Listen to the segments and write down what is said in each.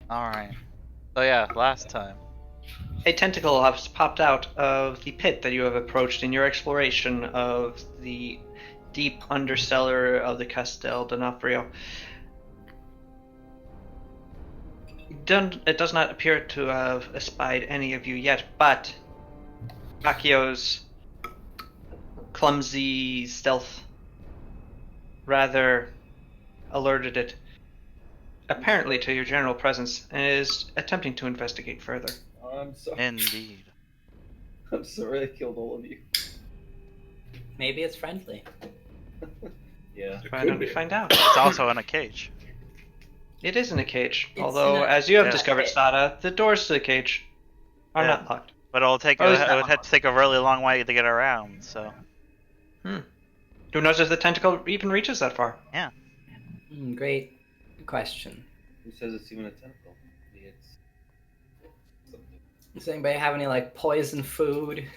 Alright. So yeah, last time. A tentacle has popped out of the pit that you have approached in your exploration of the deep undercellar of the Castel d'Onofrio. It does not appear to have espied any of you yet, but Akio's clumsy stealth rather alerted it, apparently to your general presence, and is attempting to investigate further. I'm sorry. Indeed. I'm sorry I killed all of you. Maybe it's friendly. Yeah. Why don't we find out? It's also in a cage. It is in a cage, It's although, in a- as you have Yeah. discovered, Sada, the doors to the cage are Yeah. not locked. But it'll take Oh, it is that would have to take a really long way to get around, so Who knows if the tentacle even reaches that far? Great question. Who says it's even a tentacle? Maybe it's something. Does anybody have any like poison food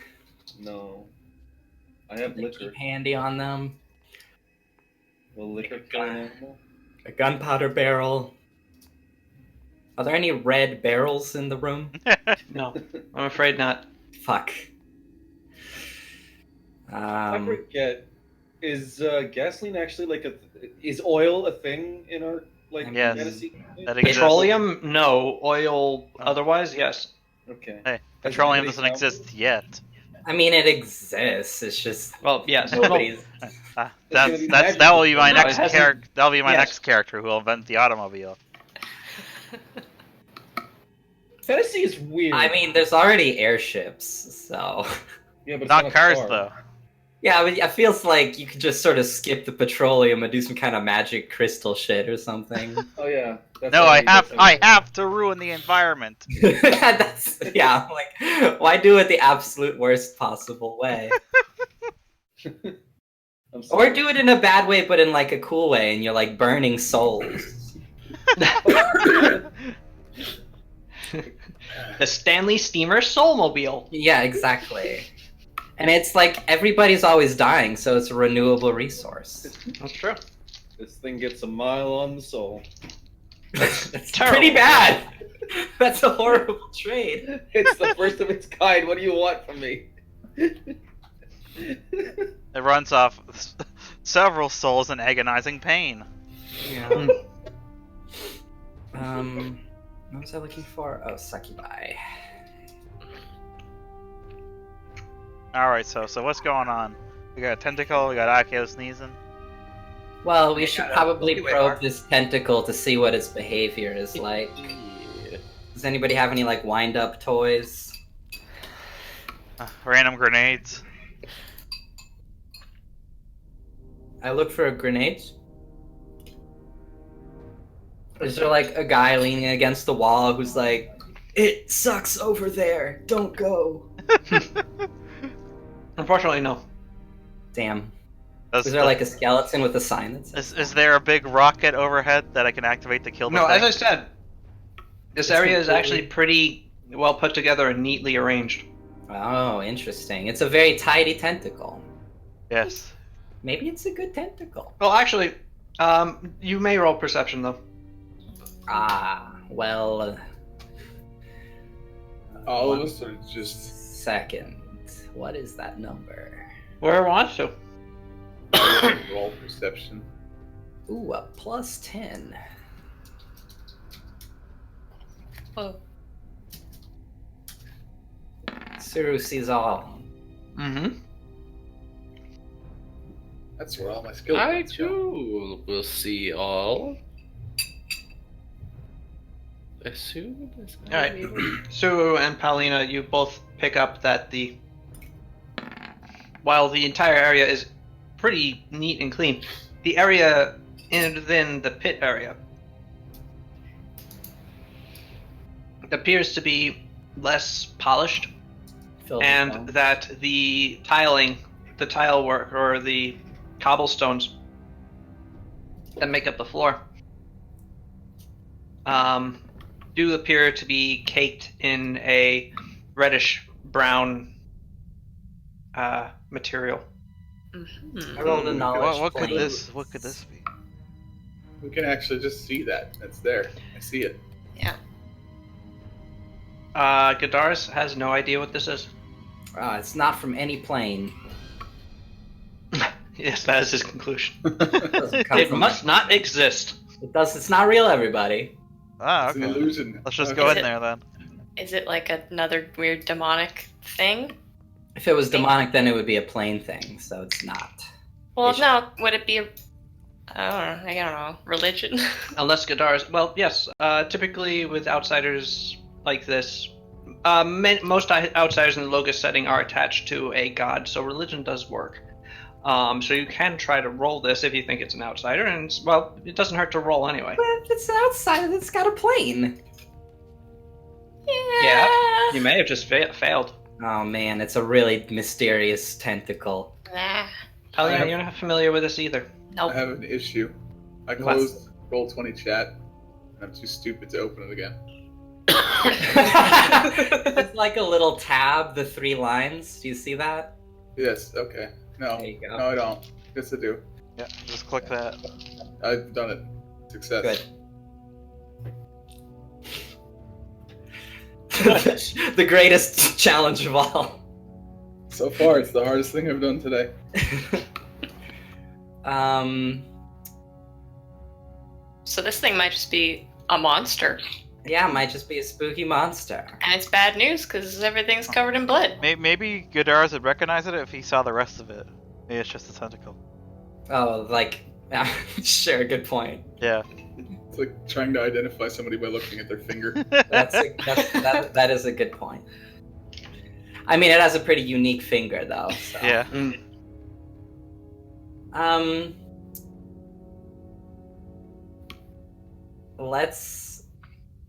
No. I have they liquor. keep handy on them? Will liquor kill an animal? A gunpowder barrel. Are there any red barrels in the room? No, I'm afraid not. Fuck. I forget. Is gasoline actually like is oil a thing in our like Yes. fantasy? That exists. Petroleum? No. Oil? Oh. Otherwise, yes. Okay. Hey, Has petroleum anybody doesn't found exist yet. I mean, it exists. It's just Well, yes. nobody's. gonna be That will be my No, it next hasn't- character. That'll be my yes. next character who will invent the automobile. Fantasy is weird. I mean, there's already airships, so. yeah, but it's Not a cars car. though. Yeah, I mean, it feels like you could just sort of skip the petroleum and do some kind of magic crystal shit or something. Oh yeah. That's No, already- I have to ruin the environment. Yeah, like, why do it the absolute worst possible way? I'm sorry. Or do it in a bad way, but in like a cool way, and you're like burning souls. The Stanley Steamer Soulmobile. Yeah, exactly. And it's like everybody's always dying, so it's a renewable resource. That's true. This thing gets a mile on the soul. It's terrible. pretty bad. That's a horrible trade. It's the first of its kind. What do you want from me? It runs off several souls in agonizing pain. Yeah. What was I looking for? Oh, succubi. Alright, so what's going on? We got a tentacle, we got Akio sneezing. Well, we We should got a probably Milky Way probe bar. this tentacle to see what its behavior is like. Does anybody have any like wind-up toys? Random grenades. I look for grenades. Is there like a guy leaning against the wall who's like, "It sucks over there. Don't go." Unfortunately, no. Damn. Does Is there like a skeleton with a sign that says? is there a big rocket overhead that I can activate to kill the No, thing? as I said, this It's area is completely- actually pretty well put together and neatly arranged. Oh, interesting. It's a very tidy tentacle. Yes. Maybe it's a good tentacle. Well, actually, you may roll perception though. Ah, well. All of one us are just second. What is that number? Whoever wants to. roll perception. Ooh, a plus 10. Oh. Suru sees all. Mm-hmm. That's where all my skills I points go. too will see all. As soon as I All right. Sue and Paulina, you both pick up that while the entire area is pretty neat and clean, the area within the pit area appears to be less polished, Filled with and stone. that the tile work, or the cobblestones that make up the floor, do appear to be caked in a reddish brown material. I rolled a knowledge. What could 20. this be? We can actually just see that. It's there. I see it. Gadaris has no idea what this is. It's not from any plane. Yes, that is his conclusion. It doesn't come It from. must not exist. It does. It's not real, everybody. Ah, It's an okay. illusion. Let's just Okay. go Is in it- there then. Is it like another weird demonic thing? If it was demonic, then it would be a plane thing. So it's not. Well, Is- no. Would it be a... I don't know. Religion? Unless Gadaris. Well, yes. Typically, with outsiders like this, most outsiders in the Logos setting are attached to a god, so religion does work. So you can try to roll this if you think it's an outsider, and well, it doesn't hurt to roll anyway. But if it's outside, it's got a plane. Yeah. You may have just failed. Oh man, it's a really mysterious tentacle. Nah. Talia, you're not familiar with this either. I Nope. have an issue. I closed Roll20 chat, and I'm too stupid to open it again. It's like a little tab, the 3 lines. Do you see that? Yes, okay. No, There you go. no, I don't. Yes, I do. Yeah, just click that. I've done it. Success. Good. The greatest challenge of all. So far, it's the hardest thing I've done today. So this thing might just be a monster. Yeah, it might just be a spooky monster. And it's bad news because everything's covered in blood. Maybe Godars would recognize it if he saw the rest of it. Maybe it's just a tentacle. Oh, like, sure, good point. Yeah. It's like trying to identify somebody by looking at their finger. That is a good point. I mean, it has a pretty unique finger, though. So. Yeah.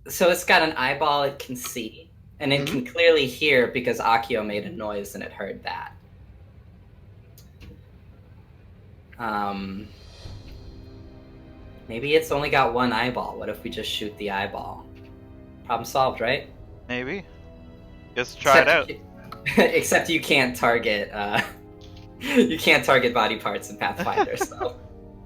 So it's got an eyeball it can see, and it can clearly hear because Akio made a noise and it heard that. Maybe it's only got one eyeball. What if we just shoot the eyeball? Problem solved, right? Maybe. Just try it out. Except you can't target. You can't target body parts in Pathfinder. So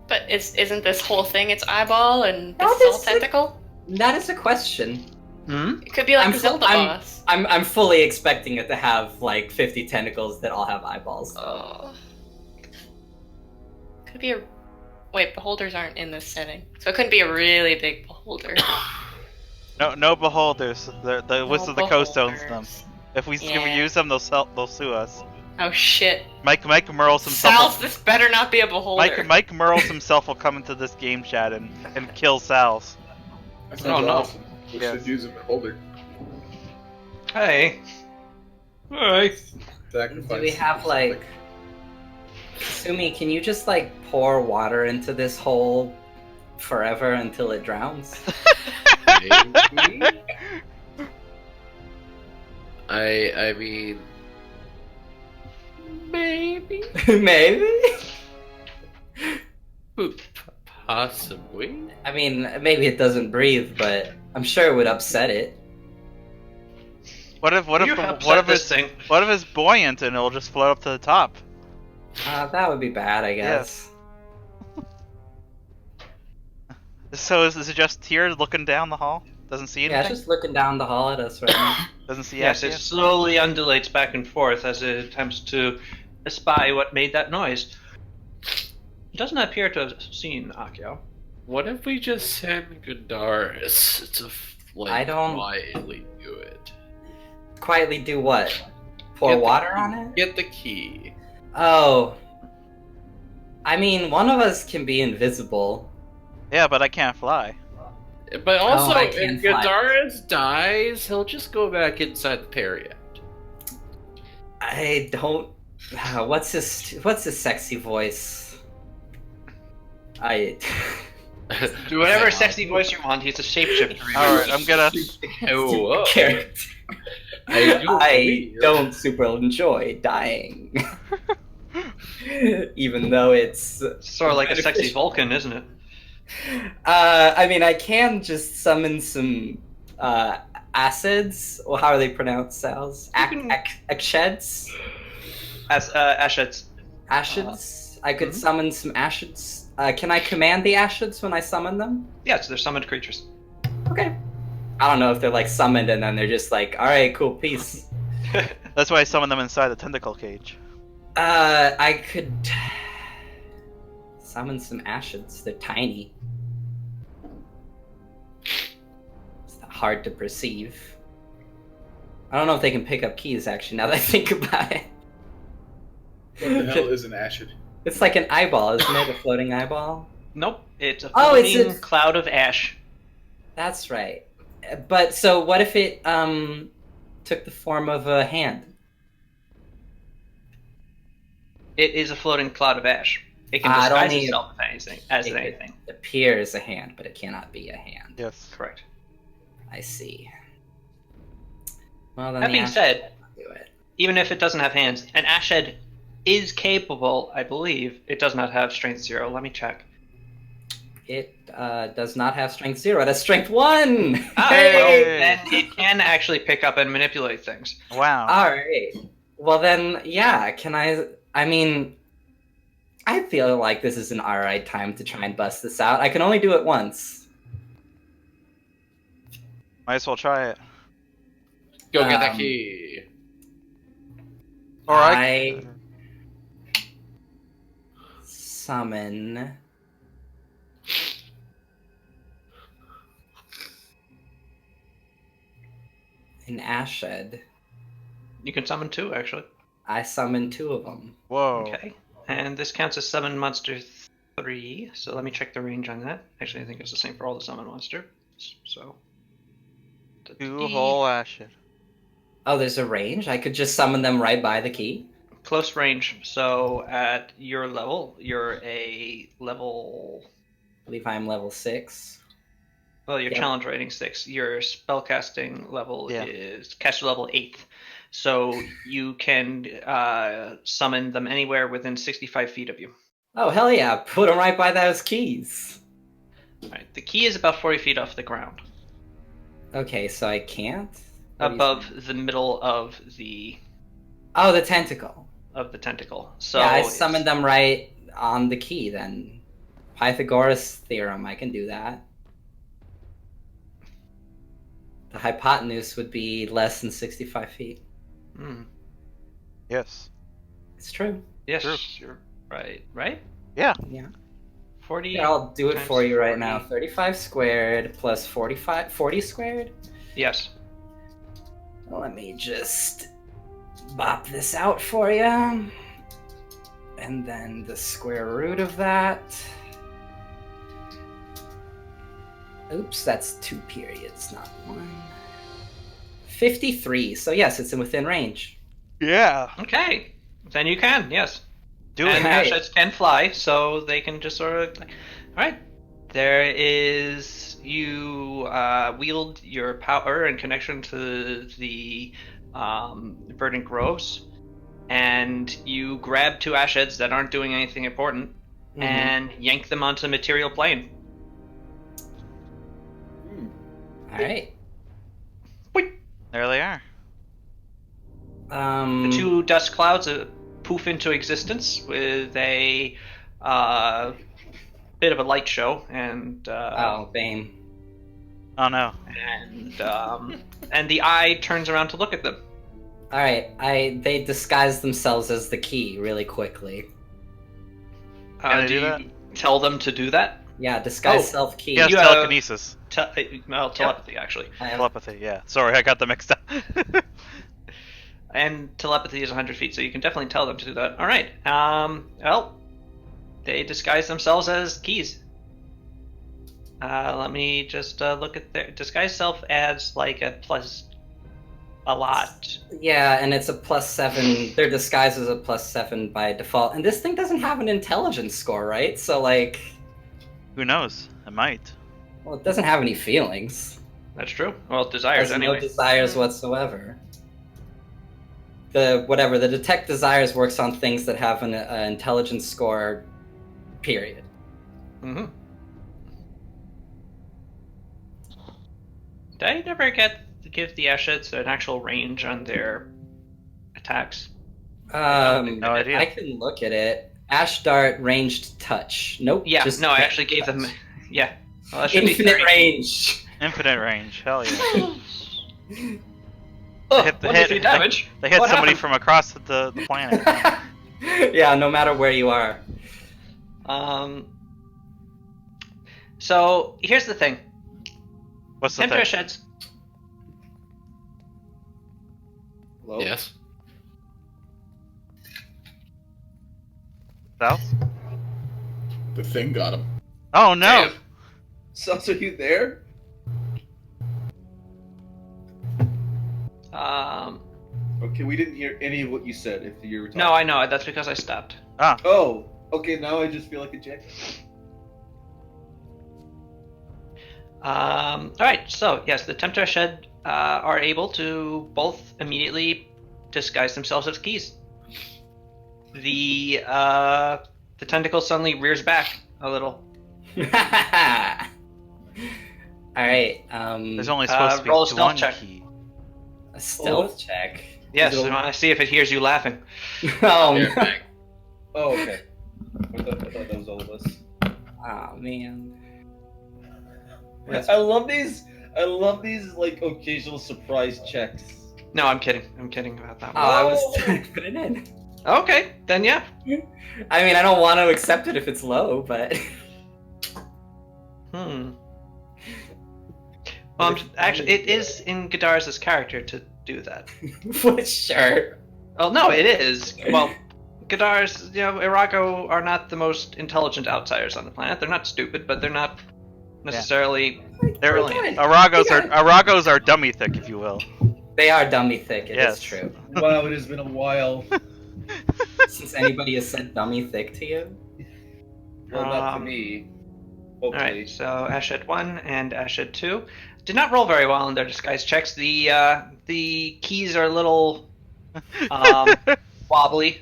But isn't this whole thing its eyeball and No, this is all this is- tentacle? that is a question. Hmm? It could be like I'm a fu- Zelda I'm- boss. I'm fully expecting it to have like 50 tentacles that all have eyeballs. Oh. Could be a... Wait, beholders aren't in this setting. So it couldn't be a really big beholder. No beholders. The Wizards of the Coast owns them. beholders. If we Yeah. use them, they'll sue us. Oh shit. Mike Merles himself. Sal's, this better not be a beholder. Mike Merles himself will come into this game chat and kill Sal's. That sounds Oh, no. awesome. We Yes. should use a beholder. Hey. Hey. Sacrifice. Do we have like... Sumi, can you just like pour water into this hole forever until it drowns? Maybe? I mean, maybe, Maybe? possibly. I mean, maybe it doesn't breathe, but I'm sure it would upset it. What if You upset this thing. what if it's buoyant and it'll just float up to the top? That would be bad, I guess. So is it just here looking down the hall? Doesn't see Yeah, anything? it's just looking down the hall at us right now. Doesn't see Yes, it Accio? slowly undulates back and forth as it attempts to espy what made that noise. It doesn't appear to have seen Akio. What if we just send Gadaris to I don't- quietly do it? Quietly do what? Pour Get the water key. on it? Get the key. Oh. I mean, one of us can be invisible. Yeah, but I can't fly. But also, I if can't fly. Gadaris dies, he'll just go back inside the Periapt. I don't. What's his sexy voice? Do whatever sexy voice you want, he's a shapeshifter. Alright, I'm gonna... Oh, whoa. Character. I don't super enjoy dying. Even though it's Sort of like a sexy Vulcan, isn't it? I mean, I can just summon some acids. Or how are they pronounced, Sal's? Asheds? Ashets. Ashids? I could summon some ashids. Can I command the ashids when I summon them? Yes, they're summoned creatures. Okay. I don't know if they're like summoned and then they're just like, all right, cool, peace. That's why I summoned them inside the tentacle cage. I could summon some ashids. They're tiny. It's hard to perceive. I don't know if they can pick up keys, actually, now that I think about it. What the hell is an ashid? It's like an eyeball, isn't it? A floating eyeball? Nope, it's a Oh, it's floating a- cloud of ash. That's right. But, so what if it, took the form of a hand? It is a floating cloud of ash. It can It disguise only- itself as It could anything. appear as a hand, but it cannot be a hand. Yes. Correct. I see. Well, then That the being Ash said, will do it. even if it doesn't have hands, an ash head is capable, I believe. It does not have strength 0. Let me check. It does not have strength 0. It has strength 1! Ah, Hey! well, then it can actually pick up and manipulate things. Wow. Alright. Well then, yeah, can I mean, I feel like this is an alright time to try and bust this out. I can only do it once. Might as well try it. Go get that Um, key. Or I summon an Ashed. You can summon 2, actually. I summon 2 of them. Whoa. Okay. And this counts as summon monster 3. So let me check the range on that. Actually, I think it's the same for all the summon monster. So. 2 whole ashid. Oh, there's a range? I could just summon them right by the key? Close range. So at your level, you're a level. I believe I'm level 6. Well, your Yep. challenge rating 6. Your spellcasting level Yeah. is caster level 8. So you can summon them anywhere within 65 feet of you. Oh, hell yeah. Put them right by those keys. All right. The key is about 40 feet off the ground, Okay, so I can't? What do you above think? the middle of the Oh, the tentacle. tentacle. So Yeah, I summoned them right on the key then. Pythagoras theorem, I can do that. The hypotenuse would be less than 65 feet. Hmm. Yes. It's true. Yes, True. you're right. Right? Yeah. Yeah. 40. Yeah, I'll do it times for you right now. 40. 35 squared plus 40 squared? Yes. Let me just bop this out for you. And then the square root of that. Oops, that's 2 periods, not 1. 53. So yes, it's within range. Yeah. Okay. Then you can. Yes. Do And it. Right. Ashids can fly, so they can just sort of. All right. There is you wield your power in connection to the verdant groves, and you grab 2 Ashids that aren't doing anything important, Mhm. and yank them onto the material plane. All right. There they are. The 2 dust clouds poof into existence with a bit of a light show, and Oh, Bane. Oh no. and the eye turns around to look at them. All right. They disguise themselves as the key really quickly. Can I Do do you that? tell them to do that? Yeah, disguise Oh. self key. Yes, You, telekinesis. Telepathy, actually. Telepathy, yeah. Sorry, I got them mixed up. And telepathy is 100 feet, so you can definitely tell them to do that. All right. Well, they disguise themselves as keys. Let me just look at their disguise self adds like a plus a lot. Yeah, and it's a +7. Their disguise is a +7 by default. And this thing doesn't have an intelligence score, right? So, like, Who knows? It might. well, it doesn't have any feelings. That's true. Well, It desires has anyway. no desires whatsoever. The detect desires works on things that have an intelligence score, period. Mm-hmm. Did I never give the Ashids an actual range on their attacks? No idea. I can look at it. Ash Dart ranged touch. Nope. Yeah, just no, I ranged actually gave them. touch. Yeah, well, that should be Infinite 30 feet. range. Infinite range. Hell yeah. Oh, hit- 1d3 damage. They hit What somebody happened? from across the planet. Yeah, no matter where you are. So here's the thing. What's the Tempter thing? sheds. Hello? Yes. South? The thing got him. Oh no! Damn. Sus, are you there? Okay, we didn't hear any of what you said. If you were talking. No, I know. That's because I stopped. Ah, Oh, okay. Now I just feel like a jack. All right. So yes, the Tempter Shed are able to both immediately disguise themselves as keys. The tentacle suddenly rears back a little. Alright, there's only supposed to be roll a stealth one check. key. a stealth check. Yes, Is it I want to see if it hears you laughing. Oh, Yeah, no. bang. Oh, okay. I thought that was all of us. Oh, man. I love these. I love these like occasional surprise checks. No, I'm kidding. I'm kidding about that Oh, one. I was trying to put it in. Okay, then yeah. I mean, I don't want to accept it if it's low, but... Well, actually, it is in Goddarz's character to do that. But sure. Oh no, it is. Well, Goddar's, Irago are not the most intelligent outsiders on the planet. They're not stupid, but they're not necessarily They're brilliant. Aragos are dummy thick, if you will. They are dummy thick, it is Yes. true. Wow, it has been a while. Since anybody has said dummy thick to you? Well, not to Um, me. All Hopefully. right, so Ashed 1 and Ashed 2 did not roll very well in their disguise checks. The keys are a little wobbly.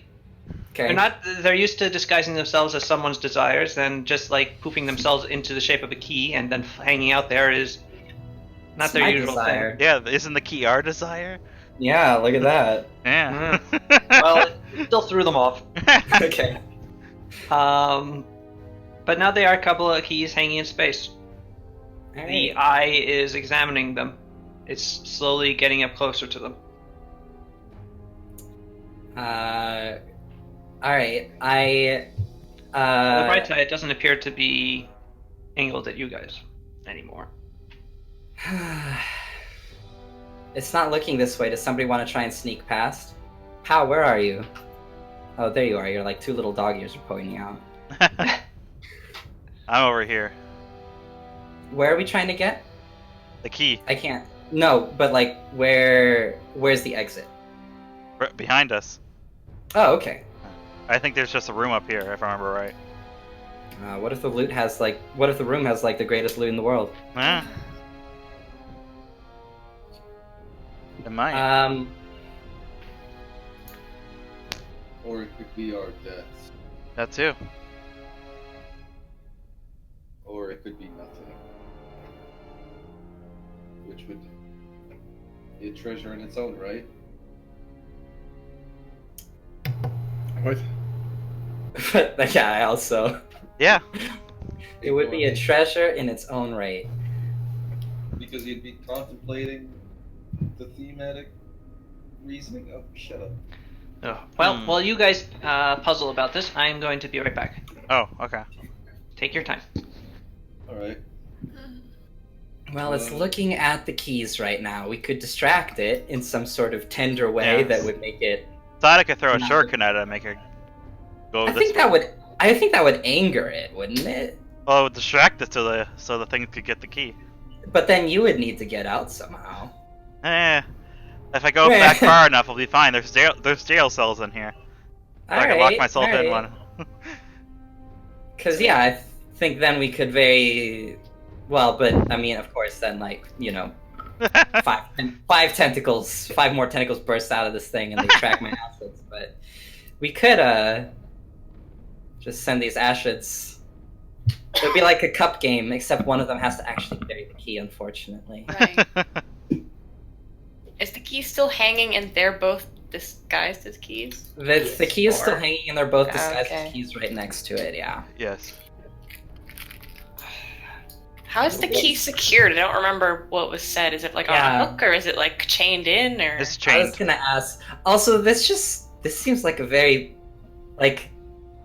Okay. They're used to disguising themselves as someone's desires, and just like poofing themselves into the shape of a key and then hanging out there is not It's their my usual desire. Yeah, isn't the key our desire? Yeah, look at that. Yeah. thing. Well, it still threw them off. Okay. But now they are a couple of keys hanging in space. Alright. The eye is examining them. It's slowly getting up closer to them. Alright, I... On the bright side, it doesn't appear to be angled at you guys anymore. It's not looking this way. Does somebody want to try and sneak past? How? Where are you? Oh, there you are. You're like two little dog ears are pointing out. I'm over here. Where are we trying to get? The key. I can't. No, but like, where's the exit? Behind us. Oh, okay. I think there's just a room up here, if I remember right. What if the loot has like? What if the room has like the greatest loot in the world? Eh. It might. Or it could be our deaths. That too. Or it could be nothing. Which would be a treasure in its own right. What? But yeah, I also. Yeah. It would be a treasure in its own right. Because you'd be contemplating the thematic reasoning. Oh, shut up. Oh. Well, while you guys puzzle about this, I'm going to be right back. Oh, okay. Take your time. Alright. Well, it's looking at the keys right now. We could distract it in some sort of tender way Yeah. that would make it. Thought I could throw a No. shuriken at it and make it go I this think way. that would. I think that would anger it, wouldn't it? Well, it would distract it so the thing could get the key. But then you would need to get out somehow. If I go back far enough, I'll be fine. There's jail cells in here. I can lock myself in one. Because yeah, I think then we could very well. But I mean, of course, then like five tentacles, 5 more tentacles burst out of this thing, and they track my assets. But we could just send these assets. It would be like a cup game, except one of them has to actually carry the key, unfortunately. Right. Is the key still hanging and they're both disguised as keys? The key is still hanging, and they're both disguised Okay. as keys right next to it. Yeah. Yes. How is the key secured? I don't remember what was said. Is it like on a hook, or is it like chained in, or? It's I was chained. gonna ask. Also, this seems like a very, like,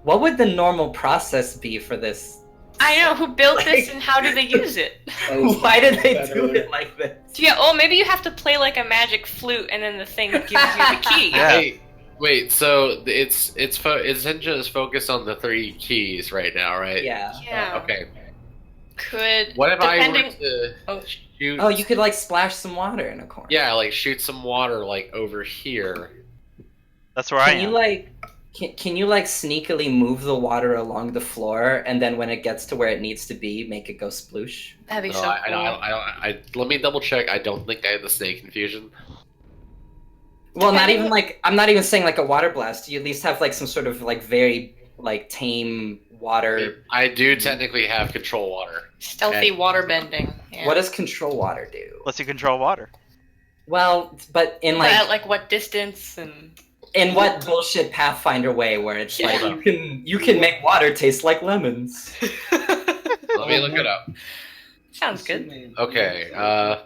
what would the normal process be for this? I know, who built this and how do they use it? Why did they do it like this? Yeah, oh, maybe you have to play like a magic flute and then the thing gives you the key. Yeah. Hey, wait. So its attention is focused on the 3 keys right now, right? Yeah. Yeah. Okay. Could What if depending... I were to Oh, shoot? Oh, you could like splash some water in a corner. Yeah, like shoot some water like over here. That's where I Can you am. like can you like sneakily move the water along the floor, and then when it gets to where it needs to be, make it go sploosh? that'd be No, so cool. I let me double check. I don't think I have the snake infusion. Well, not Depending- even like I'm not even saying like a water blast. You at least have like some sort of like very like tame water. I do technically have control water. Stealthy water bending. Yeah. What does control water do? Lets you control water. Well, but in But like at like what distance and... in what bullshit Pathfinder way where it's like Yeah. you can make water taste like lemons. Let me look it up. Sounds good. Okay,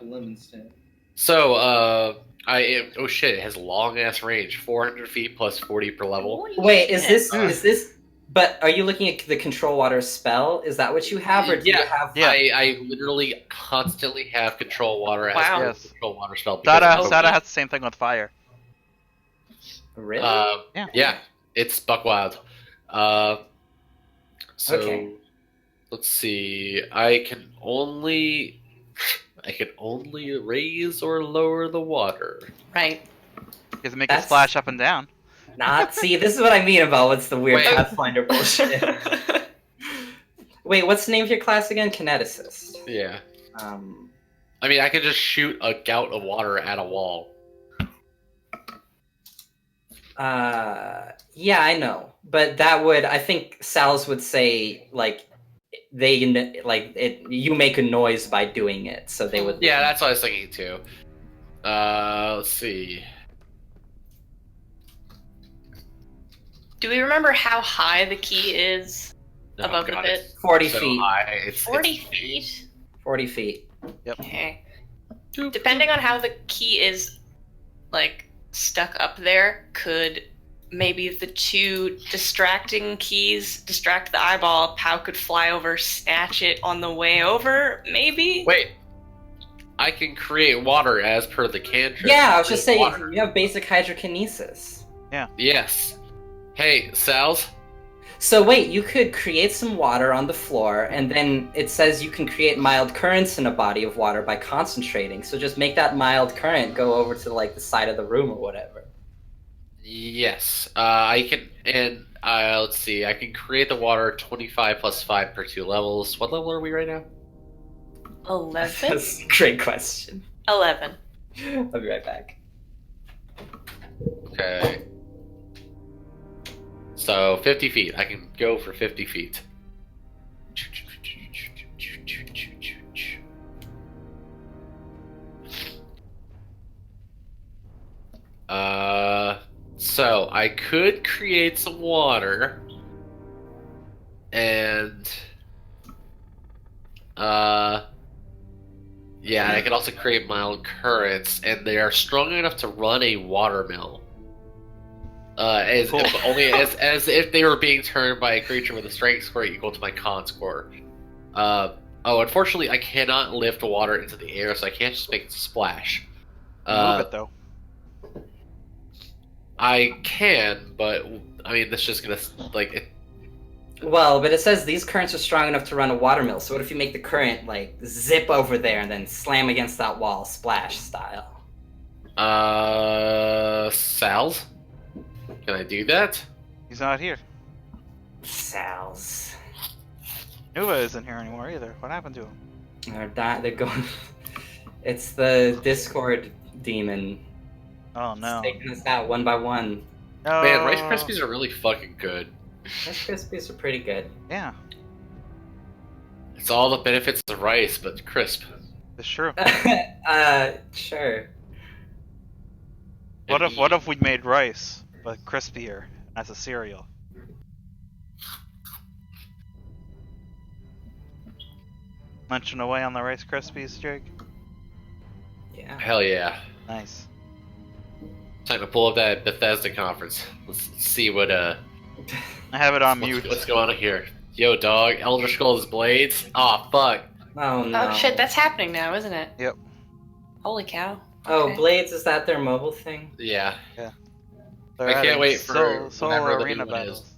Lemon stand. So, oh shit, it has long ass range, 400 feet plus 40 per level. Holy Wait, is shit. this? But are you looking at the control water spell? Is that what you have, or do you have? Yeah. I literally constantly have control water as Wow. a Yes. control water spell. because Sada, of Sada Pokemon. has the same thing with fire. Really? Yeah. Yeah, it's buck wild. So Okay. let's see. I can only raise or lower the water. Right. Because it makes it That's- splash up and down. Not see. This is what I mean about what's the weird Wait. Pathfinder bullshit. Wait, what's the name of your class again? Kineticist. Yeah. Um, I mean, I could just shoot a gout of water at a wall. yeah, I know, but that would, I think Sal's would say like you make a noise by doing it, so they would. Yeah, that's what I was thinking too. Let's see. Do we remember how high the key is Oh, above the God, pit? it's 40 so feet. high. It's 40 feet? 40 feet. Okay. Depending on how the key is, like, stuck up there, could maybe the 2 distracting keys distract the eyeball? Pow could fly over, snatch it on the way over, maybe? Wait. I can create water as per the cantrip. Yeah, I was just saying Water. you have basic hydrokinesis. Yes. Hey, Sal's. So wait, you could create some water on the floor, and then it says you can create mild currents in a body of water by concentrating. So just make that mild current go over to like the side of the room or whatever. Yes. I can, and let's see. I can create the water 25 plus 5 per 2 levels. What level are we right now? 11? That's a great question. 11. I'll be right back. Okay. So 50 feet. I can go for 50 feet. So I could create some water, and yeah, I can also create mild currents, and they are strong enough to run a watermill. As Cool. if, only as if they were being turned by a creature with a strength score equal to my con score. Unfortunately, I cannot lift water into the air, so I can't just make it splash. Move it though. I can, but I mean, that's just gonna like it. Well, but it says these currents are strong enough to run a watermill. So what if you make the current like zip over there and then slam against that wall, splash style? Sal's? Can I do that? He's not here. Sal's. Nuva isn't here anymore either. What happened to him? They're going. It's the Discord demon. Oh no. It's taking us out one by one. No. Man, Rice Krispies are really fucking good. Rice Krispies are pretty good. Yeah, It's all the benefits of rice, but crisp. it's true. Sure. What if we made rice but crispier as a cereal? Munching away on the Rice Krispies, Jake? Yeah. Hell yeah. Nice. Time to pull up that Bethesda conference. Let's see what I have it on mute. what's going on here. Yo, dog. Elder Scrolls Blades. Aw, fuck. Oh no. Oh shit, that's happening now, isn't it? Yep. Holy cow. Oh, Okay. Blades, is that their mobile thing? Yeah. They're I can't adding wait for solo whenever the arena new one is. battles.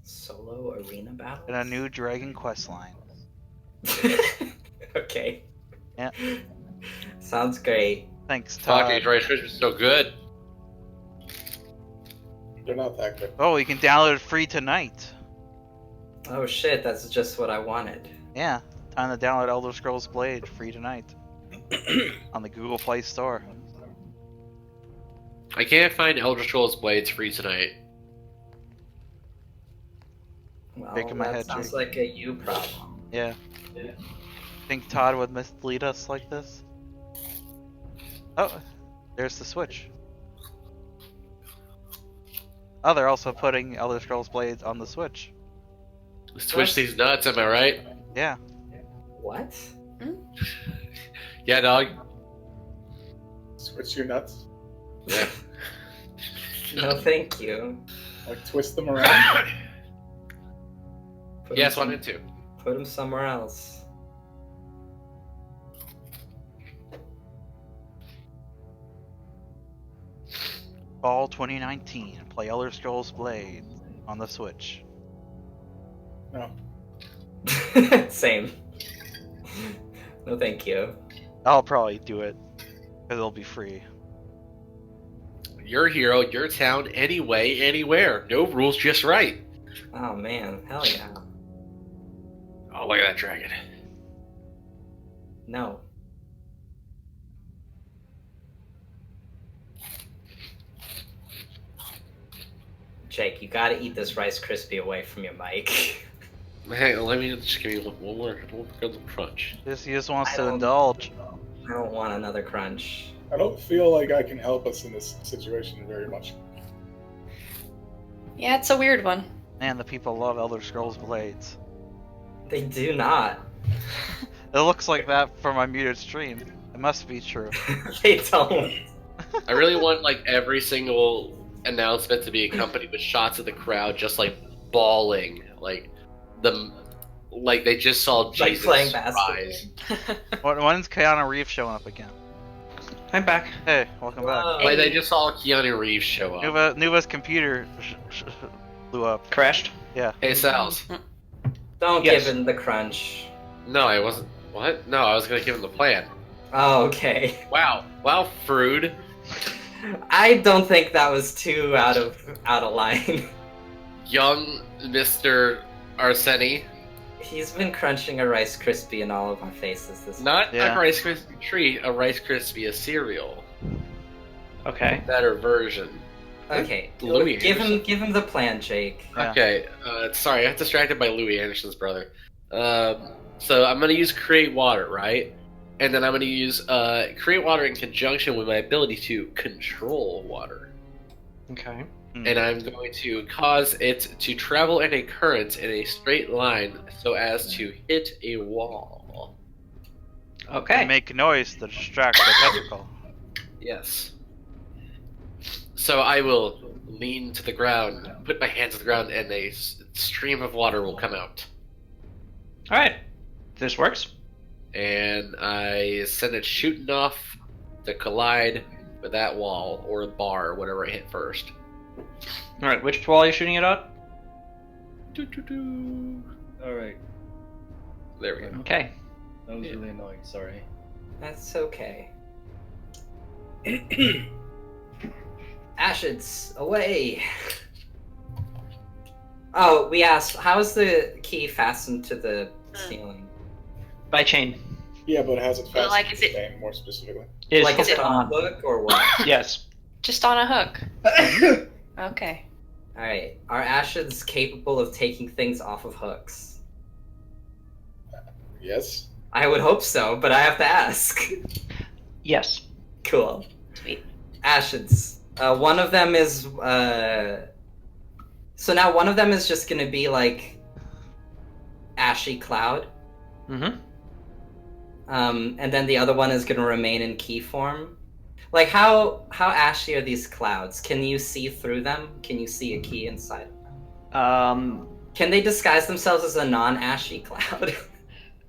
Solo arena battle? And a new Dragon Quest line. Okay. Yeah. Sounds great. Thanks, Fuck, Todd. these Rice Krispies are so good. They're not that good. Oh, you can download it free tonight. Oh shit, that's just what I wanted. Yeah. Time to download Elder Scrolls Blade free tonight. On the Google Play Store. I can't find Elder Scrolls Blades free tonight. Well, Shaking my that head, sounds Jake. like a you problem. Yeah. Think Todd would mislead us like this? Oh, there's the Switch. Oh, they're also putting Elder Scrolls Blades on the Switch. Switch these nuts, am I right? Yeah. What? Yeah, dog. Switch your nuts. Yeah. No, thank you. Like twist them around. Put Yes, him what I'm into. Put him somewhere else. Fall 2019. Play Elder Scrolls Blade on the Switch. No. Same. No, thank you. I'll probably do it. Because it'll be free. Your hero, your town, anyway, anywhere. No rules, just right. Oh man, hell yeah. Oh, look at that dragon. No. Jake, you gotta eat this Rice Krispie away from your mic. Hey, let me just give you one more crunch. He just wants I to don't- indulge. I don't want another crunch. I don't feel like I can help us in this situation very much. Yeah, it's a weird one. Man, the people love Elder Scrolls Blades. They do not. It looks like that from my muted stream. It must be true. They don't. I really want like every single announcement to be accompanied with shots of the crowd just like bawling, like they just saw Like Jesus playing rise. basketball. When's Keanu Reeves showing up again? I'm back. Hey, welcome back. Whoa. Like they just saw Keanu Reeves show up. Nuva's computer blew up. Crashed. Hey, Sal's. Don't Yes. give him the crunch. No, I wasn't. What? No, I was gonna give him the plan. Oh, okay. Wow, Frood. I don't think that was too out of line. Young Mr. Arseni. He's been crunching a Rice Krispie in all of our faces this Not Yeah. a Rice Krispie treat, a Rice Krispie, a cereal. Okay. Better version. Okay, Louis give Anderson. him the plan, Jake. Yeah. Okay, sorry, I got distracted by Louis Anderson's brother. So I'm gonna use Create Water, right? And then I'm gonna use Create Water in conjunction with my ability to control water. Okay. And I'm going to cause it to travel in a current in a straight line so as to hit a wall. Okay. And make noise to distract the tentacle. Yes. So I will lean to the ground, put my hands to the ground, and a stream of water will come out. All right. This works. And I send it shooting off to collide with that wall or bar, whatever I hit first. All right. Which wall are you shooting it at? Doo-doo-doo. Alright. There we go. Okay. That was really annoying, sorry. That's okay. Ashids, away! Oh, we asked, how is the key fastened to the ceiling? By chain. Yeah, but how's it Well, fast? like, is it- Staying more specifically. Is Like, is it hooked on a hook or what? Yes. Just on a hook. Okay. Alright, are Ashids capable of taking things off of hooks? Yes. I would hope so, but I have to ask. Yes. Cool. Sweet. Ashids. One of them is, So now one of them is just gonna be like ashy cloud. Mm-hmm. And then the other one is going to remain in key form. Like, how ashy are these clouds? Can you see through them? Can you see a key inside of them? Can they disguise themselves as a non-ashy cloud?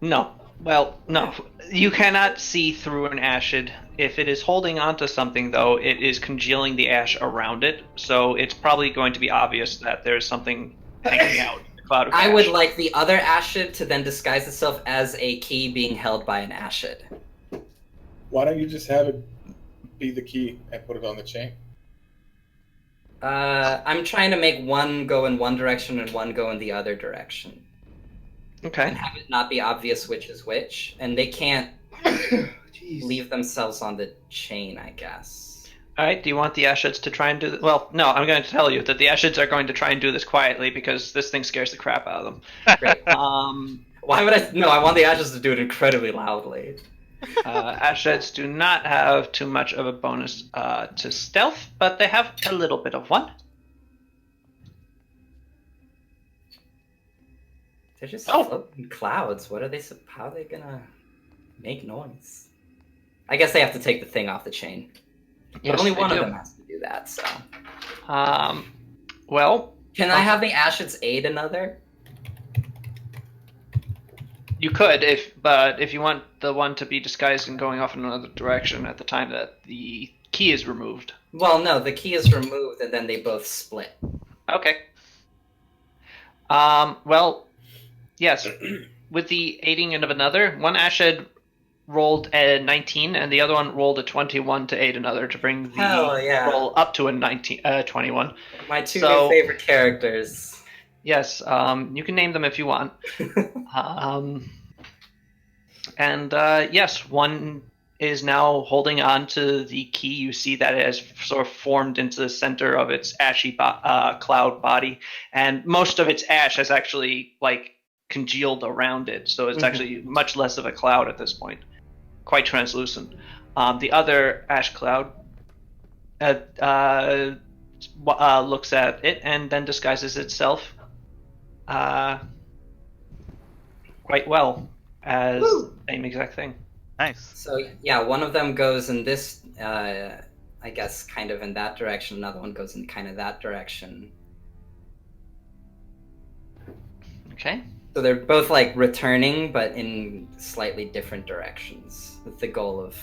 No. Well, no. You cannot see through an ashid. If it is holding onto something, though, it is congealing the ash around it, so it's probably going to be obvious that there's something hanging out in the cloud of ash. I would like the other ashid to then disguise itself as a key being held by an ashid. Why don't you just have it be the key and put it on the chain? I'm trying to make one go in one direction and one go in the other direction. Okay. And have it not be obvious which is which. And they can't leave themselves on the chain, I guess. Alright, do you want the Ashids to try and do this? Well, no, I'm going to tell you that the Ashids are going to try and do this quietly because this thing scares the crap out of them. Great. Why would I? No, I want the Ashids to do it incredibly loudly. Ashids do not have too much of a bonus to stealth, but they have a little bit of one. They're just floating clouds. What are they? How are they gonna make noise? I guess they have to take the thing off the chain. Yes, but only they one do. of them has to do that. So, well, can I have the Ashids aid another? you could, if you want the one to be disguised and going off in another direction at the time that the key is removed. Well, no, the key is removed and then they both split. Okay. Well, yes. With the aiding of another, one Ashid rolled a 19 and the other one rolled a 21 to aid another to bring the roll up to a 21. My two new favorite characters. Yes, you can name them if you want. Yes, one is now holding on to the key. You see that it has sort of formed into the center of its ashy cloud body, and most of its ash has actually congealed around it, so it's actually much less of a cloud at this point, quite translucent. The other ash cloud looks at it and then disguises itself quite well as the same exact thing. Nice. So yeah, one of them goes in this, I guess, kind of in that direction. Another one goes in kind of that direction. Okay. So they're both returning, but in slightly different directions, with the goal of,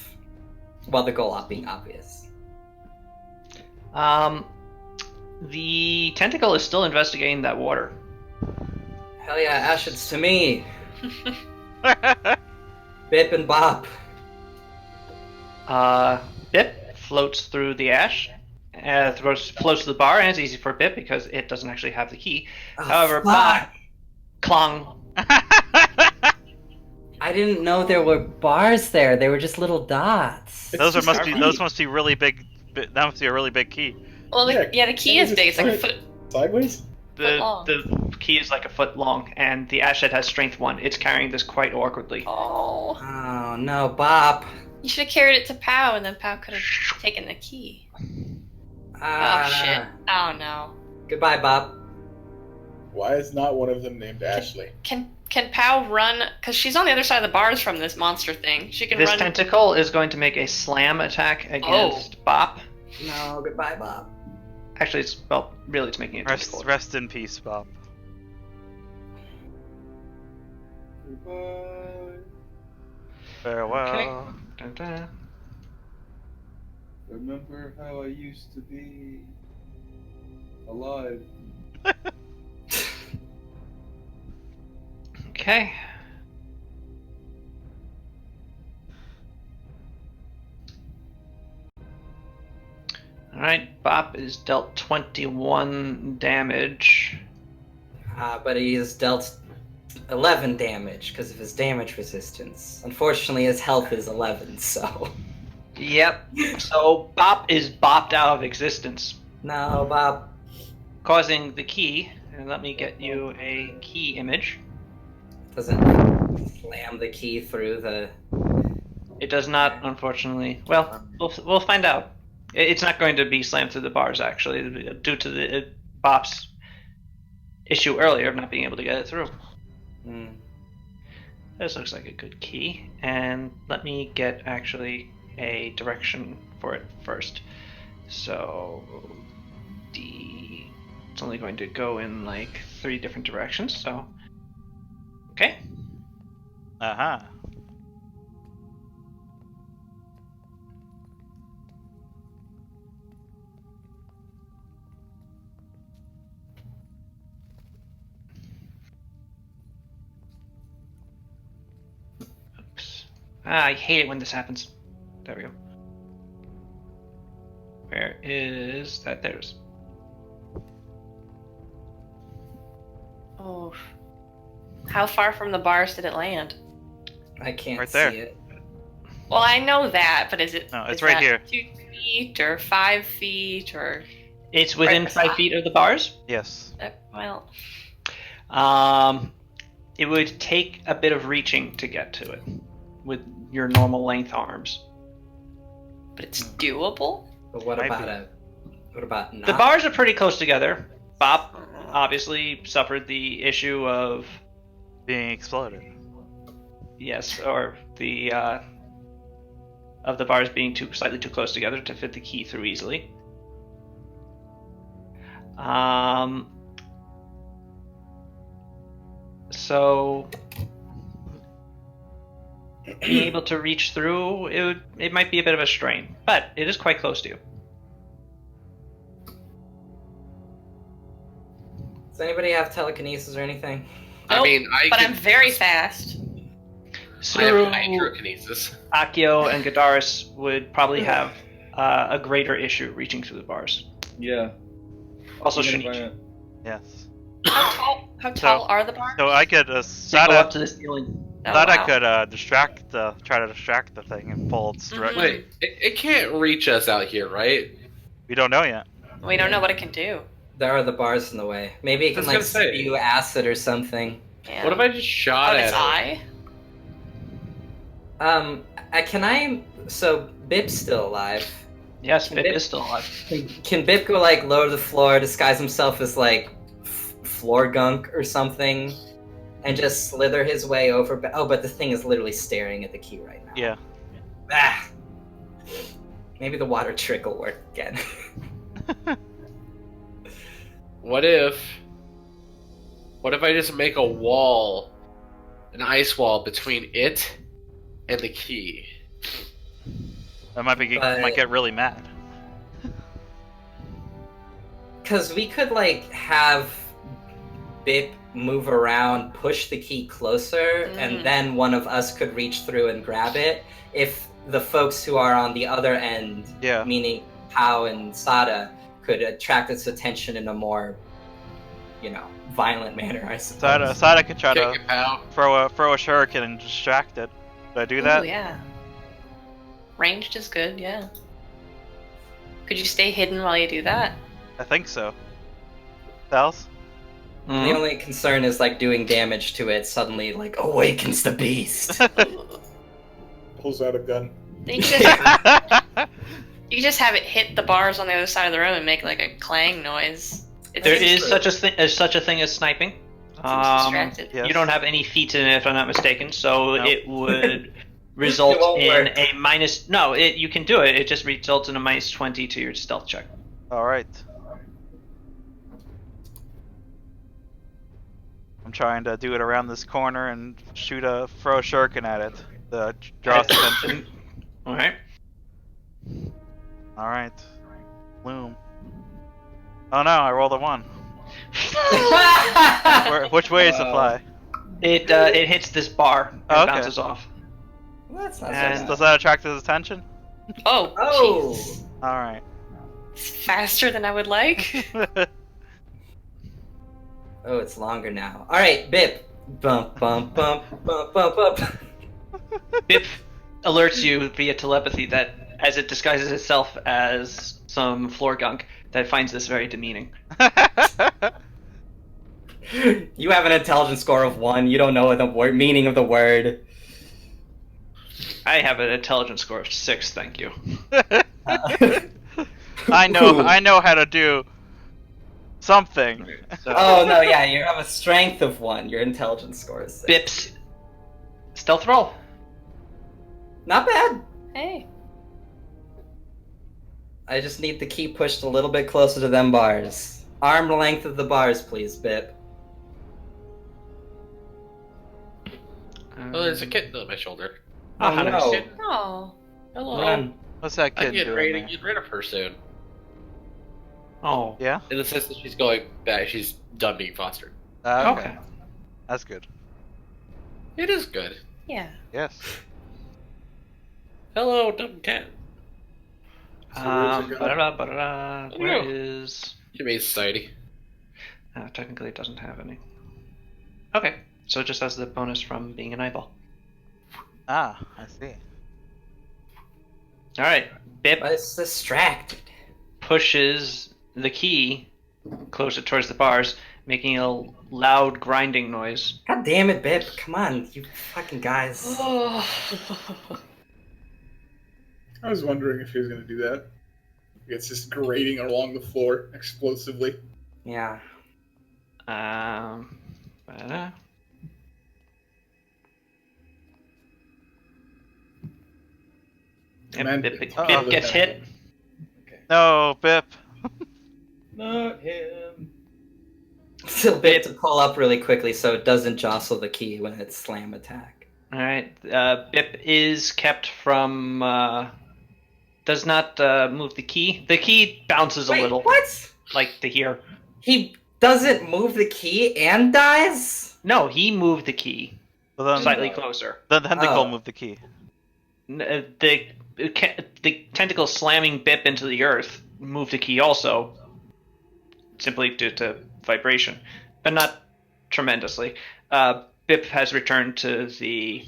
well, the goal not being obvious. The tentacle is still investigating that water. Hell yeah, Ashids to me! Bip and Bop. Bip floats through the ash, floats to the bar, and it's easy for Bip because it doesn't actually have the key. Oh, However, Bop, Clong. I didn't know there were bars there. They were just little dots. Those must be really big. That must be a really big key. Well, the key is big. It's like a foot. Sideways? The key is like a foot long, and the Ashhead has strength 1. It's carrying this quite awkwardly. Oh. Oh no, Bop. You should have carried it to Pow, and then Pow could have taken the key. Oh shit. Oh no. Goodbye, Bop. Why is not one of them named Ashley? Can Pow run? Because she's on the other side of the bars from this monster thing. She can This run. tentacle is going to make a slam attack against Bop. No, goodbye, Bop. Actually, it's making a tentacle. Rest in peace, Bob. Goodbye. Farewell. Okay. Dun-dun. Remember how I used to be alive? Okay. Alright, Bop is dealt 21 damage. But he is dealt 11 damage because of his damage resistance. Unfortunately, his health is 11, so... Yep. So Bop is bopped out of existence, No, Bop. causing the key, and let me get you a key image. Doesn't slam the key through the... It does not, unfortunately. Well, we'll find out. It's not going to be slammed through the bars, actually, due to the Bop's issue earlier of not being able to get it through. Mm. This looks like a good key. And let me get actually a direction for it first. So it's only going to go in like 3 different directions. So okay. Uh-huh. Oops. I hate it when this happens. There we go. Where is that? There's. Oh. How far from the bars did it land? I can't Right there. see it. Well, I know that, but is it? No, it's is right that here. 2 feet or 5 feet or? It's within Right 5 beside. feet of the bars. Yes. Well, It would take a bit of reaching to get to it with your normal length arms. but it's doable. But what Might about be. what about not? The bars are pretty close together. Bob obviously suffered the issue of Being exploded. yes, or the of the bars being slightly too close together to fit the key through easily. So being able to reach through, it might be a bit of a strain, but it is quite close to you. Does anybody have telekinesis or anything? I Nope, mean, but I'm very fast. I have So hydrokinesis. Akio and Gadaris would probably have a greater issue reaching through the bars. Yeah. Also, Even if Shinichi. Yes. How tall are the bars? So I could They go up Sada to the ceiling. Oh, Sada wow. could try to distract the thing and pull its direct. Mhm. Wait, it can't reach us out here, right? We don't know yet. We don't know what it can do. There are the bars in the way. Maybe it I can was like gonna say. spew acid or something. Yeah. What if I just shot Out at its it? eye? Can I? So Bip's still alive. Yes, Can Bip Bip- is still alive. Can Bip go like low to the floor, disguise himself as like floor gunk or something, and just slither his way over? Oh, but the thing is literally staring at the key right now. Yeah. Ah. Maybe the water trick will work again. What if I just make a wall, an ice wall between it and the key? That might But- get really mad. Because we could like have Bip move around, push the key closer, and then one of us could reach through and grab it. If the folks who are on the other end, Yeah. meaning Pao and Sada, could attract its attention in a more, violent manner, I suppose. Sada could try Kick to it, pal. throw a shuriken and distract it. Did I do that? Ooh, yeah. Ranged is good, yeah. Could you stay hidden while you do that? I think so. Else? The only concern is like doing damage to it suddenly like awakens the beast. Pulls out a gun. You just have it hit the bars on the other side of the room and make like a clang noise. There is true. such a thing as sniping. Distracted. Yes. You don't have any feats in it, if I'm not mistaken, so Nope. it would result It won't in work. a minus. No, you can do it. It just results in a minus 20 to your stealth check. Alright. I'm trying to do it around this corner and throw a shuriken at it. To draw its attention. All right. Alright. Bloom. Oh no, I rolled a 1. Which way is the fly? It hits this bar and Oh, okay. bounces off. Well, that's not And- so Does that attract his attention? Oh, Oh. jeez. Alright. It's faster than I would like. Oh, it's longer now. All right, Bip. Bump, bump, bump, bump, bump, bump. Bip alerts you via telepathy that as it disguises itself as some floor gunk, that it finds this very demeaning. You have an intelligence score of 1. You don't know the meaning of the word. I have an intelligence score of 6, thank you. I know how to do Something. So, Oh no, yeah, you have a strength of 1. Your intelligence score is 6. Bip's stealth roll. Not bad. Hey. I just need the key pushed a little bit closer to them bars. Arm length of the bars, please, Bip. Oh, there's a kitten on my shoulder. Oh Hunters. no. Oh. Hello. Run. What's that I'm kid getting doing ready to there? get rid of her soon. Oh. Yeah? In the sense that she's going back, she's done being fostered. Okay. That's good. It is good. Yeah. Yes. Hello, dumb cat. Where is? Humane Society. Technically, it doesn't have any. Okay, so it just has the bonus from being an eyeball. Ah, I see. All right, Bip But it's distracted. pushes the key closer towards the bars, making a loud grinding noise. God damn it, Bip. Come on, you fucking guys. Oh. I was wondering if he was going to do that. It's just grating along the floor explosively. Yeah. But, Command- Bip Uh-oh. gets hit. No, Bip. Not him. Still Bip to pull up really quickly so it doesn't jostle the key when it's slam attack. All right, Bip is kept from. Does not move the key. The key bounces a Wait, little, what? like to here. He doesn't move the key and dies? No, he moved the key Well, then, slightly closer. the tentacle Oh. moved the key. The tentacle slamming Bip into the earth moved the key also, simply due to vibration, but not tremendously. Bip has returned to the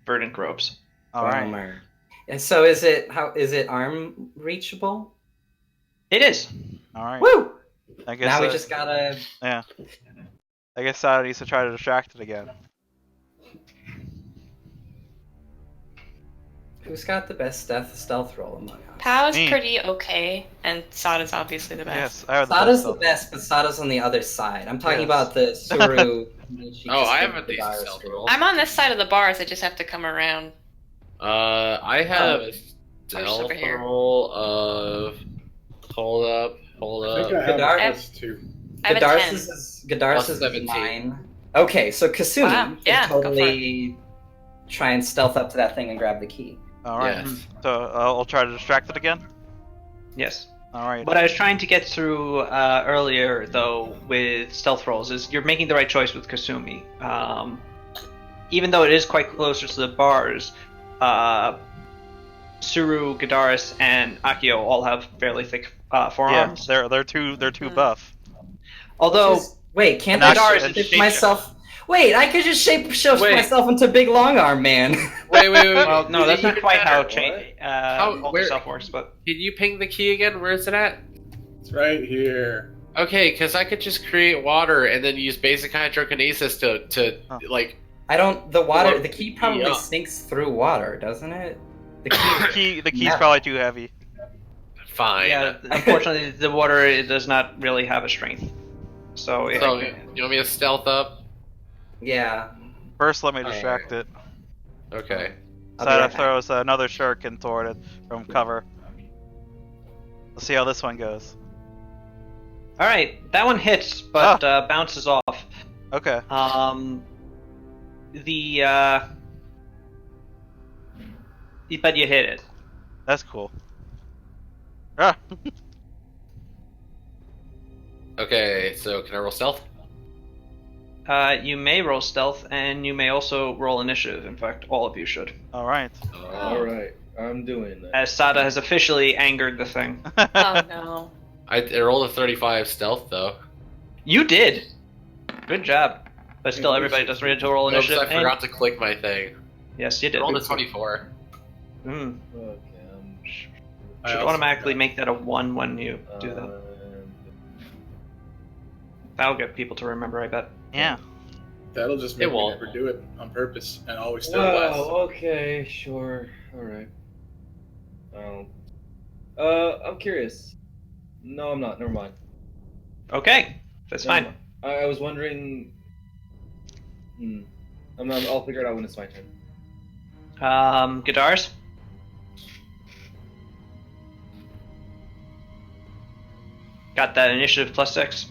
verdant robes. All right. Bummer. And so is it arm reachable? It is. All right. Woo! I guess Now we just gotta. yeah. I guess Sada needs to try to distract it again. Who's got the best stealth roll among us? Pow's Me. pretty okay, and Sada's obviously the best. Yes, I have the Sada's best the stuff. best, but Sada's on the other side. I'm talking Yes. about the Suru. Oh, I have a decent stealth roll. I'm on this side of the bars. I just have to come around. I have a over stealth here. roll of. Hold up. I think I have Gadar- a plus 2. I have a 10. Gadars Plus is 17. 9. Okay, so Kasumi Wow, can yeah, go for totally try and stealth up to that thing and grab the key. All right. Yes. So I'll try to distract it again. Yes. All right. What I was trying to get through earlier, though, with stealth rolls, is you're making the right choice with Kasumi. Even though it is quite closer to the bars, Suru, Gadaris, and Akio all have fairly thick Yeah, forearms. they're too buff. Although Wait, can't And I Gadaris just is shift myself? Wait, I could just shift Wait. myself into Big Long Arm Man. Wait. well, no, that's not Even quite how better. Alter where- Self works, but Can you ping the key again? Where is it at? It's right here. Okay, because I could just create water and then use basic hydrokinesis to Huh. like. I don't. The water. Well, The key probably yeah. sinks through water, doesn't it? The The key's No. probably too heavy. Fine. yeah, unfortunately, the water it does not really have a strength. So, it, So you want me to stealth up? Yeah. First, let me distract it. Okay. I'll be Sada right back. throws another shuriken toward it from cover. Let's see how this one goes. all right, that one hits, but bounces off. Okay. But you hit it. That's cool. Ah. Okay. So can I roll stealth? You may roll stealth, and you may also roll initiative. In fact, all of you should, All right. All right, I'm doing that. as Sada has officially angered the thing. Oh no. I rolled a 35 stealth though. You did. Good job. But still, everybody does ready to roll Oops, initiative. I forgot to click my thing. Yes, you I did. rolled a 24. Mm. Okay, I Should also automatically forgot. make that a 1 when you do that. um, That'll get people to remember, I bet. Yeah. That'll just It make me won't. never do it on purpose and always steal Wow. last. Okay. Sure. All right. I'm curious. No, I'm not. Never mind. Okay, that's No, fine. I was wondering. I'll figure it out when it's my turn. Guitars. Got that initiative +6.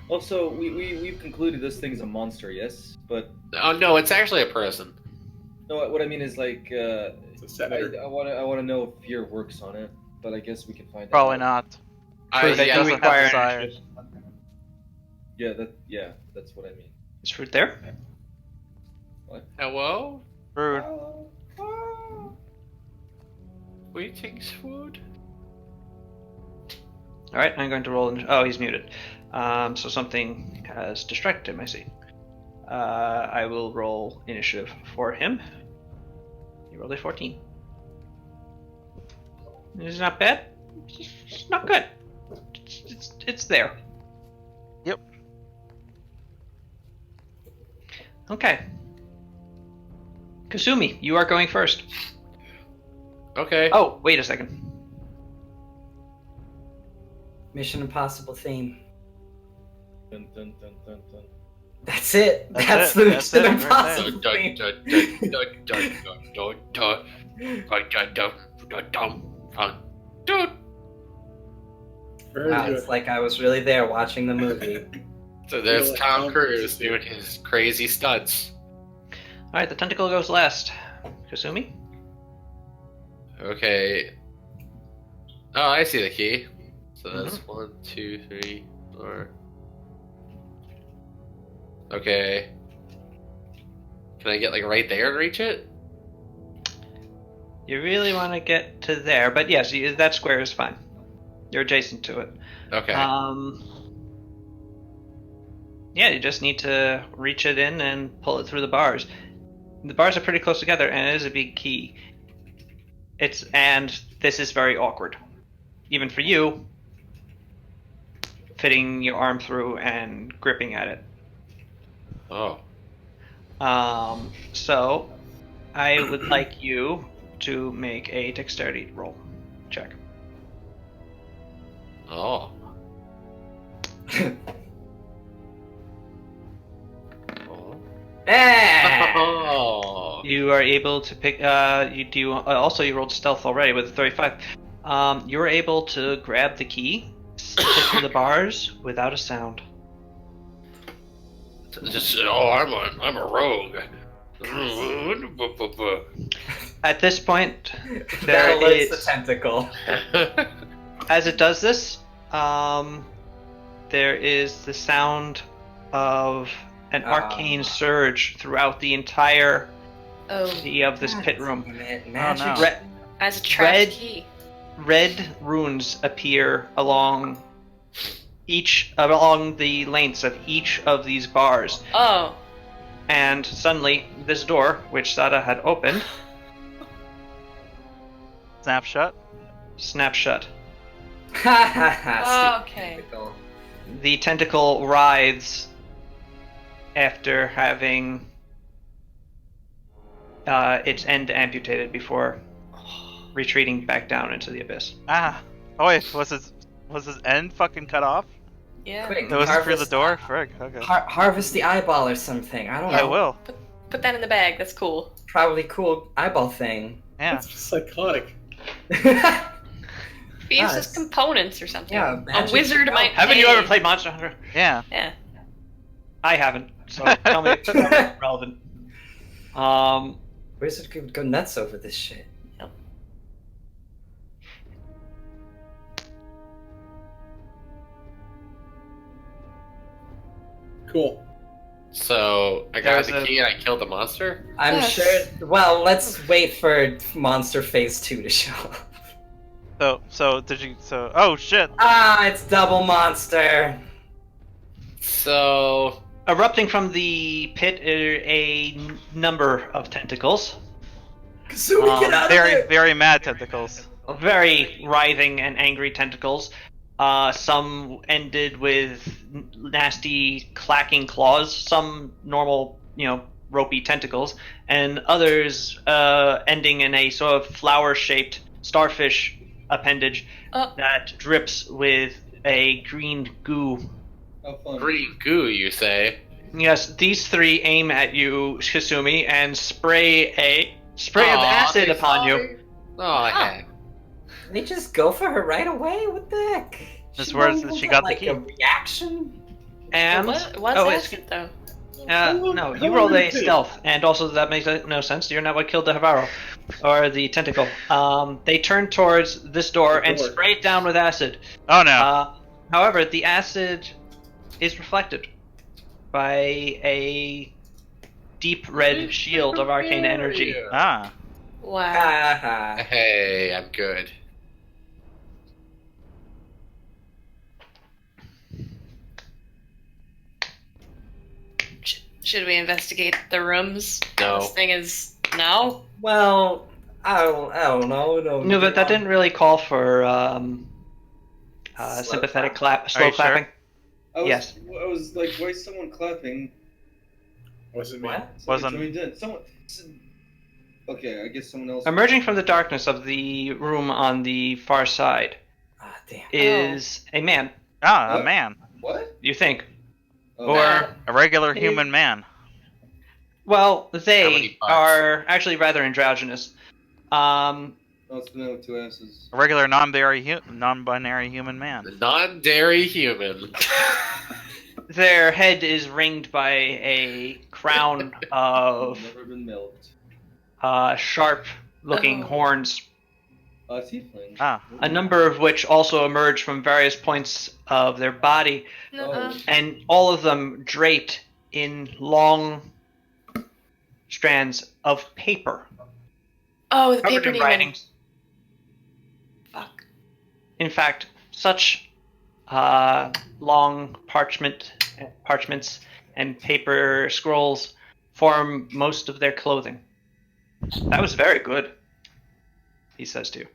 Also, we've concluded this thing's a monster, yes? But Oh no, it's actually a person. no, what I mean is like, It's a setter. I wanna know if fear works on it, but I guess we can find Probably out. not. Fruit that Yeah, do doesn't have require desire. initiative. Yeah, that's what I mean. Is fruit there? hello? Rude. Greetings, food. All right, I'm going to roll. Oh, he's muted. So something has distracted him. I see. I will roll initiative for him. He rolled a 14. It's not bad. It's not good. It's there. Yep. Okay. Kasumi, you are going first. Okay. Oh, wait a second. Mission Impossible theme. Dun, dun, dun, dun, dun. That's it. That's That's it. the That's Mission it right Impossible Dun, theme. dun, dun, dun, dun, dun, dun, dun, dun, dun, dun, dun, dun, dun. Very Wow, good. it's like I was really there watching the movie. So there's Feel like Tom Tom Cruise Cruise. doing his crazy stunts. All right, the tentacle goes last. Kasumi. Okay. Oh, I see the key. So that's 1, 2, 3, 4. Okay. Can I get like right there and reach it? You really want to get to there, but yes, that square is fine. You're adjacent to it. Okay. Yeah, you just need to reach it in and pull it through the bars. The bars are pretty close together, and it is a big key. And this is very awkward, even for you. Fitting your arm through and gripping at it. Oh. So I would like you to make a dexterity roll check. Oh. Yeah. Oh. You are able to pick. Also, you rolled stealth already with a 35. You were able to grab the key, slip it through the bars without a sound. Just I'm a rogue. At this point, That there alerts the is, tentacle. as it does this, there is the sound of an arcane surge throughout the entire Oh, of this pit room. Magic. no. Red, as a trapped Red- key. red runes appear along the lengths of each of these bars, Oh, and suddenly this door, which Sada had opened, Snapshot. snaps shut. Ha ha ha. Oh, okay. Tentacle. The tentacle writhes after having its end amputated before retreating back down into the abyss. Ah. Oh wait, was his end fucking cut off? Yeah. Quick, That was through the harvest- door? Frig, okay. Harvest the eyeball or something. I don't know. I will. Put that in the bag. That's cool. Probably cool eyeball thing. Yeah. That's psychotic. Yeah, Be used as Nice. components or something. Yeah, a magic. wizard might. Haven't you pay. ever played Monster Hunter? Yeah. Yeah. I haven't. So tell me if it's relevant. Wizard could go nuts over this shit. Cool. So I got There's the a- key and I killed the monster. I'm Yes. sure. Well, let's wait for Monster Phase 2 to show up. So did you? So oh shit. Ah, it's double monster. So Erupting from the pit are a number of tentacles, Kasumi, get out of Very there! very mad tentacles. very writhing and angry tentacles. Some ended with nasty clacking claws, some normal, ropey tentacles, and others ending in a sort of flower-shaped starfish appendage Oh. that drips with a green goo. How fun. Green goo, you say? Yes, these three aim at you, Shizumi, and spray of acid upon you. Oh, heck. They just go for her right away? What the heck? That's She where wasn't she like got the a key. reaction? And What's it's acid though? no, you rolled a stealth, and also that makes no sense. You're not what killed the Havaro, or the tentacle. They turn towards this door and spray it down with acid. Oh no. However, the acid is reflected by a deep red shield of arcane energy. Ah. Wow. Haha. Hey, I'm good. Should we investigate the rooms? No. This thing is no. Well, I don't know. No, but that didn't really call for sympathetic slow you clapping. I was like, why is someone clapping? Wasn't me. What? Wasn't- Someone did. Someone. Okay, I guess someone else. Emerging from the darkness of the room on the far side Ah, damn. is a man, Ah, a What? man. What? you think. Oh. Or, A regular human man. well, How they many butts? are actually rather androgynous. Oh, it's the man with two asses. A regular non-binary human man. The non-dairy human. Their head is ringed by a crown of Never been milked. sharp-looking Oh. horns, Tiefling. Ah. a number of which also emerge from various points of their body, Nuh-uh. and all of them draped in long strands of paper, Oh, the covered paper in demon. writings. Fuck. In fact, such long parchments and paper scrolls form most of their clothing. That was very good, he says to you.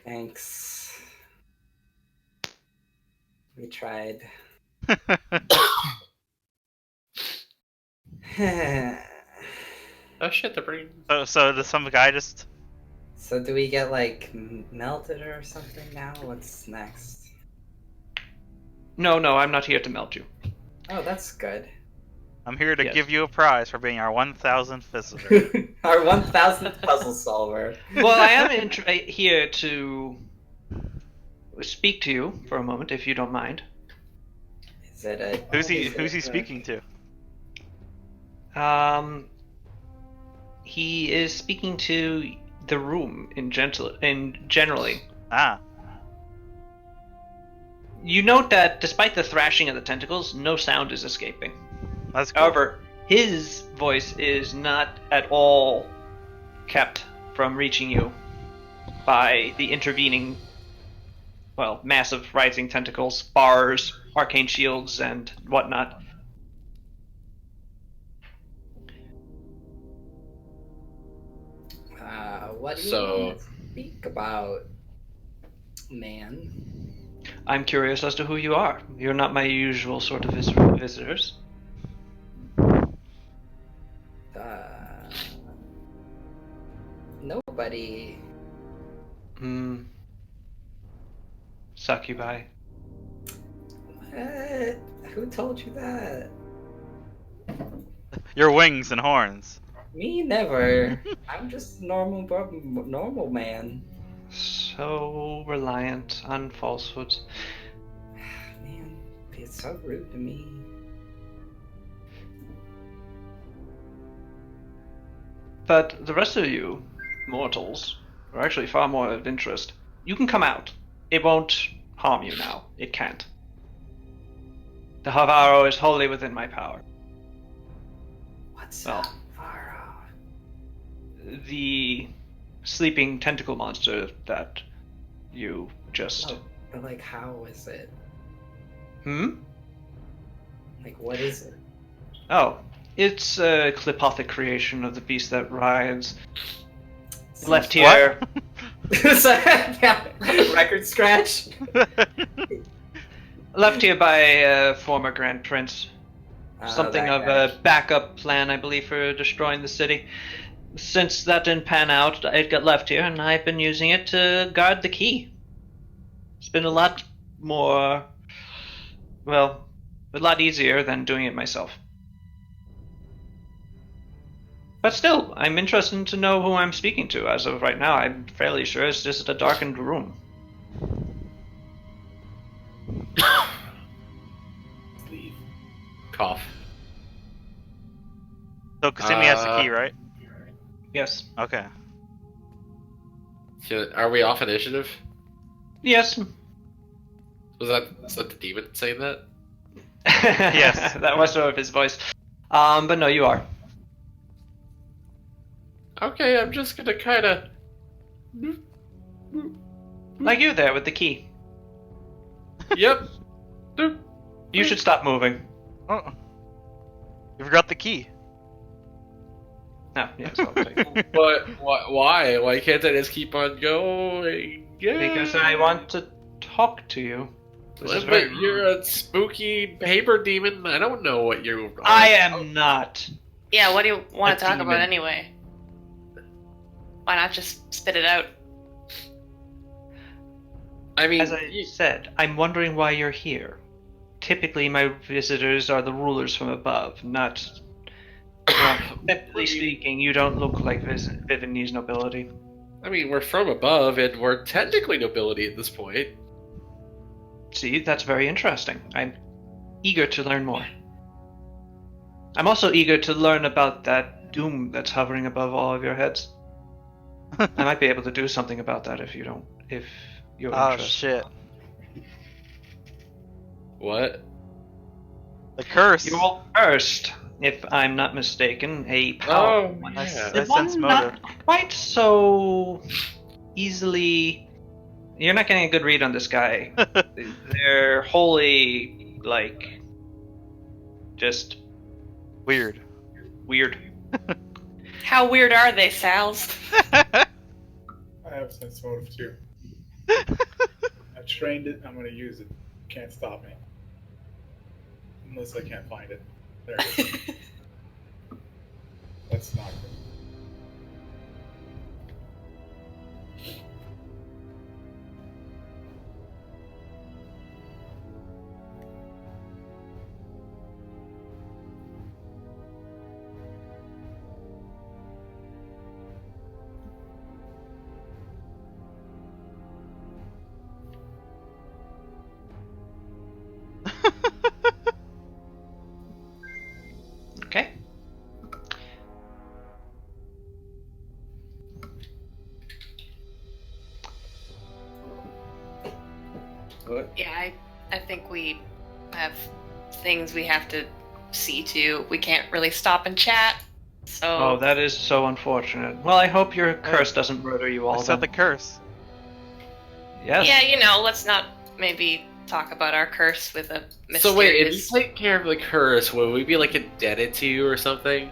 Thanks. We tried. Oh shit, they're bringing. So does some guy just? So do we get like melted or something now? What's next? No, I'm not here to melt you. Oh, that's good. I'm here to Yes. give you a prize for being our 1,000th visitor. Our 1000th puzzle solver. Well, I am here to speak to you for a moment, if you don't mind. Is it a Who's he speaking to? He is speaking to the room in generally. Ah. You note that despite the thrashing of the tentacles, no sound is escaping. That's cool. However, his voice is not at all kept from reaching you by the intervening, massive rising tentacles, bars, arcane shields, and whatnot. What do you So- want to speak about, man? I'm curious as to who you are. You're not my usual sort of visitors. Nobody. Succubi. What? Who told you that? Your wings and horns. Me never. I'm just a normal man. So reliant on falsehoods. Man, it's so rude to me. But the rest of you, mortals, are actually far more of interest. You can come out. It won't harm you now. It can't. The Havaro is wholly within my power. What's Well. up, Varro? The sleeping tentacle monster that you just... Oh, but like, how is it? Hmm? Like, what is it? Oh, it's a clipothic creation of the beast that rides. Left here... Yeah, record scratch. Left here by a former Grand Prince. Something that of guy. a backup plan, I believe, for destroying the city. Since that didn't pan out, it got left here, and I've been using it to guard the key. It's been a lot more, well, a lot easier than doing it myself. But still, I'm interested to know who I'm speaking to. As of right now, I'm fairly sure it's just a darkened room. Leave. Cough. So Kasumi has the key, right? Yes. Okay. Are we off initiative? Yes. Was that the demon saying that? Yes. That was sort of his voice. But no, you are. Okay, I'm just gonna kind of. Like you there with the key. Yep. You should stop moving. Oh. You forgot the key. No, yes, I'll take it. But why? Why can't I just keep on going? Because I want to talk to you. This is But very you're a spooky paper demon. I don't know what you. I am not. Yeah, what do you want A to talk demon. about anyway? Why not just spit it out? I mean, As I said, I'm wondering why you're here. Typically, my visitors are the rulers from above, not. Well, typically speaking, you don't look like Vivianese nobility. I mean, we're from above, and we're technically nobility at this point. See, that's very interesting. I'm eager to learn more. I'm also eager to learn about that doom that's hovering above all of your heads. I might be able to do something about that if you're Oh interested. shit. What? The curse. You're cursed, if I'm not mistaken, a power. Oh, I, yeah. I sense motive. Not quite so easily. You're not getting a good read on this guy. They're wholly, like, just Weird. weird. How weird are they, Sal's? I have sense motive too. I trained it. I'm going to use it. Can't stop me. Unless I can't find it. There it is. That's not good. Okay. What? Yeah, I think we have things we have to see to. We can't really stop and chat. So Oh, that is so unfortunate. Well, I hope your curse doesn't murder you all. I said the Then. curse. Yes. yeah, let's not maybe talk about our curse with a mysterious. So wait, if you take care of the curse, will we be like indebted to you or something?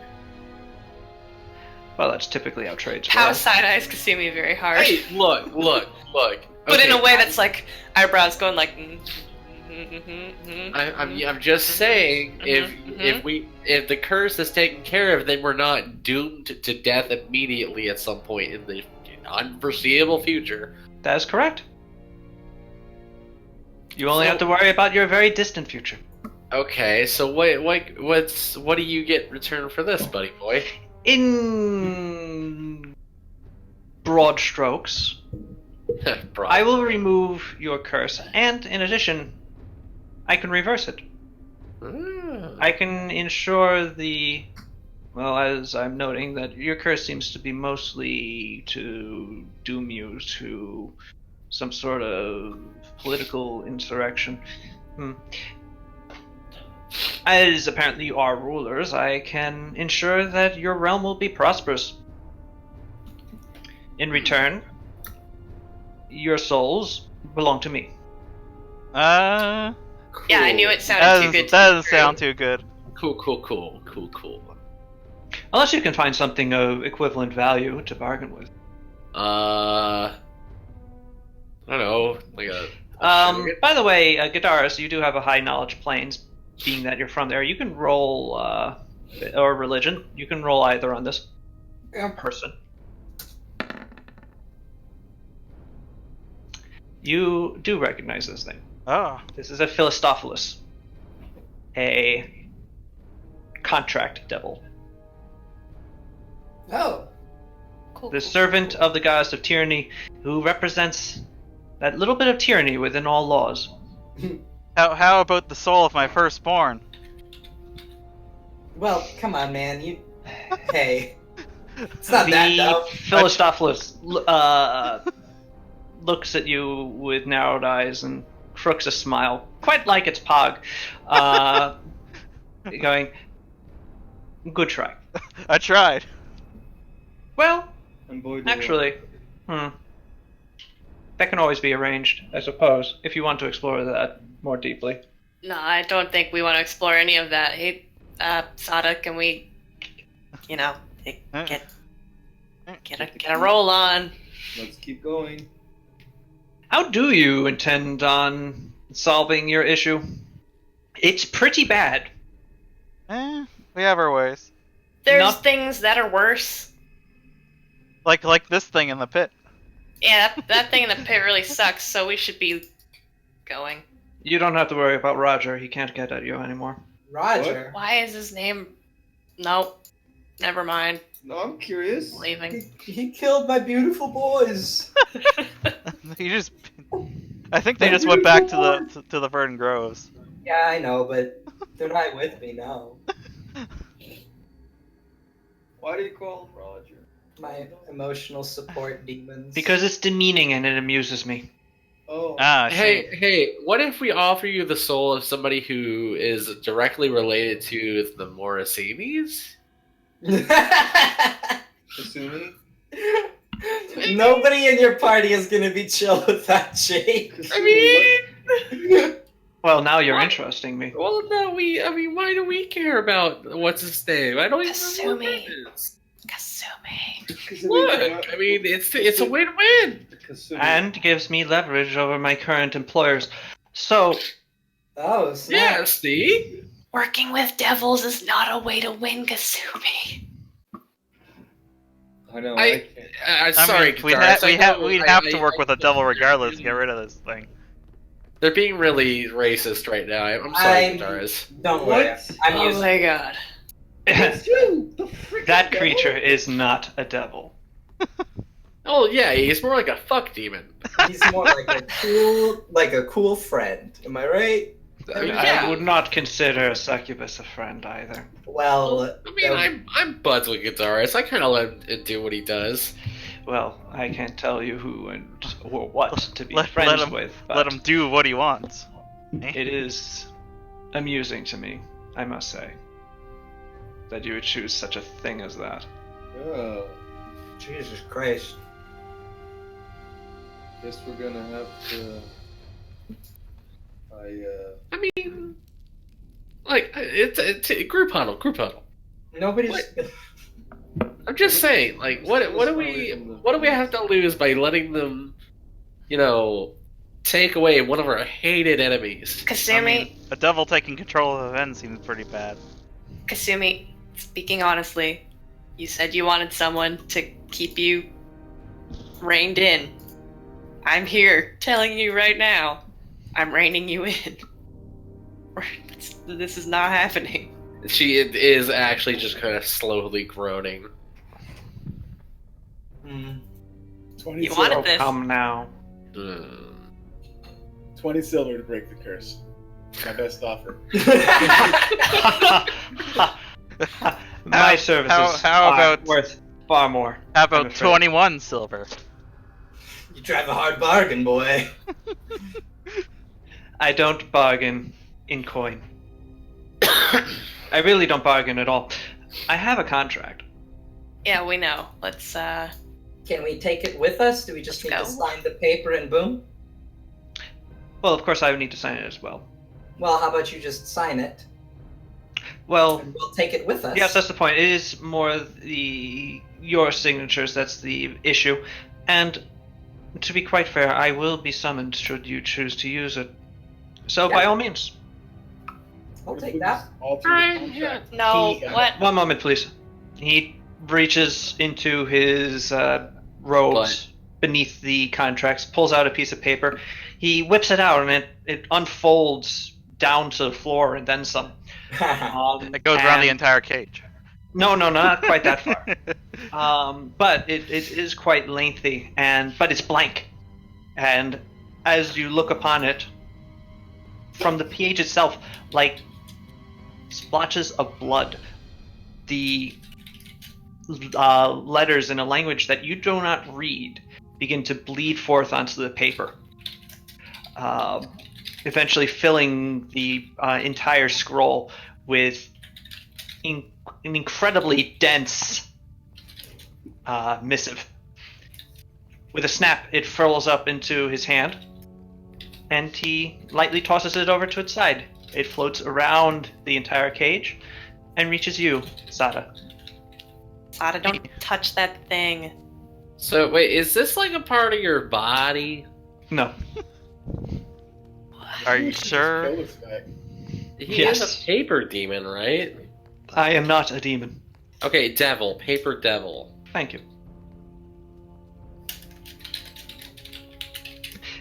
Well, that's typically how trades How work. side eyes Kasumi very hard. Hey, look. But in Okay, a way that's like eyebrows going like. I'm just saying, if the curse is taken care of, then we're not doomed to death immediately at some point in the unforeseeable future. That is correct. You only have to worry about your very distant future. Okay, so what do you get in return for this, buddy boy? In broad strokes, Bro. I will remove your curse, and in addition, I can reverse it. I can ensure well, as I'm noting, that your curse seems to be mostly to doom you to some sort of political insurrection. As apparently you are rulers, I can ensure that your realm will be prosperous. In return, your souls belong to me. Yeah, I knew it sounded That too good. that doesn't sound too good. Cool. Unless you can find something of equivalent value to bargain with. I don't know, like a. By the way, Guitarist, you do have a high knowledge planes, being that you're from there. You can roll, or religion. You can roll either on this. Person. You do recognize this thing. Oh. This is a Philistophilis, a contract devil, Oh. Cool. the servant of the goddess of tyranny, who represents that little bit of tyranny within all laws. How about the soul of my firstborn? Well, come on, man. Hey. It's not The that dumb. Philistophilis looks at you with narrowed eyes and crooks a smile, quite like its pog, going, "Good try." I tried. Well, And boy, do I. actually, that can always be arranged, I suppose, if you want to explore that more deeply. No, I don't think we want to explore any of that. Hey, Sada, can we, get a roll on? Let's keep going. How do you intend on solving your issue? It's pretty bad. We have our ways. There's Not- things that are worse. Like this thing in the pit. Yeah, that thing in the pit really sucks, so we should be going. You don't have to worry about Roger. He can't get at you anymore. Roger. Why is his name... Nope. Never mind. No, I'm curious. Leaving. He killed my beautiful boys. He just. I think they just went back to the Verdant Groves. Yeah, I know, but they're not with me now. Why do you call him Roger? My emotional support demons. Because it's demeaning and it amuses me. Oh. Ah, Hey, what if we offer you the soul of somebody who is directly related to the Morasinis? Kasumi? Nobody in your party is gonna be chill with that, Jake. Well, now you're What? interesting me. Well, no, why do we care about what's his name? I don't even know what Kasumi. it is. Kasumi. Look, I mean, it's a win-win. Kasumi. And gives me leverage over my current employers. So, Oh, snap. Yeah, see? Working with devils is not a way to win, Kasumi. I know. I- can't. I'm I sorry, mean, we'd Kataris, have to work with a devil regardless to get rid of this thing. They're being really racist right now. I'm sorry, Kataris. Don't worry. What? I'm Oh used my god. It's you, the freaking that devil. creature is not a devil. Oh yeah, he's more like a fuck demon. He's more like a cool friend. Am I right? I mean, I yeah. would not consider a succubus a friend either. Well, I mean, I'm buds with Kataris. I kind of let him do what he does. Well, I can't tell you who and or what to be Let friends him- with, Let but him do what he wants. it is amusing to me, I must say, that you would choose such a thing as that. Oh, Jesus Christ. guess we're gonna have to. I mean, like it's group huddle. Nobody's. What? I'm just saying, like, what do we have to lose by letting them, take away one of our hated enemies? Kasumi, A devil taking control of events seems pretty bad. Kasumi, speaking honestly, you said you wanted someone to keep you reined in. I'm here telling you right now, I'm reining you in. This is not happening. She is actually just kind of slowly groaning. Hmm. 20 You silver, wanted Oh, this. come now. 20 silver to break the curse. My best offer. My services how are about- worth far more. How I'm about afraid. 21 silver? You drive a hard bargain, boy. I don't bargain in coin. I really don't bargain at all. I have a contract. Yeah, we know. Let's, Can we take it with us? Do we just need Let's to go. sign the paper and boom? Well, of course I would need to sign it as well. Well, how about you just sign it Well, and we'll take it with us? yes, that's the point. It is more your signatures that's the issue. And to be quite fair, I will be summoned should you choose to use it. So by Yeah. all means. I'll take that. Alter the Alright, contract. no, He- what? One moment, please. He reaches into his robes beneath the contracts, pulls out a piece of paper. He whips it out, and it unfolds down to the floor and then some. It goes around the entire cage. No, not quite that far. But it is quite lengthy, but it's blank. And as you look upon it, from the page itself, like splotches of blood, the letters in a language that you do not read begin to bleed forth onto the paper, eventually filling the entire scroll with an incredibly dense missive. With a snap, it furls up into his hand, and he lightly tosses it over to its side. It floats around the entire cage and reaches you, Sada. Sada, don't touch that thing. So wait, is this like a part of your body? No. Are you sure? Kill this guy. He Yes. is a paper demon, right? I am not a demon. Okay, devil, paper devil. Thank you.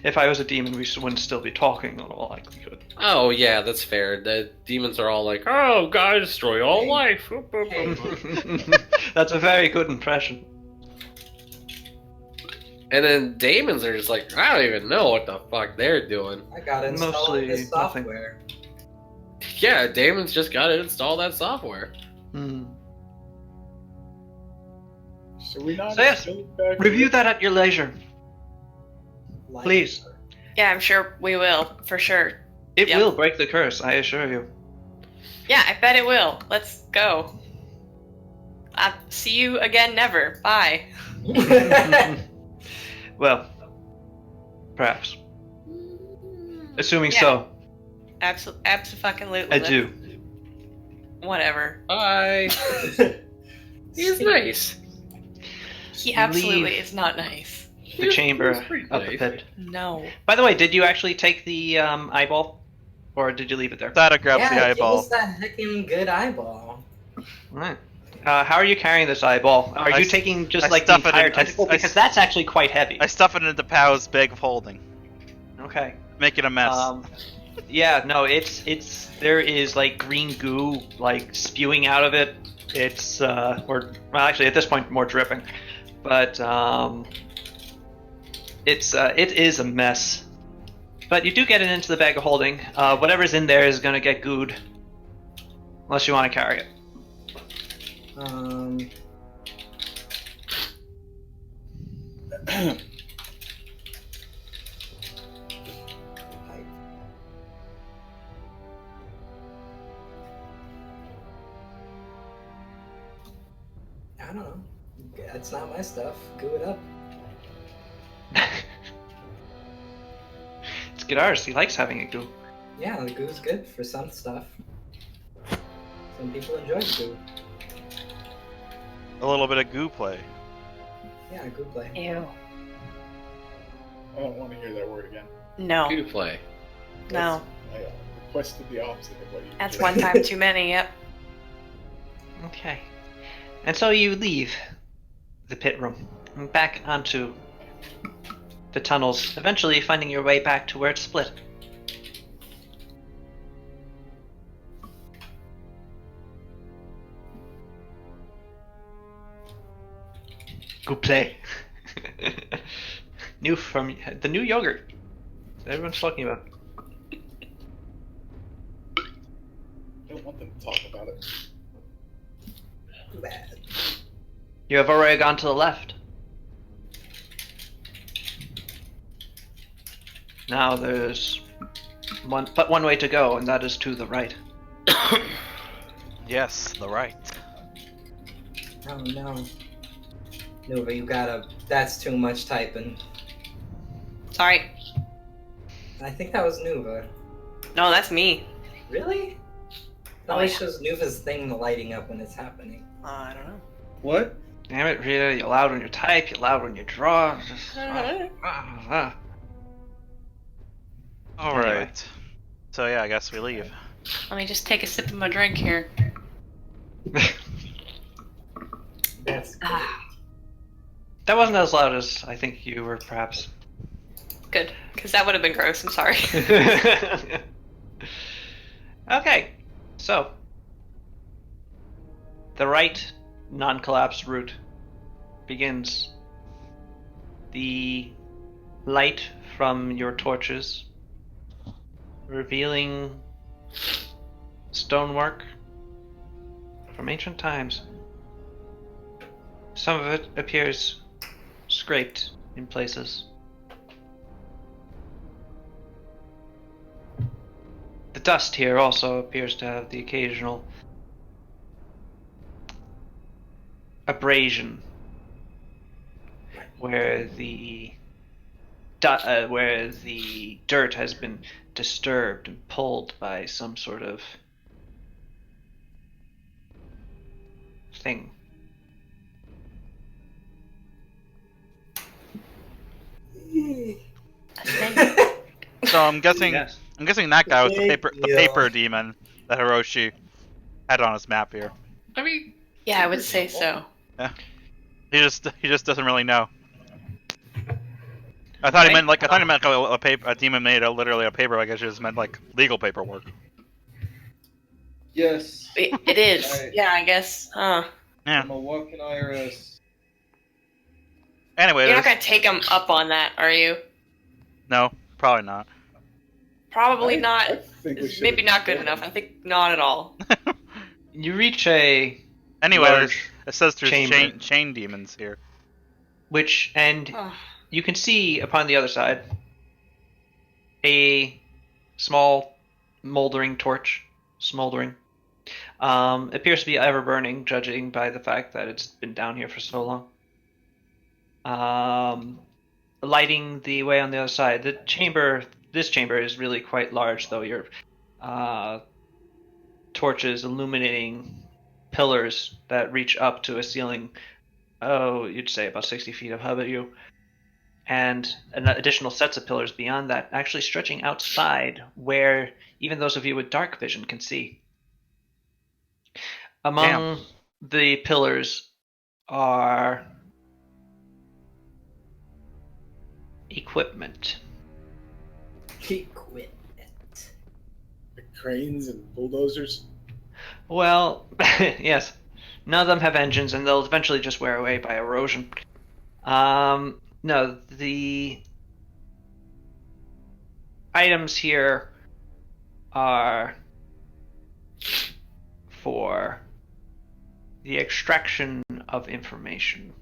If I was a demon, we wouldn't still be talking in all likelihood. Oh yeah, that's fair. The demons are all like, "Oh, God, destroy all life." That's a very good impression. And then demons are just like, I don't even know what the fuck they're doing. I got installed Mostly this nothing. software. Yeah, demons just gotta install that software. Hmm. Should we not So yes, kill it back Review here? that at your leisure, Like- please. Yeah, I'm sure we will, for sure. It Yep. will break the curse, I assure you. Yeah, I bet it will. Let's go. I'll see you again never. Bye. Well, perhaps. Assuming Yeah. so, Abso-fucking-lutely. I do. Whatever. Bye. He's nice. He absolutely Leave. is not nice. The chamber He's pretty of the nice. pit. No. By the way, did you actually take the eyeball? Or did you leave it there? Sada grabs the Give eyeball. us that heckin' good eyeball. Alright. How are you carrying this eyeball? Are I you s- taking just I like the stuff it entire in- tentacle? I s- Because that's actually quite heavy. I stuff it into Pow's bag of holding. Okay. Make it a mess. Yeah, no, there is like green goo like spewing out of it. It's well actually at this point more dripping. But it is a mess. But you do get it into the bag of holding. Whatever's in there is gonna get gooed. Unless you want to carry it. I don't know. That's not my stuff. Goo it up. It's Guitar's, he likes having a goo. Yeah, the goo's good for some stuff. Some people enjoy the goo. A little bit of goo play. Yeah, goo play. Ew. I don't want to hear that word again. No. Good play. No. I requested the opposite of what you That's just one said. time too many, yep. Okay. And so you leave the pit room and back onto the tunnels, eventually finding your way back to where it's split. Good play. New from the new yogurt that everyone's talking about. I don't want them to talk about it. Bad. You have already gone to the left. Now there's but one way to go, and that is to the right. Yes, the right. Oh no. Nova, you gotta. That's too much typing. Sorry. I think that was Nuva. No, that's me. Really? It Oh, always yeah. shows Nuva's thing lighting up when it's happening. I don't know. What? Damn it, Rita, you're loud when you type, you're loud when you draw. Just, ah. All Anyway. right. So yeah, I guess we leave. Let me just take a sip of my drink here. That's good. Ah. That wasn't as loud as I think you were, perhaps. Good, because that would have been gross. I'm sorry. Okay, so the right non-collapse route begins. The light from your torches revealing stonework from ancient times. Some of it appears scraped in places. The dust here also appears to have the occasional abrasion where the dirt has been disturbed and pulled by some sort of thing. So I'm guessing Yes. I'm guessing that guy was the Yeah. paper demon that Hiroshi had on his map here. I mean, Yeah, I would say so. He just doesn't really know. I thought he meant like a demon made literally a paper. I guess it just meant like legal paperwork. Yes. It is. Right. Yeah, I guess. Huh. Yeah. I'm a walking IRS. Anyway, You're not gonna take him up on that, are you? no, probably not. Probably not. I think we It's should. maybe not good enough. I think not at all. You reach a Anyway, large it says there's chamber. chain demons here. and Oh. you can see upon the other side a small moldering torch. Smoldering. Appears to be ever burning, judging by the fact that it's been down here for so long. Lighting the way on the other side. This chamber is really quite large, though. Your torches illuminating pillars that reach up to a ceiling. Oh, you'd say about 60 feet above you. And additional sets of pillars beyond that, actually stretching outside where even those of you with dark vision can see. Among the pillars are equipment. Equipment. The cranes and bulldozers. Well, yes. None of them have engines, and they'll eventually just wear away by erosion. No, the items here are for the extraction of information.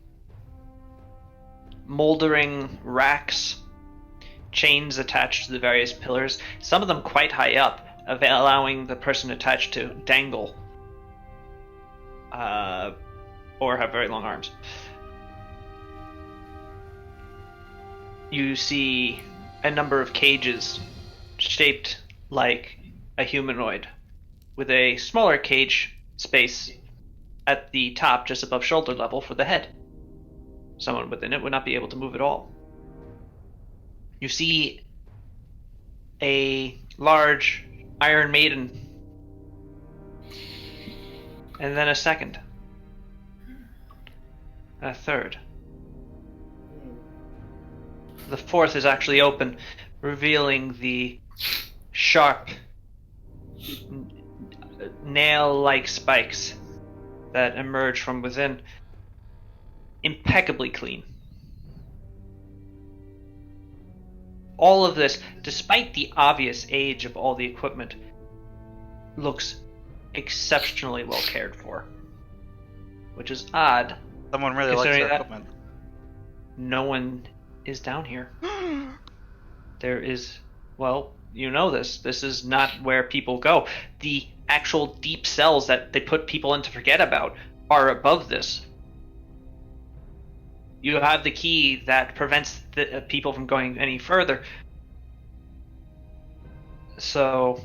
Moldering racks, chains attached to the various pillars, some of them quite high up, allowing the person attached to dangle or have very long arms. You see a number of cages shaped like a humanoid, with a smaller cage space at the top just above shoulder level for the head. Someone within it would not be able to move at all. You see a large Iron Maiden, and then a second, a third. The fourth is actually open, revealing the sharp, nail-like spikes that emerge from within, impeccably clean. All of this, despite the obvious age of all the equipment, looks exceptionally well cared for, which is odd. Someone really likes Considering their that- equipment. No one is down here. There is, well, you know this. This is not where people go. The actual deep cells that they put people in to forget about are above this. You have the key that prevents the people from going any further. So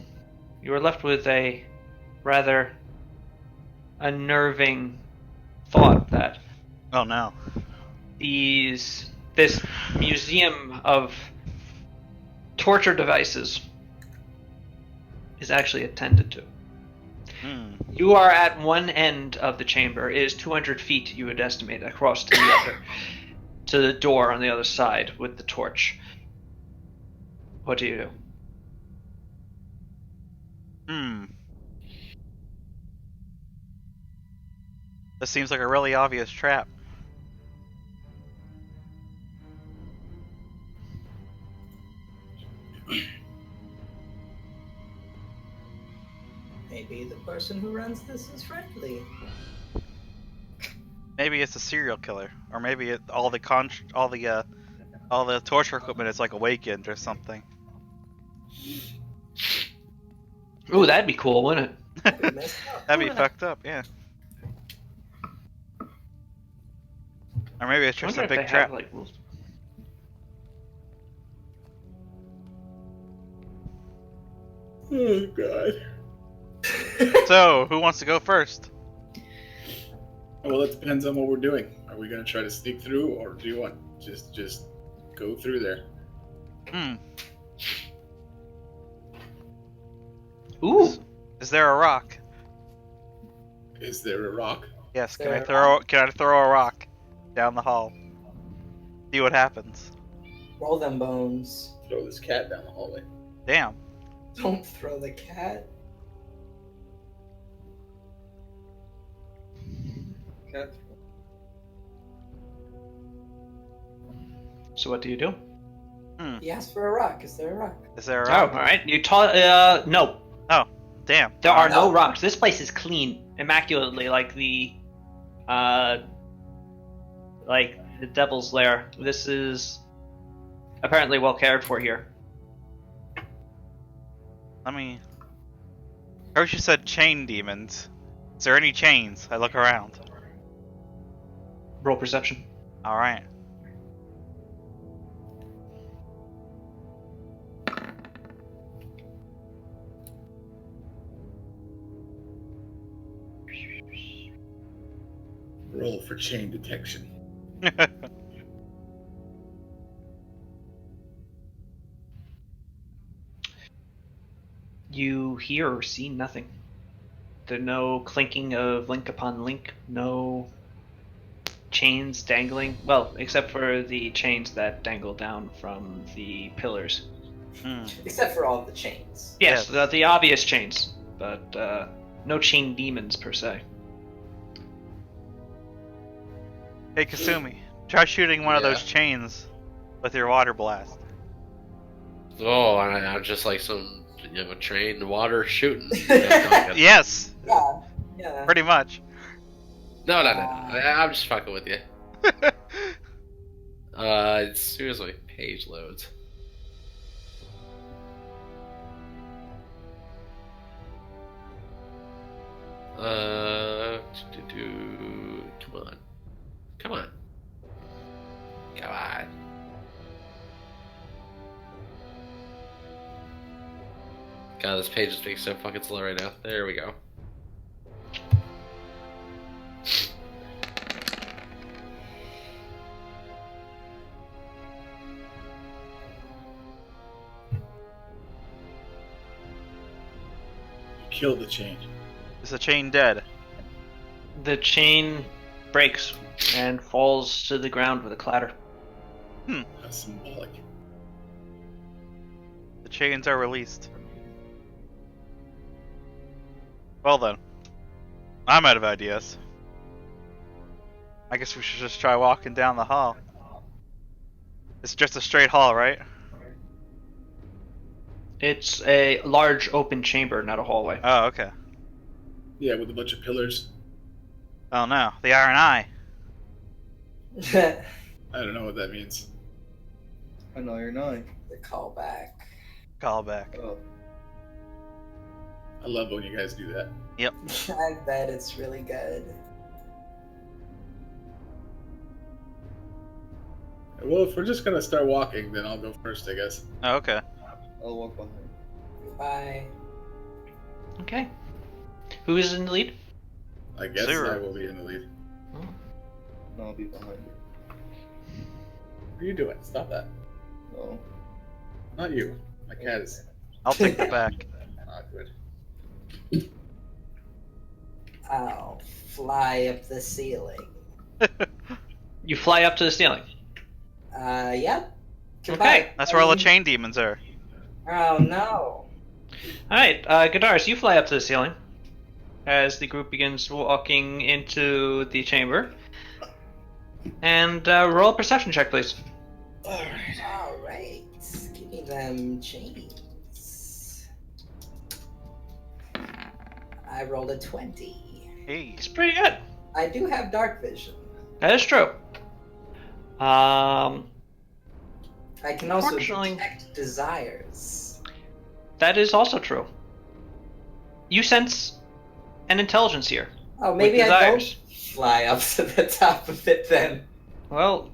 you are left with a rather unnerving thought that Oh no. this museum of torture devices is actually attended to. You are at one end of the chamber. It is 200 feet, you would estimate, across to the other. to the door on the other side with the torch. What do you do? This seems like a really obvious trap. Maybe the person who runs this is friendly. Maybe it's a serial killer, or maybe all the torture equipment is like awakened or something. Ooh, that'd be cool, wouldn't it? That'd be fucked up, yeah. Or maybe it's just a big trap. Have, like, rules. Oh god. So, who wants to go first? Well, it depends on what we're doing. Are we gonna try to sneak through, or do you want just go through there? Ooh. Is there a rock? Is there a rock? Yes. Can I throw a rock down the hall? See what happens. Roll them bones. Throw this cat down the hallway. Damn. Don't throw the cat. Cat. So what do you do? He asked for a rock. Is there a rock? Is there a Oh, rock? all right. You no. Oh, damn. There are No. no rocks. This place is clean, immaculately, like the devil's lair. This is apparently well cared for here. First you said chain demons. Is there any chains? I look around. Roll perception. Alright. Roll for chain detection. You hear or see nothing. There's no clinking of link upon link, no chains dangling. Well, except for the chains that dangle down from the pillars. Except for all of the chains. Yes, Yes. the obvious chains, but no chain demons per se. Hey Kasumi, try shooting one of Yeah. those chains with your water blast. Oh, I'm just like some trained water shooting. Yes! Yeah. Yeah. Pretty much. No. I'm just fucking with you. As soon as my page loads. Come on. God, this page is being so fucking slow right now. There we go. You killed the chain. Is the chain dead? The chain breaks and falls to the ground with a clatter. That's symbolic. The chains are released. Well then. I'm out of ideas. I guess we should just try walking down the hall. It's just a straight hall, right? It's a large open chamber, not a hallway. Oh, okay. Yeah, with a bunch of pillars. Oh no, the Iron Eye. I don't know what that means. I know you're not. The callback. Call back. Oh, I love when you guys do that. I bet it's really good. Well, if we're just gonna start walking, then I'll go first, I guess. Oh, okay. I'll walk behind. Goodbye. Okay. Who is in the lead? I guess Zero. I will be in the lead. No, I'll be behind you. What are you doing? Stop that. No. Not you. My cat is I'll take the back. not good. I'll fly up the ceiling. You fly up to the ceiling. Yep. Okay. That's where all the chain demons are. Oh no. Alright, Gadaris, you fly up to the ceiling as the group begins walking into the chamber. And roll a perception check, please. Alright. Give me them chains. I rolled a 20. Hey. It's pretty good. I do have dark vision. That is true. I can also Fortunately- detect desires. That is also true. You sense an intelligence here. Oh, maybe with I don't desires. fly up to the top of it then. Well,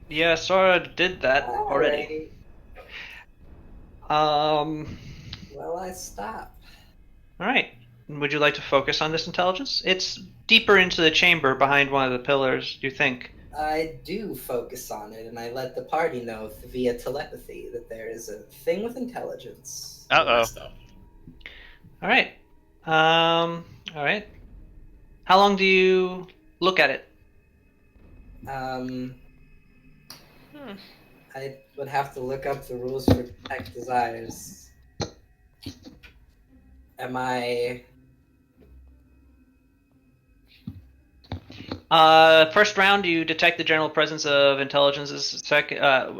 yeah, Sora did that already. Well, I stop. Alright. Would you like to focus on this intelligence? It's deeper into the chamber behind one of the pillars, you think. I do focus on it, and I let the party know via telepathy that there is a thing with intelligence. Uh-oh. Alright. Alright. How long do you look at it? I would have to look up the rules for detect desires. Am I... First round, you detect the general presence of intelligences.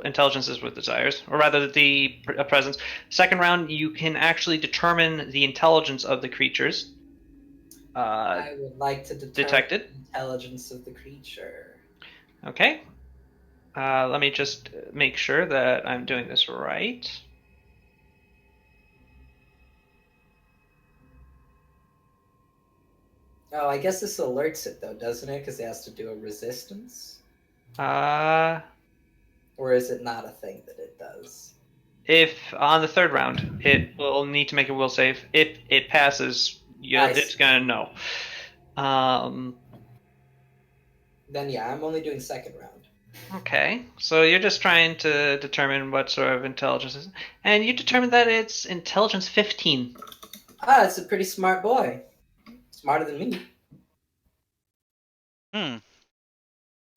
Intelligences with desires, or rather, the presence. Second round, you can actually determine the intelligence of the creatures. I would like to detect it. the intelligence of the creature. Okay. Let me just make sure that I'm doing this right. Oh, I guess this alerts it though, doesn't it? Because it has to do a resistance? Or Or is it not a thing that it does? if on the third round, it will need to make a will save. If it passes, it's gonna know. Then yeah, I'm only doing second round. Okay, so you're just trying to determine what sort of intelligence is, and you determine that it's intelligence 15. Ah, it's a pretty smart boy. Smarter than me.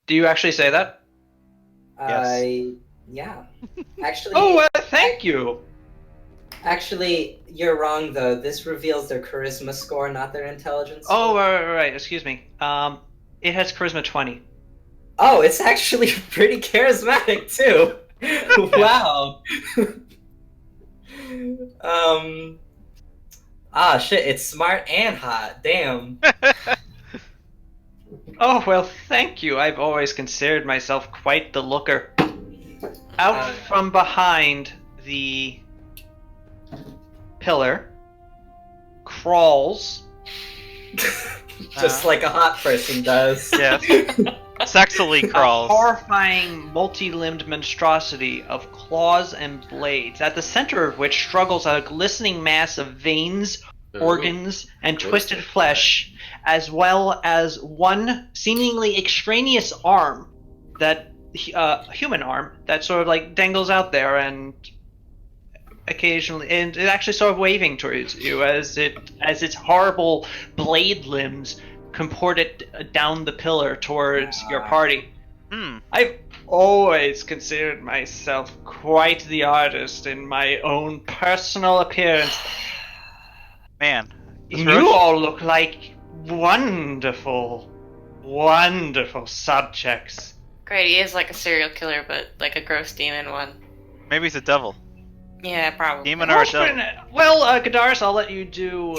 Do you actually say that? Yeah. Actually. Oh, thank you. Actually, you're wrong though. This reveals their charisma score, not their intelligence. Oh, right. Excuse me. It has charisma 20. Oh, it's actually pretty charismatic too. Wow. Shit, it's smart and hot. Damn. Oh, well, thank you. I've always considered myself quite the looker. Out from behind the pillar crawls. Just like a hot person does. Yes. Sexily crawls. A horrifying, multi-limbed monstrosity of claws and blades, at the center of which struggles a glistening mass of veins, organs, and twisted flesh, as well as one seemingly extraneous arm, that human arm, that sort of like dangles out there and occasionally, and it actually sort of waving towards you as its horrible blade limbs comport it down the pillar towards your party. I've always considered myself quite the artist in my own personal appearance. Man. You all look like wonderful subjects. Great, he is like a serial killer, but like a gross demon one. Maybe he's a devil. Yeah, probably. Demon or a devil. Well, Gadaris, I'll let you do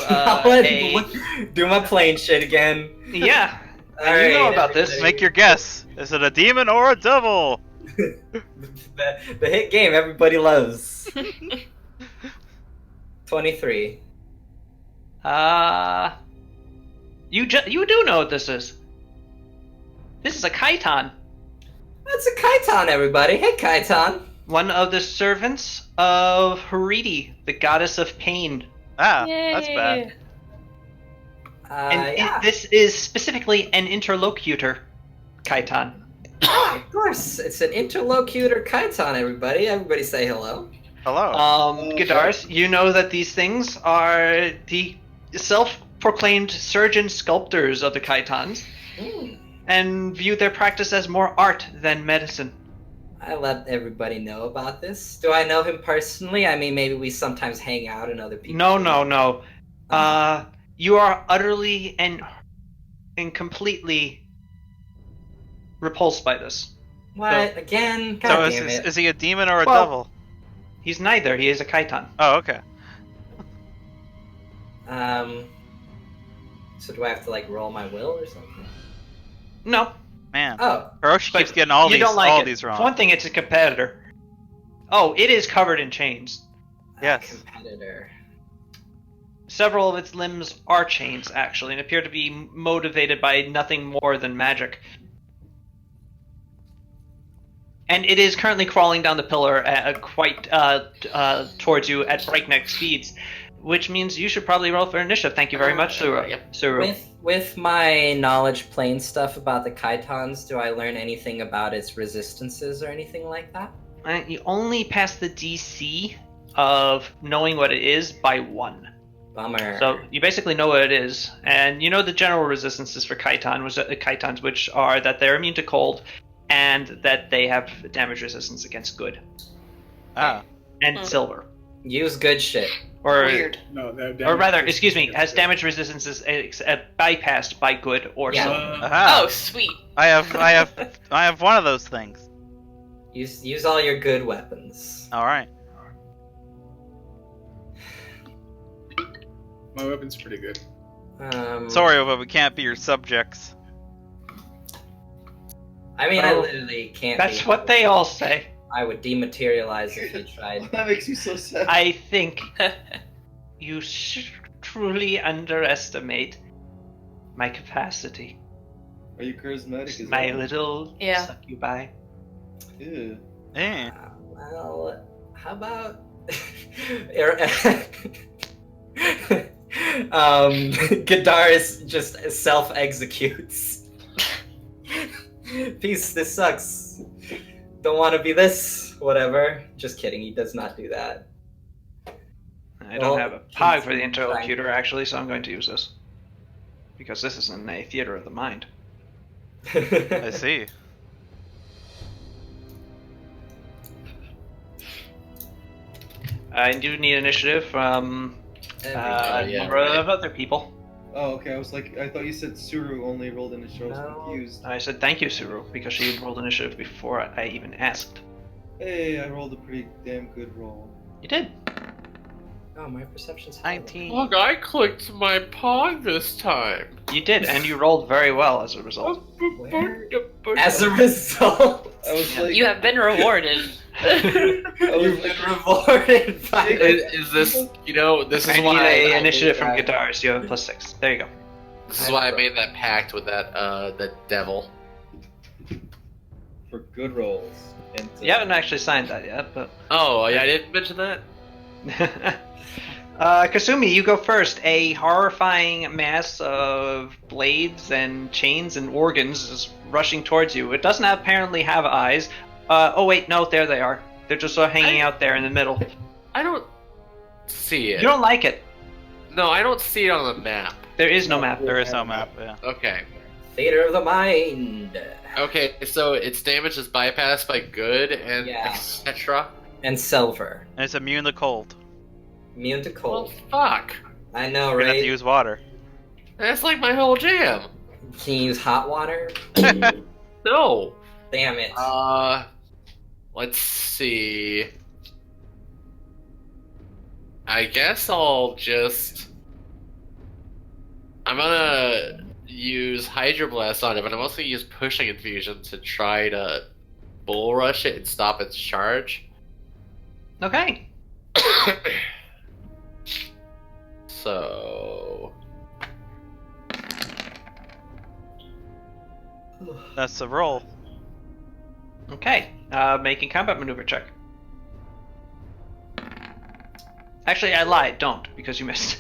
do my plane shit again. Yeah. Alright, you know about this. Make your guess. Is it a demon or a devil? the hit game everybody loves. 23. You do know what this is. This is a chiton. That's a chiton, everybody. Hey, chiton. One of the servants of Haridi, the goddess of pain. Ah, that's bad. This is specifically an interlocutor chiton. Of course, it's an interlocutor chiton, everybody. Everybody say hello. Hello. Gadaris, you know that these things are the self-proclaimed surgeon sculptors of the chitons, and view their practice as more art than medicine. I let everybody know about this. Do I know him personally? I mean, maybe we sometimes hang out and other people. No. You are utterly and completely repulsed by this. What? Again? So God damn it. is he a demon or a Well- devil? He's neither. He is a Kaitan. Oh, okay. So do I have to, like, roll my will or something? No, Man, Oh. Hiroshi but keeps getting all you these don't like all it. these For wrong. one thing, it's a competitor. Oh, it is covered in chains. Yes. Competitor. Several of its limbs are chains, actually, and appear to be motivated by nothing more than magic. And it is currently crawling down the pillar quite towards you at breakneck speeds, which means you should probably roll for initiative. Thank you very much, Suru. Yep. Suru. With my knowledge plane stuff about the Kaitans, do I learn anything about its resistances or anything like that? You only pass the DC of knowing what it is by 1. Bummer. So you basically know what it is, and you know the general resistances for Kaitans, which are that they're immune to cold, and that they have damage resistance against good Ah. and silver, Use good shit. or Weird. No, that or rather, excuse me, has damage resistances bypassed by good or Yeah. silver. Aha. Oh, sweet. I have one of those things. Use all your good weapons. All right. My weapon's pretty good. Sorry, but we can't be your subjects. I mean, I Oh, literally can't. That's be. what they all say. I would dematerialize if you tried. That makes me so sad. I think you truly underestimate my capacity. Are you charismatic? Is My that- little Yeah. succubi. Ew. Eh. Well, how about Gadaris just self-executes. Peace, this sucks. Don't want to be this, whatever. Just kidding, he does not do that. I Well, don't have a pog for the fine. interlocutor, actually, so I'm going to use this. Because this isn't a theater of the mind. I see. I do need initiative from a yeah, number right. of other people. Oh, okay. I was like, I thought you said Suru only rolled initiative. I was No. confused. I said thank you, Suru, because she rolled initiative before I even asked. Hey, I rolled a pretty damn good roll. You did. Oh, my perception's high. 19. Look, I clicked my pog this time. You did, and you rolled very well as a result. Where? As a result, I was like, You have been rewarded. I was you've like, been rewarded by Is this, you know, this I is need why a I, initiative from that. Guitars. You have +6. There you go. this is why I made that pact with that devil. for good rolls. And You haven't actually signed that yet, but... Oh, yeah, I didn't mention that. Kasumi, you go first. A horrifying mass of blades and chains and organs is rushing towards you. It doesn't apparently have eyes. Oh wait, no, there they are. They're just sort of hanging out there in the middle. I don't see it. You don't like it. No, I don't see it on the map. There is no map. There is no map. Yeah. Okay. theater of the mind Okay, so its damage is bypassed by good and Yeah. etc. and silver. And it's immune to cold. Immune to Well, cold. fuck. I know, We're gonna have right? to use water. That's like my whole jam. Can you use hot water? No. Damn it. Let's see. I guess I'll just. I'm gonna use Hydro Blast on it, but I'm also gonna use Pushing Infusion to try to bull rush it and stop its charge. Okay. So. That's the roll. Okay. Making combat maneuver check. Actually, I lied. Don't, because you missed.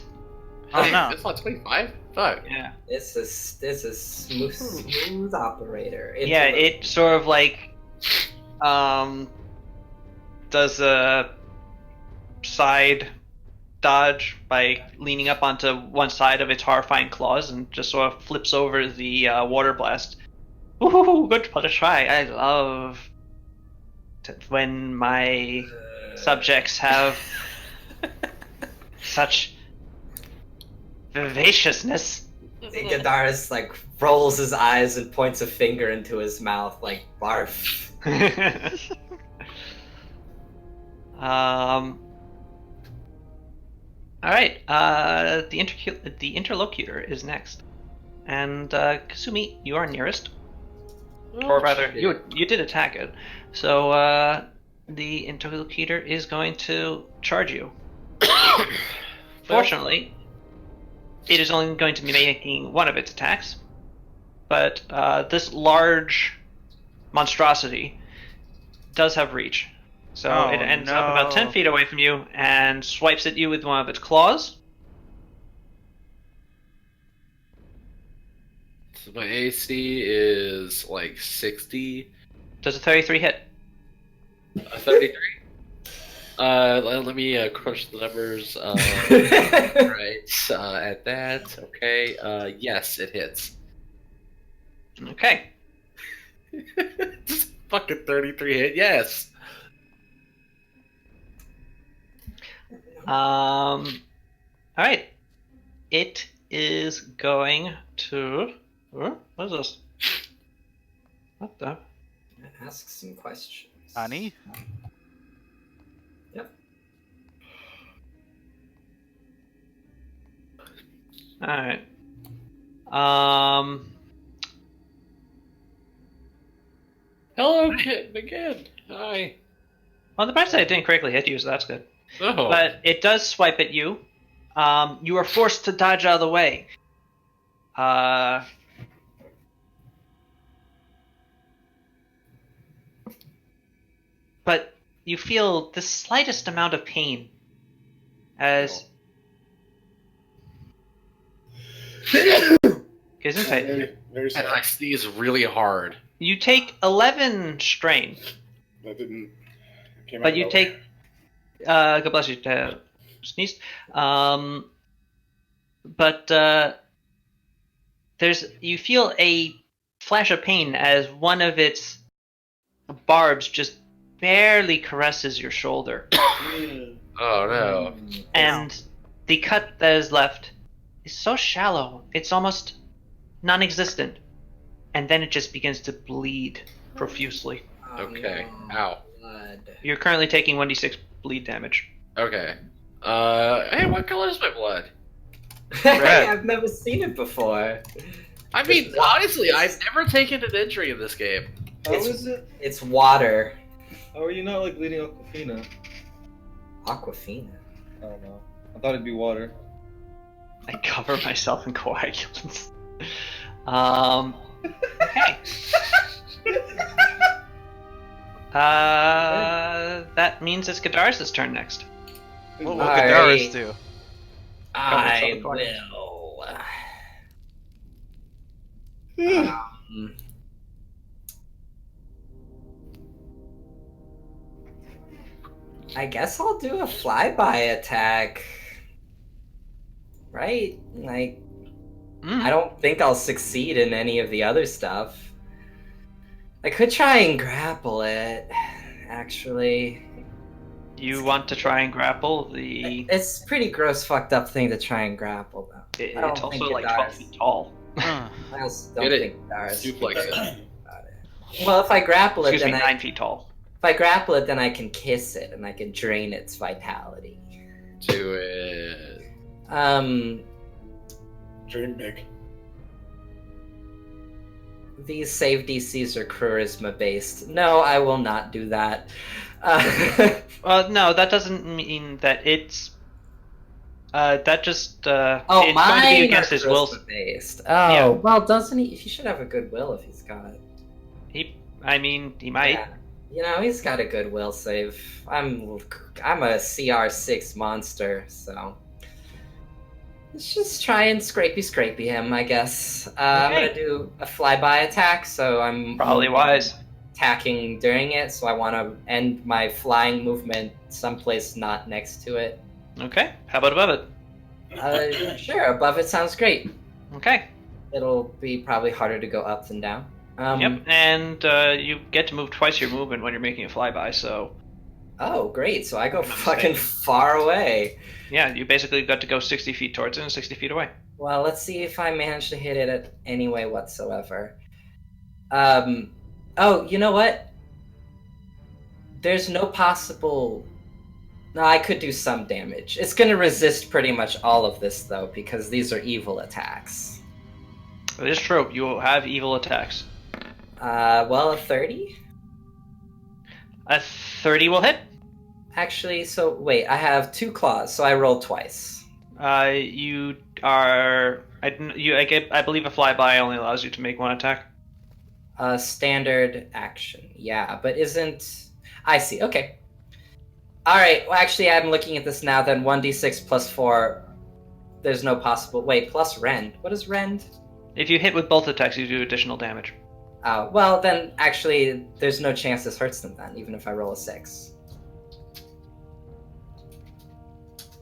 Oh no. It's not 25? Fuck. Yeah. This is smooth operator. Into Yeah, the- it sort of like does a side dodge by leaning up onto one side of its horrifying claws and just sort of flips over the water blast. Ooh, good for the try. I love when my subjects have such vivaciousness. Gadaris like rolls his eyes and points a finger into his mouth like barf. All right. The interlocutor is next, and Kasumi, you are nearest, or rather, you did attack it. So the interlocutor is going to charge you. Fortunately, it is only going to be making one of its attacks, but this large monstrosity does have reach. So it ends up about 10 feet away from you and swipes at you with one of its claws. So my AC is like 60. Does a 33 hit? 33? Let me crunch the numbers. Right, at that. Okay, yes, it hits. Okay. Just fucking 33 hit, yes! Alright. It is going to... What is this? What the? Ask some questions. Honey? Yep. Alright. Hello, kitten, again. Hi. Well, the bright side, it didn't correctly hit you, so that's good. Oh. But it does swipe at you. You are forced to dodge out of the way. But you feel the slightest amount of pain as... Gesundheit. Very, very And sad. I sneeze really hard. You take 11 strain, That didn't. Came out but you of take... nowhere. God bless you, sneezed. But you feel a flash of pain as one of its barbs just barely caresses your shoulder. Oh no. And the cut that is left is so shallow, it's almost non-existent. And then it just begins to bleed profusely. Okay. Ow. Blood. You're currently taking 1d6 bleed damage. Okay. Hey, what color is my blood? Red. I've never seen it before. I mean, honestly, I've never taken an injury in this game. How is it? It's water. How are you not like bleeding Aquafina? Aquafina. I don't know. I thought it'd be water. I cover myself in coagulants. Okay. That means it's Gadaris' turn next. What will Alright. Gadaris do? I Cover will. I guess I'll do a flyby attack. Right? Like, I don't think I'll succeed in any of the other stuff. I could try and grapple it, actually. You want to try and grapple the... It's a pretty gross, fucked up thing to try and grapple, though. I don't It's also think it like 12 does. feet tall. Huh. I also don't Get it. think Dara's Suplex it. about it. Well, if I grapple it, Excuse me, then 9 feet tall. if I grapple it, then I can kiss it and I can drain its vitality. Do it. Dream big. These save DCs are charisma based. No, I will not do that. No, that doesn't mean that it's... that just... Oh, it's going to mine be against are his will. charisma based. Oh, Yeah. well, doesn't he? He should have a good will if he's got it. He might. Yeah. You know, he's got a good will save. I'm a CR6 monster, so let's just try and scrapey him, I guess. I'm Okay. gonna do a flyby attack, so I'm Probably wise. attacking during it. So I want to end my flying movement someplace not next to it. Okay, how about above it? Sure, above it sounds great. Okay. It'll be probably harder to go up than down. Yep, and you get to move twice your movement when you're making a flyby, so Oh, great. So I go I'm not fucking mistaken. far away. yeah, you basically got to go 60 feet towards it and 60 feet away. Well, let's see if I manage to hit it at any way whatsoever. Oh, you know what? There's no possible... No, I could do some damage. It's going to resist pretty much all of this, though, because these are evil attacks. It is true, you will have evil attacks. Well, a 30? A 30 will hit. Actually, so wait, I have 2 claws, so I roll twice. You are... I believe a flyby only allows you to make one attack. Standard action. Yeah, but isn't... I see, okay. Alright, well, actually, I'm looking at this now, then 1d6 plus 4. There's no possible... Wait, plus rend. What is rend? If you hit with both attacks, you do additional damage. Well, then, actually, there's no chance this hurts them then, even if I roll a 6.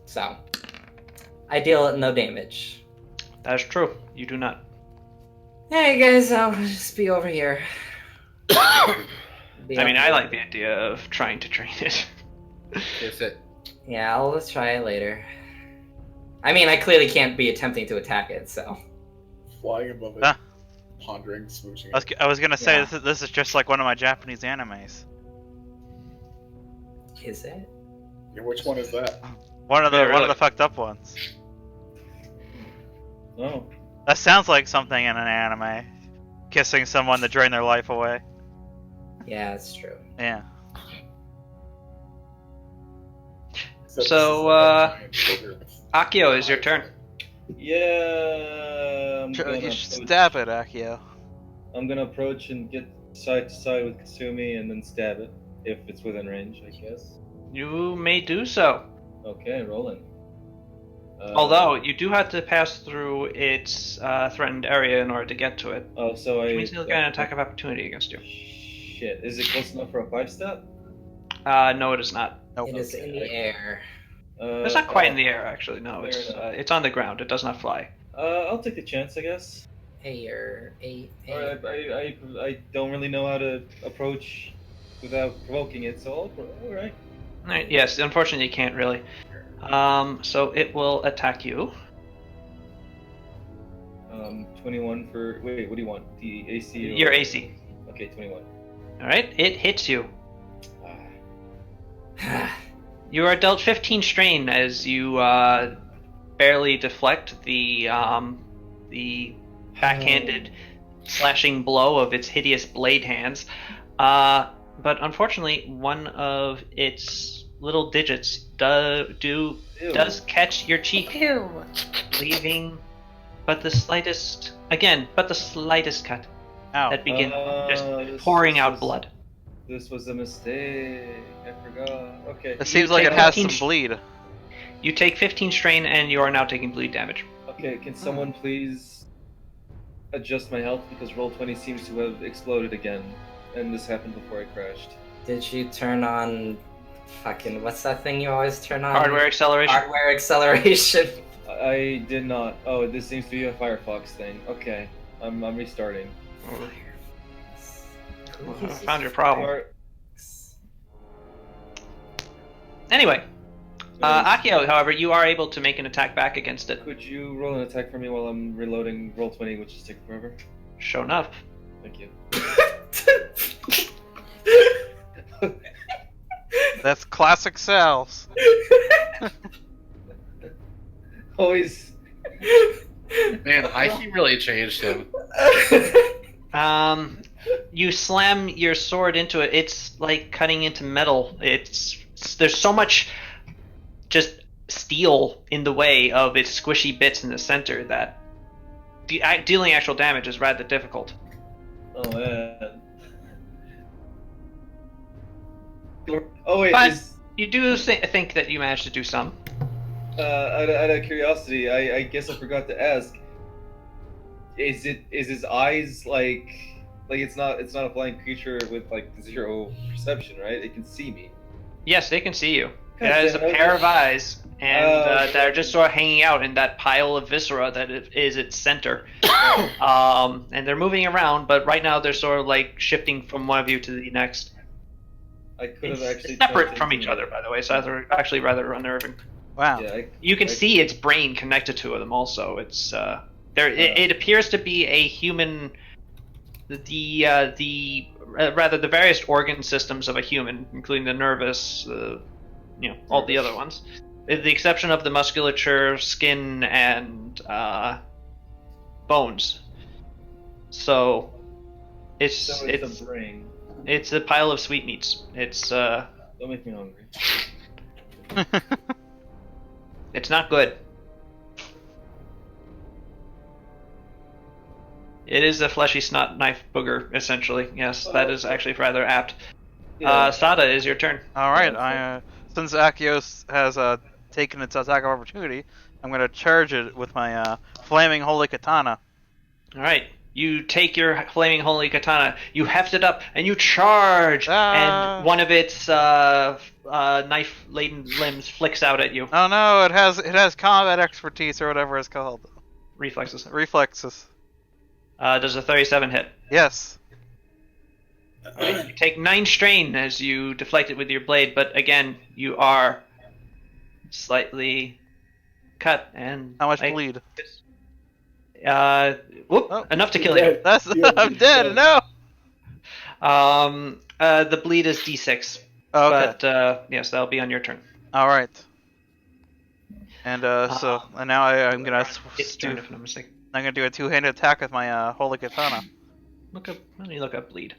So, I deal no damage. That is true, you do not. Hey guys, I'll just be over here. I mean, I like the idea of trying to train it. That's it. Yeah, let's try it later. I mean, I clearly can't be attempting to attack it, so... Flying above it, Huh. pondering, smooching I was, it. I was gonna say Yeah. this is just like one of my Japanese animes. Is it? Yeah, which one is that? One of the Yeah, one really. of the fucked up ones. Oh. That sounds like something in an anime. Kissing someone to drain their life away. Yeah, it's true. Yeah. Except So, this is giant Akio, is your turn. Yeah. You should stab it, Akio. I'm gonna approach and get side to side with Kasumi and then stab it if it's within range, I guess. You may do so. Okay, rolling. Although, you do have to pass through its threatened area in order to get to it. Oh, so Which I. means he'll get an attack of opportunity against you. Shit, is it close enough for a 5-step? No, it is not. Nope. It is in the air. It's not quite in the air, actually. No, Fair enough. it's on the ground. It does not fly. I'll take the chance, I guess. Air, a, Alright, I don't really know how to approach without provoking it, so alright. Alright, yes, unfortunately, you can't really. So it will attack you. 21 for. Wait, what do you want? The AC? Or... Your AC. Okay, 21. Alright, it hits you. Ah. You are dealt 15 strain as you barely deflect the backhanded slashing blow of its hideous blade hands. But unfortunately, one of its little digits does catch your cheek, Ew. leaving but the slightest cut Ow. that begins just this- pouring this out was- blood. This was a mistake. I forgot. Okay. It seems like take it has 15 some bleed. You take 15 strain and you are now taking bleed damage. Okay, can someone please adjust my health because Roll20 seems to have exploded again, and this happened before I crashed. Did you turn on fucking what's that thing you always turn on? Hardware acceleration. Hardware acceleration. I did not. Oh, this seems to be a Firefox thing. Okay, I'm restarting. I found your problem. Or- Anyway, Akio, however, you are able to make an attack back against it. Could you roll an attack for me while I'm reloading Roll20, which is taking forever? Sure enough. Thank you. That's classic cells. Always. Man, he really changed him. You slam your sword into it. It's like cutting into metal. There's so much just steel in the way of its squishy bits in the center that dealing actual damage is rather difficult. Oh man. Oh wait, But is, you do think that you managed to do some. out of curiosity, I guess I forgot to ask. Is his eyes like it's not a flying creature with like 0 perception, right? It can see me. Yes, they can see you. It God has a damn it. pair of eyes and they're just sort of hanging out in that pile of viscera that is its center. And they're moving around, but right now they're sort of like shifting from one of you to the next. I could have actually It's separate tried from to each other, by the way, so they're actually rather unnerving. Wow. Yeah, You can see its brain connected to them. Also, it's it appears to be a human. Rather the various organ systems of a human, including the nervous, all the other ones, with the exception of the musculature, skin, and bones. So it's the brain. it's a pile of sweetmeats. It's Don't make me hungry. it's not good. It is a fleshy snot knife booger, essentially. Yes, that is actually rather apt. Yeah. Sada, is your turn. All right. Since Akios has taken its attack of opportunity, I'm gonna charge it with my flaming holy katana. All right. You take your flaming holy katana, you heft it up, and you charge, and one of its knife-laden limbs flicks out at you. Oh no! It has combat expertise or whatever it's called. Reflexes. Reflexes. Does a 37 hit? Yes. You take 9 strain as you deflect it with your blade, but again, you are slightly cut and. How much bleed? Enough to kill you. That's I'm dead. No. The bleed is D6. Oh, okay. But yes, that'll be on your turn. All right. And and now I'm gonna. It's turn if I'm not mistaken. I'm gonna do a two-handed attack with my holy katana. Let me look up bleed.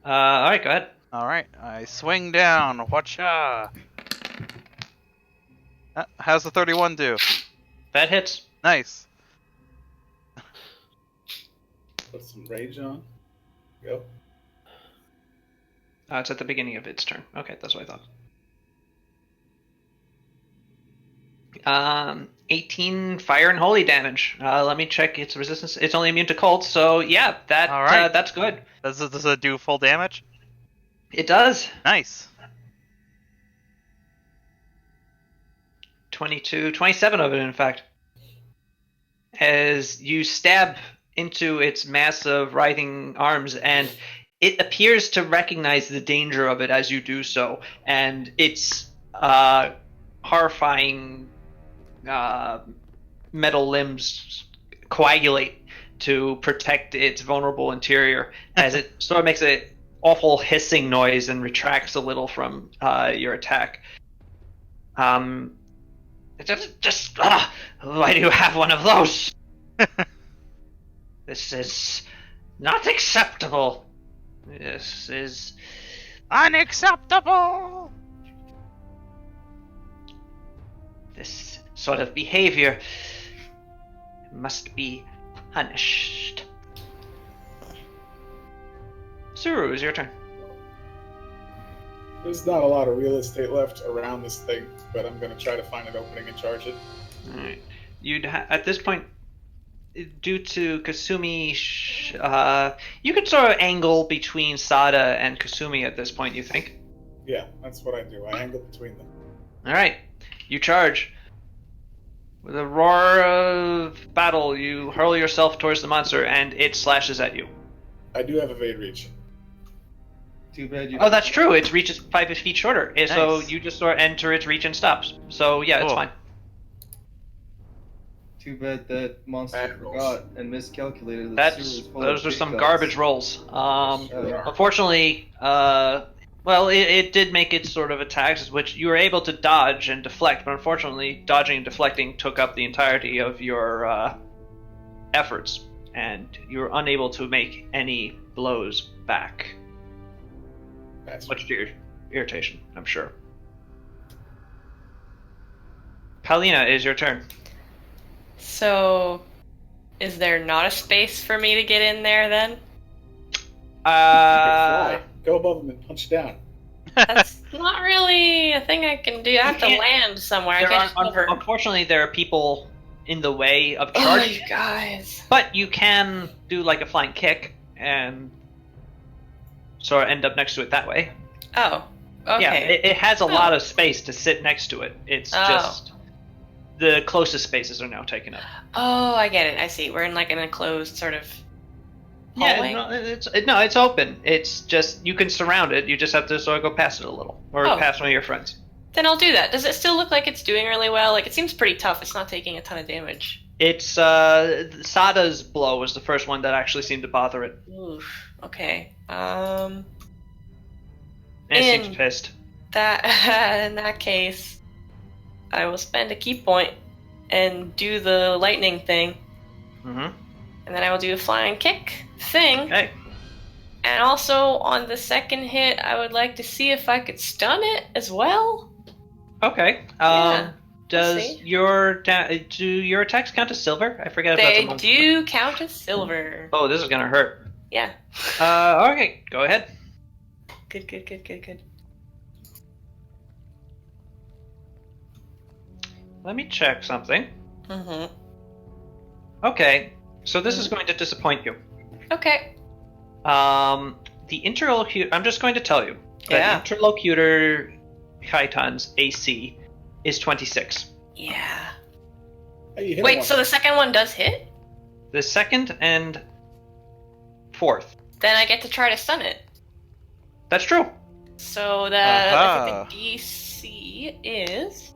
All right, go ahead. All right, I swing down. Whatcha? How's the 31 do? That hits. Nice. Put some rage on. Go. It's at the beginning of its turn. Okay, that's what I thought. 18 fire and holy damage. Let me check its resistance. It's only immune to cold, so yeah, All right. that's good. Does it do full damage? It does. Nice. 27 of it, in fact. As you stab into its massive writhing arms, and it appears to recognize the danger of it as you do so, and its horrifying metal limbs coagulate to protect its vulnerable interior as it sort of makes an awful hissing noise and retracts a little from your attack. Why do you have one of those? This is not acceptable. This is unacceptable. This sort of behavior must be punished. Suru, is your turn. There's not a lot of real estate left around this thing, but I'm going to try to find an opening and charge it. All right. At this point, due to Kasumi, you could sort of angle between Sada and Kasumi at this point, you think? Yeah, that's what I do. I angle between them. All right. You charge. With a roar of battle, you hurl yourself towards the monster, and it slashes at you. I do have evade reach. Too bad you. Oh, that's true. Its reach is 5 feet shorter, so Nice. you just sort of enter its reach and stops. So yeah, it's Cool. fine. Too bad that monster Bad rolls. forgot and miscalculated. That Those are some garbage rolls. Yeah. Unfortunately, it did make its sort of attacks, which you were able to dodge and deflect, but unfortunately, dodging and deflecting took up the entirety of your efforts, and you were unable to make any blows back. That's Much to your irritation, I'm sure. Paulina, it is your turn. So, is there not a space for me to get in there then? fly. Go above them and punch down. That's not really a thing I can do. I have to can't- land somewhere. I There can't are, just hover. unfortunately, there are people in the way of Oh, charging, you guys. but you can do like a flying kick and sort of end up next to it that way. Oh, Okay. Yeah, it has a Oh. lot of space to sit next to it. It's Oh. just the closest spaces are now taken up. Oh, I get it. I see. We're in like an enclosed sort of hallway. Yeah, it's open. It's just you can surround it. You just have to sort of go past it a little, or Oh. past one of your friends. Then I'll do that. Does it still look like it's doing really well? Like, it seems pretty tough. It's not taking a ton of damage. It's Sada's blow was the first one that actually seemed to bother it. Oof. Okay. And it seems In pissed. in that case, I will spend a key point and do the lightning thing, Mm-hmm. and then I will do a flying kick thing. Okay. And also on the second hit, I would like to see if I could stun it as well. Okay. Yeah, Does see. do your attacks count as silver? I forget if that's a They monster. do count as silver. Oh, this is gonna hurt. Yeah. Okay, go ahead. Good. Let me check something. Mm-hmm. Okay, so this is going to disappoint you. Okay. The interlocutor. I'm just going to tell you that Yeah. interlocutor Kaitan's AC is 26. Yeah. Hey, you hit Wait, one. so the second one does hit? The second and fourth. Then I get to try to stun it. That's true. So that I Aha. think the DC is.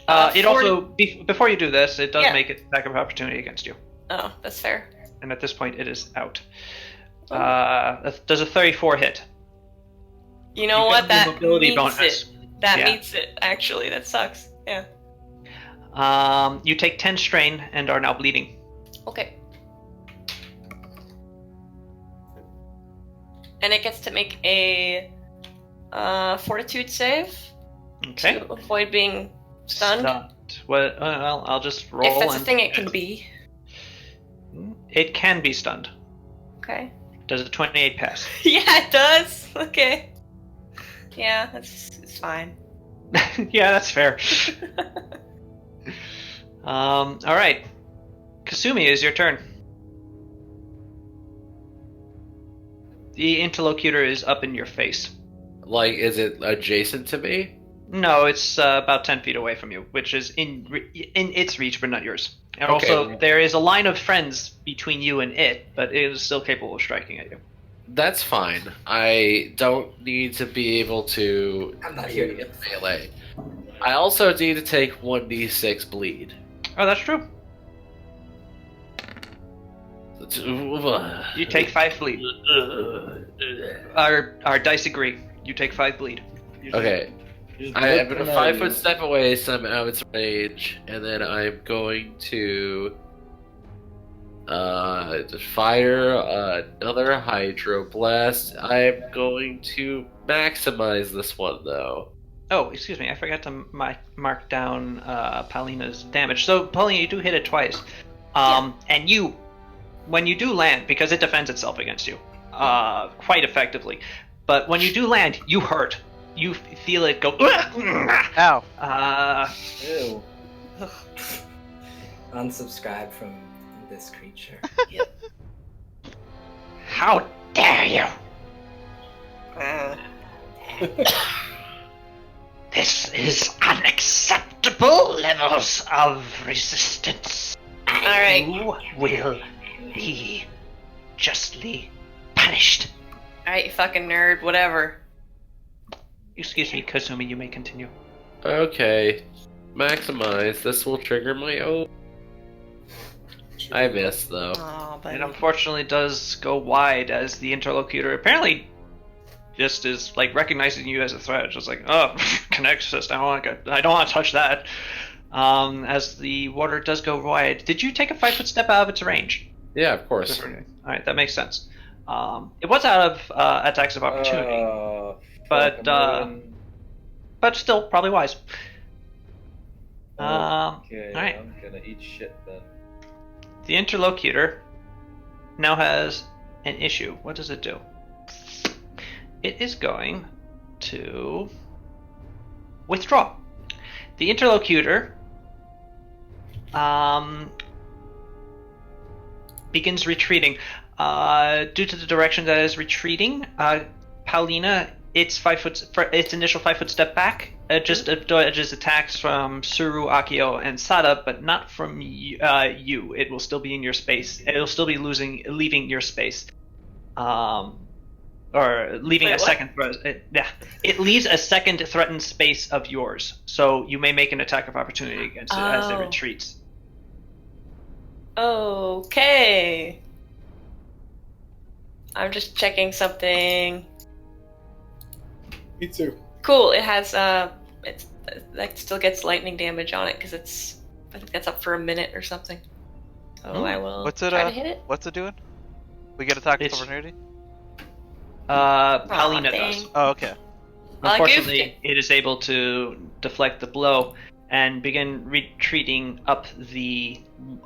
It 40 also before you do this, it does Yeah. make it attack of opportunity against you, Oh, that's fair. and at this point, it is out. Oh. Does a 34 hit? You know You what? get the That mobility meets bonus. it. That Yeah. meets it. Actually, that sucks. Yeah. You take 10 strain and are now bleeding. Okay. And it gets to make a fortitude save Okay. to avoid being stunned. Well, I'll just roll. If that's a and- thing it can be. It can be stunned. Okay. Does a 28 pass? Yeah, it does. Okay. Yeah, it's fine. Yeah, that's fair. All right. Kasumi, is your turn. The interlocutor is up in your face. Like, is it adjacent to me? No, it's about 10 feet away from you, which is in its reach, but not yours. And Okay. also, there is a line of friends between you and it, but it is still capable of striking at you. That's fine. I don't need to be able to I'm not here to get melee. I also need to take 1d6 bleed. Oh, that's true. You take 5 bleed. Our dice agree. You take 5 bleed. Okay. Just I'm look gonna at 5 you. foot step away, so I'm out of its range, and then I'm going to just fire another Hydro Blast. I'm going to maximize this one though. Oh, excuse me. I forgot to mark down Paulina's damage. So, Paulina, you do hit it twice. And you, when you do land, because it defends itself against you quite effectively, but when you do land, you hurt. You feel it go. Ow. Ew. Unsubscribe from this creature. How dare you! This is unacceptable levels of resistance. Alright. You will be justly punished. Alright, you fucking nerd, whatever. Excuse me, Kasumi, you may continue. Okay. Maximize. This will trigger my own. I missed though. Oh, It but unfortunately does go wide as the interlocutor apparently just is like recognizing you as a threat. Just like, oh, connect system. I don't want to touch that. As the water does go wide, did you take a 5 foot step out of its range? Yeah, of course. All right, that makes sense. It was out of attacks of opportunity, but but still probably wise. Okay, alright. I'm gonna eat shit then. The interlocutor now has an issue. What does it do? It is going to withdraw. The interlocutor begins retreating. Due to the direction that is retreating, Paulina its 5 foot for its initial 5 foot step back. It just dodges attacks from Suru, Akio, and Sada, but not from you. It will still be in your space. It'll still be leaving your space. Or leaving Wait, a what? second. It leaves a second threatened space of yours. So you may make an attack of opportunity against it as it Oh. retreats. Okay. I'm just checking something. Me too. Cool. It has it's that still gets lightning damage on it because I think that's up for a minute or something. So I will What's it? try to hit it. What's it doing? We get attack of It's- opportunity. Paulina dang. does. Oh, okay. Well, I Unfortunately, goofed it is able to deflect the blow and begin retreating up the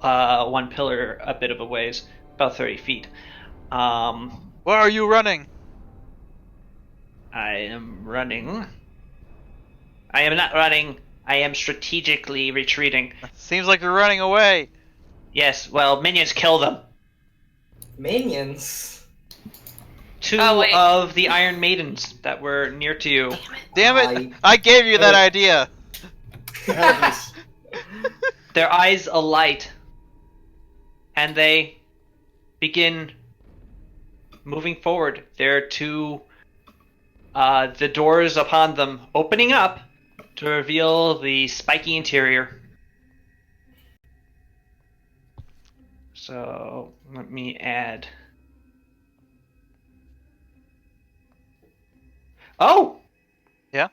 one pillar a bit of a ways, about 30 feet. Where are you running? I am running. I am not running. I am strategically retreating. Seems like you're running away. Yes, well, minions kill them. Minions. Two Oh, wait. of the Iron Maidens that were near to you. Damn it! I gave you that idea. I have this. Their eyes alight, and they begin moving forward. There are two, the doors upon them opening up to reveal the spiky interior. So let me add. Oh! Yeah?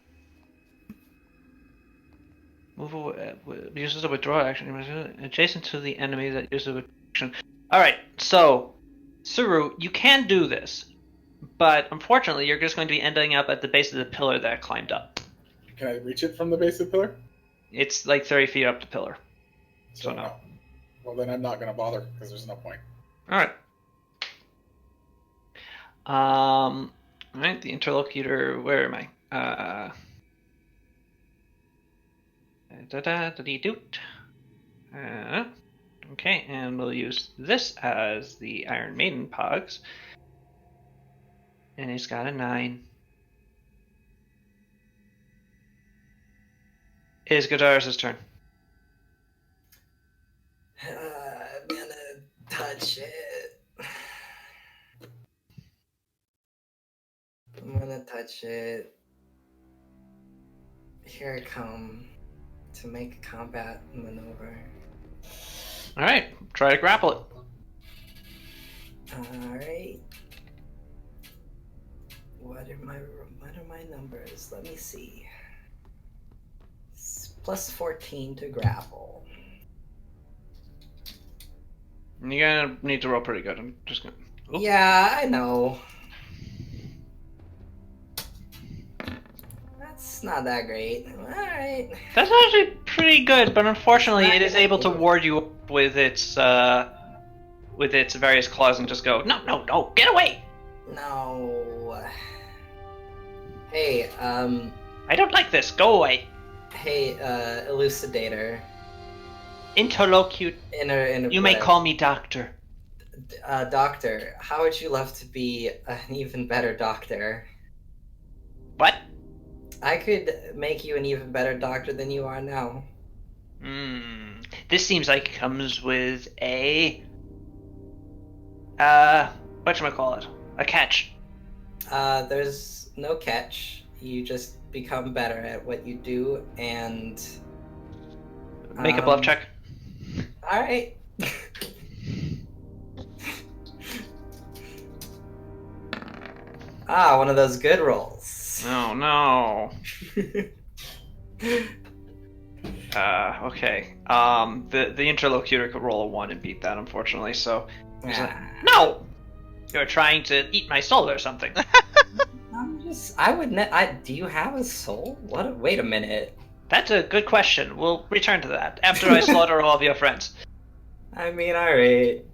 Move away. Uses a withdraw action. Adjacent to the enemy that uses a withdraw action. Alright, so, Suru, you can do this. But unfortunately, you're just going to be ending up at the base of the pillar that I climbed up. Can I reach it from the base of the pillar? It's like 30 feet up the pillar. So no. Well, then I'm not going to bother because there's no point. Alright. Alright, the interlocutor, where am I? Da-da-da-dee-doot. Okay, and we'll use this as the Iron Maiden Pogs. And he's got a 9. It is Godaris' turn. I'm gonna touch it. I'm gonna touch it. Here I come to make a combat maneuver. Alright, try to grapple it. Alright. What are my numbers? Let me see. Plus 14 to grapple. You're gonna need to roll pretty good. I'm just gonna. Oop. Yeah, I know. That's not that great. Alright. That's actually pretty good, but unfortunately, it is able to ward you up with its various claws and just go, no, get away! No. Hey, I don't like this. Go away. hey, elucidator. Interlocute. You may call me doctor. Doctor, how would you love to be an even better doctor? What? I could make you an even better doctor than you are now. This seems like it comes with a whatchamacallit? A catch. There's no catch. You just become better at what you do, and Make a bluff check. All right. One of those good rolls. Oh no. Okay. The interlocutor could roll a 1 and beat that, unfortunately. So, he's like, no, you're trying to eat my soul or something. Do you have a soul? Wait a minute. That's a good question. We'll return to that after I slaughter all of your friends. I mean, alright.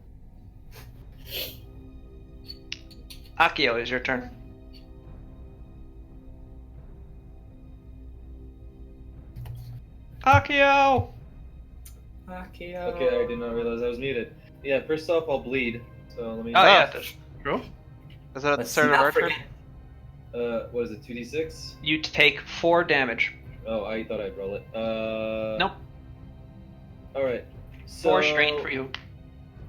Akio, is your turn. Akio! Akio. Okay, I did not realize I was muted. Yeah, first off, I'll bleed. So let me. Oh, yeah, that's true. Is that at the Let's start of not our turn? forget. What is it? 2d6. You take 4 damage. Oh, I thought I'd roll it. Nope. All right. 4 strain for you.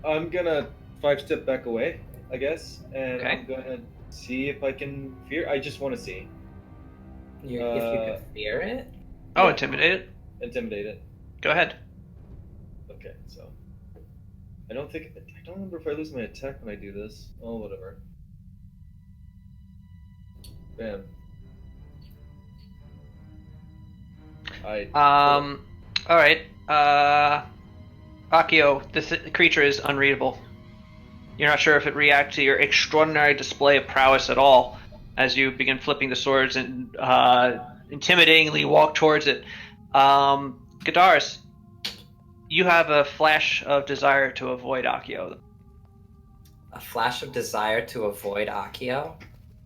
I'm gonna 5-step back away, I guess, and Okay. I'm gonna see if I can fear. I just want to see. If you could fear it? Oh, Yeah. intimidate it. Intimidate it. Go ahead. Okay, so I don't remember if I lose my attack when I do this. Oh, whatever. Bam. All right. Akio, this creature is unreadable. You're not sure if it reacts to your extraordinary display of prowess at all as you begin flipping the swords and intimidatingly walk towards it. Gadaris, you have a flash of desire to avoid Akio. A flash of desire to avoid Akio?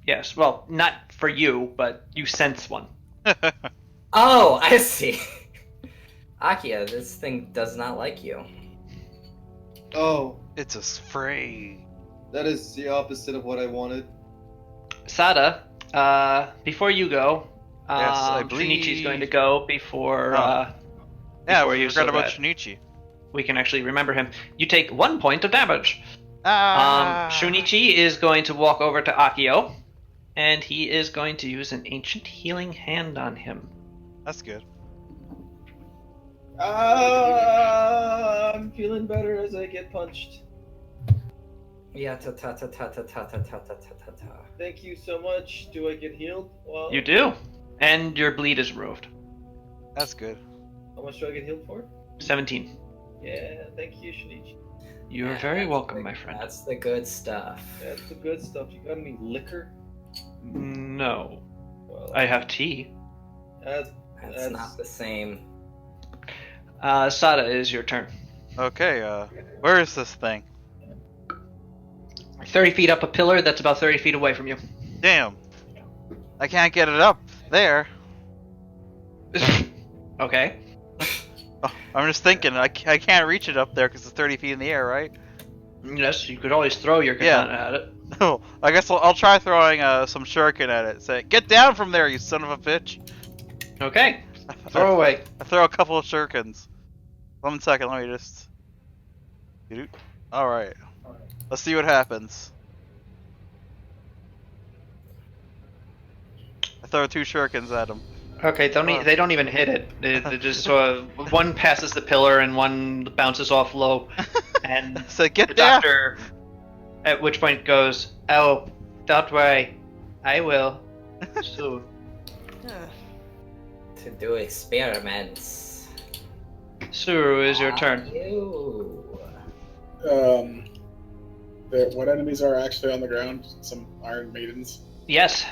Yes, well, not for you, but you sense one. Oh, I see. Akio, this thing does not like you. Oh, It's a spray. that is the opposite of what I wanted. Sada, before you go, Yes, I believe- Shinichi's going to go before. Yeah, before we you, forgot so about that Shinichi. we can actually remember him. You take 1 point of damage. Ah. Shunichi is going to walk over to Akio, and he is going to use an ancient healing hand on him. That's good. I'm feeling better as I get punched. Yeah, ta ta ta ta ta ta ta ta ta ta ta. Thank you so much. Do I get healed? Well, You do, and your bleed is removed. That's good. How much do I get healed for? 17. Yeah, thank you, Shinichi. You are Yeah, very that's welcome, the- my friend. That's the good stuff. That's the good stuff. You got any liquor? No, Well, I have tea. That's, That's not the same. Sada, it is your turn. Okay, where is this thing? 30 feet up a pillar that's about 30 feet away from you. Damn. I can't get it up there. Okay. Oh, I'm just thinking, I can't reach it up there because it's 30 feet in the air, right? Yes, you could always throw your Yeah. katana at it. Oh, I guess I'll try throwing some shuriken at it. Say, get down from there, you son of a bitch. Okay. Throw away. I throw a couple of shurikens. 1 second, let me just... Alright. Let's see what happens. I throw 2 shurikens at him. Okay, they don't even hit it. They just one passes the pillar and one bounces off low, and So the get down! doctor, at which point goes, "Oh, don't worry, I will." So, To do experiments. Suru, is your turn. You. What enemies are actually on the ground? Some Iron Maidens. Yes,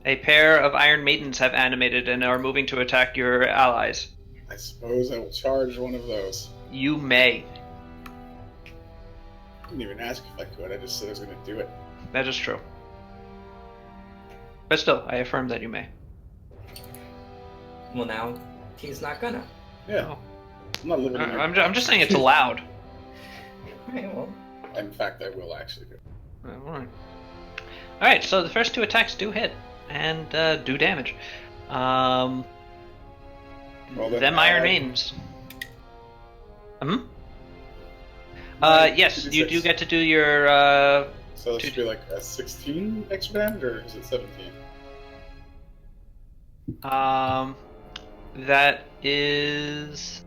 a pair of Iron Maidens have animated and are moving to attack your allies. I suppose I will charge one of those. You may. I didn't even ask if I could. I just said I was going to do it. That is true. But still, I affirm that you may. Well, now he's not gonna. Yeah. Oh. I'm not living in your... I'm just saying it's allowed. Okay, well, In fact, I will actually do it. Alright, so the first 2 attacks do hit and do damage. Well, then them Iron Maidens. Yes, you do get to do your. So that should be like a 16 extra damage, or is it 17? That is.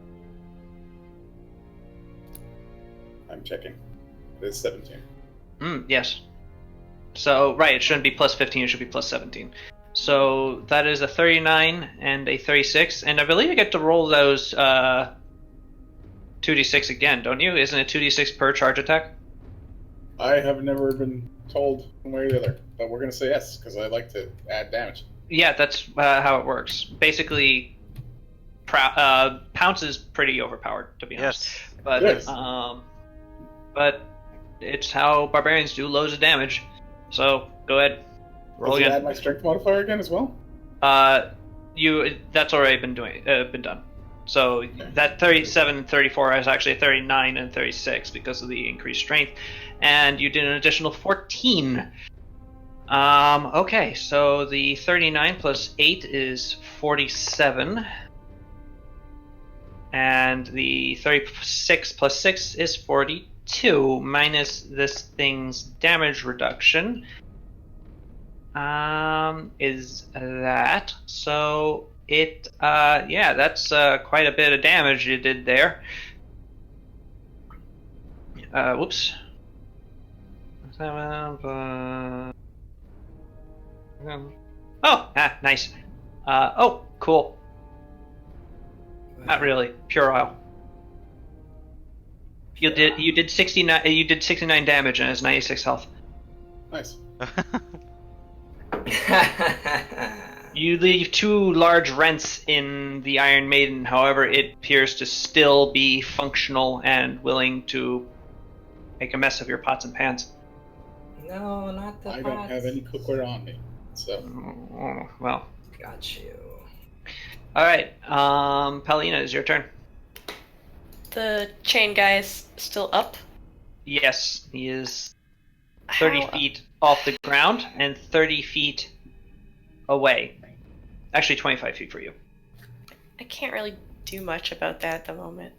I'm checking. It is 17. Yes. So, right, it shouldn't be plus 15, it should be plus 17. So, that is a 39 and a 36, and I believe you get to roll those 2d6 again, don't you? Isn't it 2d6 per charge attack? I have never been told one way or the other, but we're going to say yes, because I like to add damage. Yeah, that's how it works. Basically, Pounce is pretty overpowered, to be honest. Yes. But, Yes. but it's how barbarians do loads of damage. So, go ahead. Roll Does it again. add my strength modifier again as well? That's already been done. So that 37 and 34 is actually a 39 and 36 because of the increased strength, and you did an additional 14 Okay, so the 39 plus 8 is 47. And the 36 plus 6 is 42, minus this thing's damage reduction. Is that. So it, yeah, that's quite a bit of damage you did there. Whoops. Oh, nice. Oh, cool. Not really. Pure oil. You did 69 damage and has 96 health. Nice. You leave 2 large rents in the Iron Maiden, however, it appears to still be functional and willing to make a mess of your pots and pans. No, not the I pots. don't have any cookware on me, so. Oh, well. Got you. Alright, Paulina, it's your turn. The chain guy is still up. Yes, he is 30 How- feet off the ground and 30 feet away. Actually, 25 feet for you. I can't really do much about that at the moment.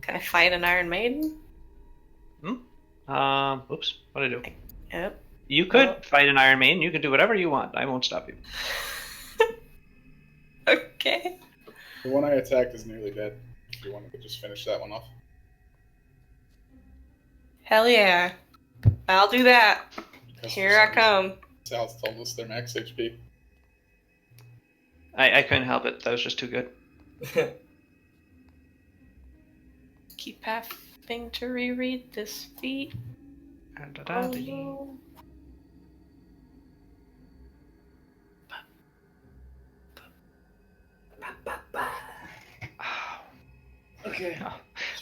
Can I fight an Iron Maiden? Oops, what did I do? Yep. You could Well- fight an Iron Maiden. You can do whatever you want. I won't stop you. Okay. The one I attacked is nearly dead. If you wanted to just finish that one off. Hell yeah. I'll do that. Because Here for I some come. reason, Sal's told us their max HP. I couldn't help it. That was just too good. Keep having to reread this feat. Oh, no. Okay.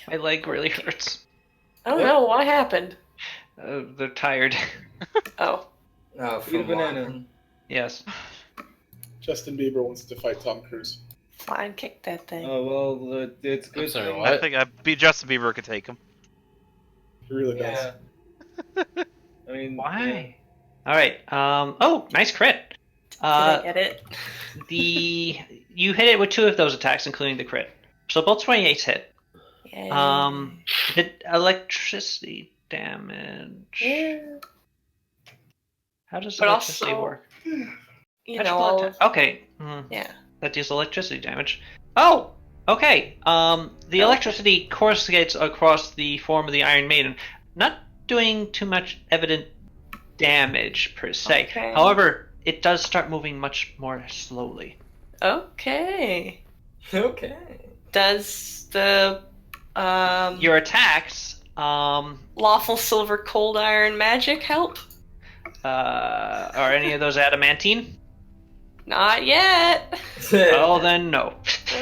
My leg really hurts. Oh no, what happened? They're tired. Oh. Oh, Eat a from banana. walking. Yes. Justin Bieber wants to fight Tom Cruise. Fine, kick that thing. Oh well, it's good. I'm sorry, thing- what? I think Justin Bieber could take him. He really does. Yeah. I mean, Why? All right. Oh, nice crit. Did I get it? You hit it with 2 of those attacks, including the crit. So both 28s hit. Yay. The electricity damage. Yeah. How does But electricity also- work? You Magical know, all attack- Okay. yeah. That deals electricity damage. Oh, okay. The Oh. electricity coruscates across the form of the Iron Maiden, not doing too much evident damage per se. Okay. However, it does start moving much more slowly. Okay. Okay. Does the Your attacks, lawful silver cold iron magic help? are any of those adamantine? Not yet. Well, then no.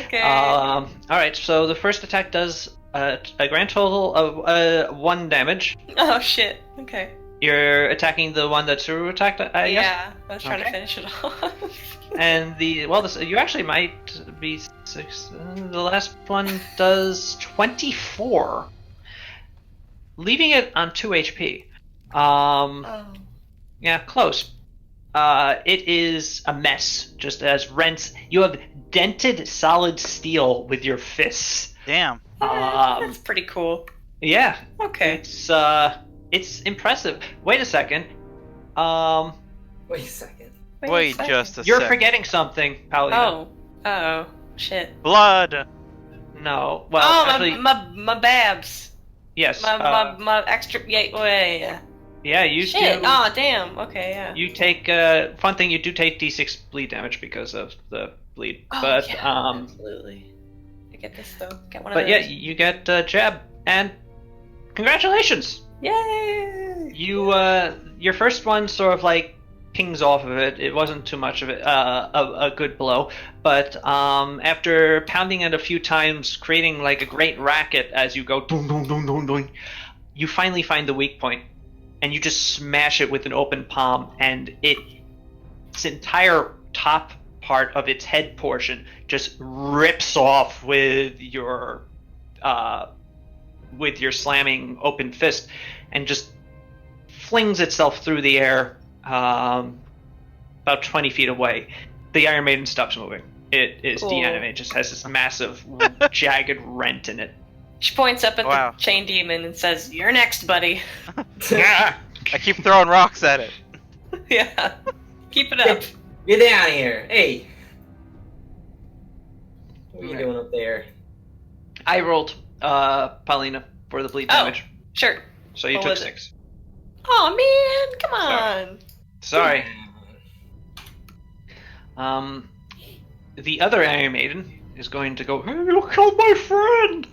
Okay. All right. So the first attack does a grand total of 1 damage. Oh shit. Okay. You're attacking the one that Suru attacked, I guess? Yeah, I was trying Okay. to finish it off. And you actually might be 6. The last one does 24, leaving it on 2 HP. Oh. Yeah, close. It is a mess, just as rents. You have dented solid steel with your fists. Damn. That's pretty cool. Yeah, Okay. it's impressive. Wait a second. Wait a second. Wait second. just a You're sec. forgetting something, Paulina. Oh. Oh. Shit. Blood. No. Well, Oh, actually, my babs. yes. My extra. Yeah. Yeah, you Shit. do. Oh, damn. Okay, yeah. You take fun thing. You do take D6 bleed damage because of the bleed, Oh, but yeah, absolutely. I get this though. Get one of but yeah, those. you get jab, and congratulations. Yay! You your first one sort of like pings off of it. It wasn't too much of it a good blow, but after pounding it a few times, creating like a great racket as you go dong dong dong dong dong, you finally find the weak point, and you just smash it with an open palm, and its entire top part of its head portion just rips off with your slamming open fist, and just flings itself through the air about 20 feet away. The Iron Maiden stops moving. It is Cool. deanimated. It just has this massive, jagged rent in it. She points up at Wow. the chain demon and says, "You're next, buddy." I keep throwing rocks at it. Yeah. Keep it up. Get down here. Hey. What are you Okay. doing up there? I rolled, Paulina, for the bleed Oh. damage. Sure. So you What took was it? 6. Oh man, come on. Sorry. The other Iron Maiden is going to go, "Hey, you killed my friend!"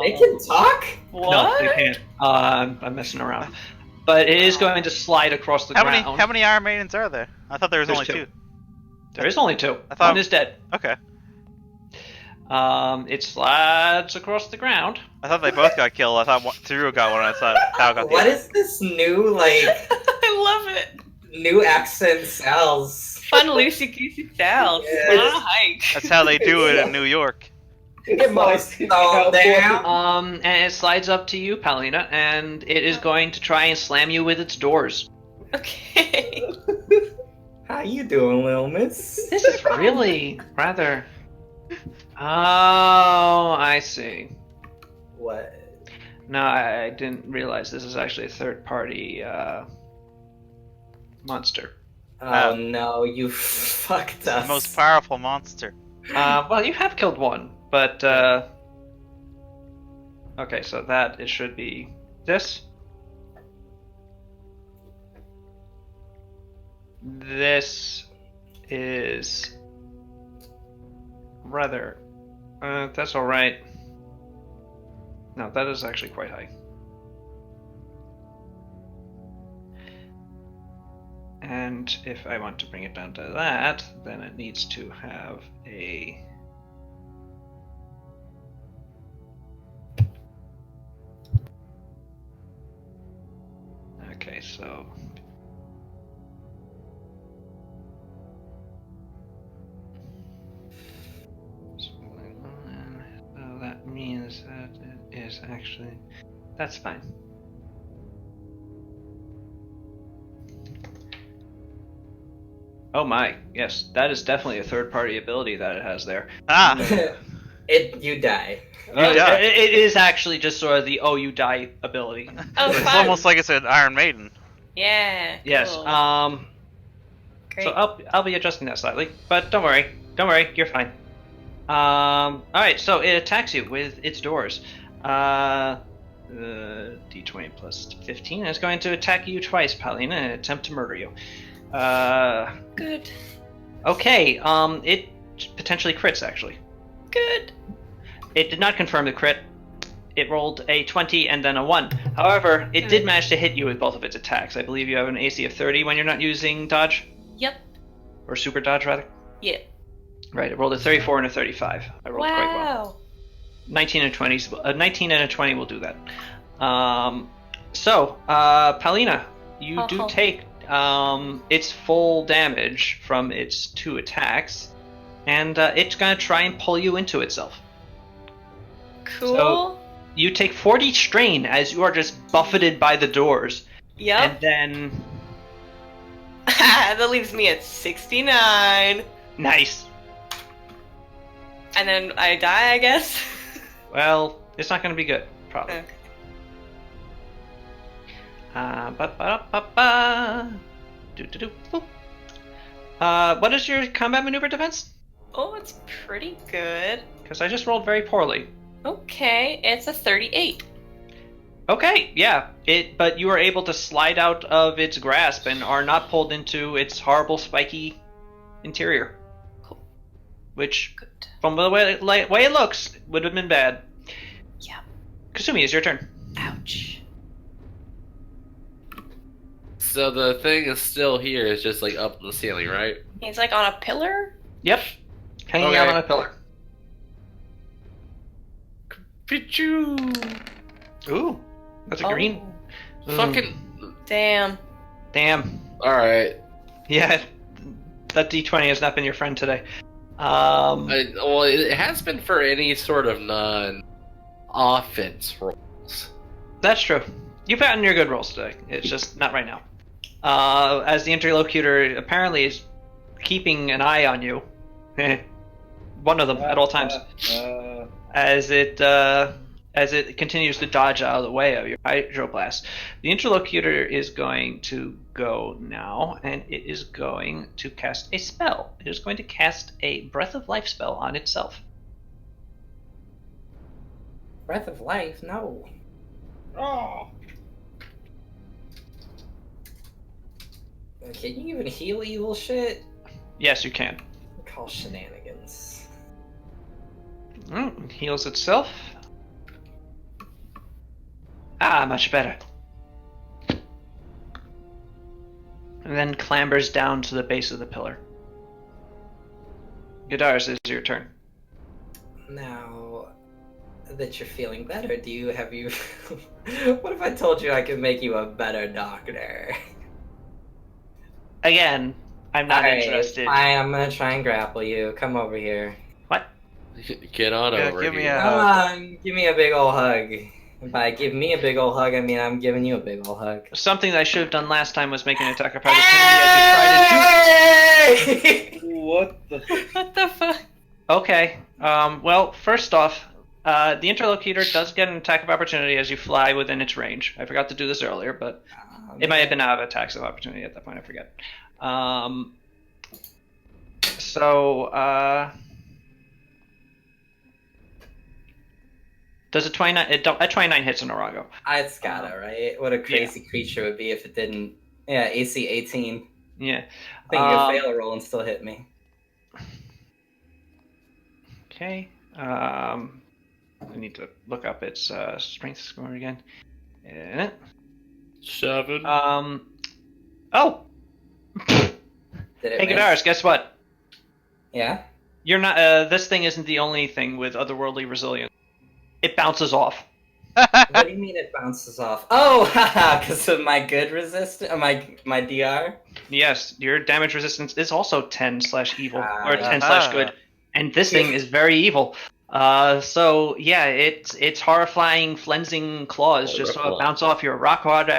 They can talk? What? No, they can't. I'm messing around. But it is going to slide across the How ground. many Iron Maidens are there? I thought there was There's only 2. two. There is only 2. I thought- One is dead. Okay. It slides across the ground. I thought they both got killed. I thought Turu got one. I thought Tao got the What other. is this new, like, I love it. new accent sounds? Fun loosey goosey sounds. Yes. On a hike. That's how they do it in New York. Get my stone down. And it slides up to you, Paulina, and it is going to try and slam you with its doors. Okay. How you doing, little miss? This is really rather... Oh, I see. What? No, I didn't realize this is actually a third-party, monster. Oh no, you fucked It's the us. most powerful monster. Well, you have killed one, but, okay, so that it should be this. This is rather. That's all right. No, that is actually quite high. And if I want to bring it down to that, then it needs to have a. Okay, so. So that means that it is actually. That's fine. Oh my, yes, that is definitely a third-party ability that it has there. Ah, You die. Yeah. It is actually just sort of the "oh you die" ability. Oh, it's fun. almost like it's an Iron Maiden. Yeah. Yes. cool. Great. So I'll be adjusting that slightly, but don't worry, you're fine. All right, so it attacks you with its doors. D20 plus 15 is going to attack you twice, Paulina, and attempt to murder you. Good. Okay. It potentially crits actually. Good. It did not confirm the crit. It rolled a 20 and then a 1. However, it did manage to hit you with both of its attacks. I believe you have an AC of 30 when you're not using dodge. Yep. Or super dodge, rather. Yeah. Right, it rolled a 34 and a 35. I rolled quite well. Wow. 19 and a 20 will do that. Paulina, you do take its full damage from its 2 attacks, and it's going to try and pull you into itself. Cool. So- You take 40 strain as you are just buffeted by the doors, yep. and then... That leaves me at 69. Nice. And then I die, I guess. Well, it's not going to be good, probably. Okay. Ba-ba-da-ba-ba. Do-do-do. Boop. What is your combat maneuver defense? Oh, it's pretty good. Because I just rolled very poorly. Okay, it's a 38. Okay, yeah. But you are able to slide out of its grasp and are not pulled into its horrible spiky interior. Cool. Which, Good. from the way it looks, would have been bad. Yeah. Kasumi, it's your turn. Ouch. So the thing is still here, it's just like up in the ceiling, right? He's like on a pillar? Yep. Hanging out Okay. on a pillar. Pichu! Ooh. That's a Oh, green. Ooh. Fucking. Damn. Damn. Alright. Yeah. That D20 has not been your friend today. Well, it has been for any sort of non-offense rolls. That's true. You've gotten your good rolls today. It's just not right now. as the interlocutor apparently is keeping an eye on you. One of them at all times. As it continues to dodge out of the way of your hydroblast. The interlocutor is going to go now, and it is going to cast a spell. It is going to cast a Breath of Life spell on itself. Breath of Life? No. Oh. Can you even heal evil shit? Yes, you can. Call shenanigans. Heals itself. Ah, much better. And then clambers down to the base of the pillar. Gadars, it is your turn. Now that you're feeling better, have you what if I told you I could make you a better doctor? Again, I'm not Alright, interested. Fine, I'm gonna try and grapple you. Come over here. What? Get on Yeah, over give me here. a- Come on, give me a big ol' hug. And by give me a big ol' hug, I mean I'm giving you a big ol' hug. Something that I should have done last time was make an attack of opportunity as you tried to What the? What the fuck? Okay. Well, first off, the interlocutor does get an attack of opportunity as you fly within its range. I forgot to do this earlier, but it might have been out of attacks of opportunity at that point. I forget. Does a 29? A 29 hits in Arago. It's gotta, right? What a crazy creature would be if it didn't. Yeah, AC 18. Yeah. I think you'll fail a roll and still hit me. Okay. I need to look up its strength score again. 7. Oh. Did it Hey, miss? Gadaris, guess what? Yeah? You're not. This thing isn't the only thing with otherworldly resilience. It bounces off. What do you mean it bounces off? Oh, haha, because of my good resistance, my DR? Yes, your damage resistance is also 10/evil, or Ah. 10/good, and this thing is very evil. So yeah, it's horrifying, flensing claws just Rock claw. bounce off your rock hard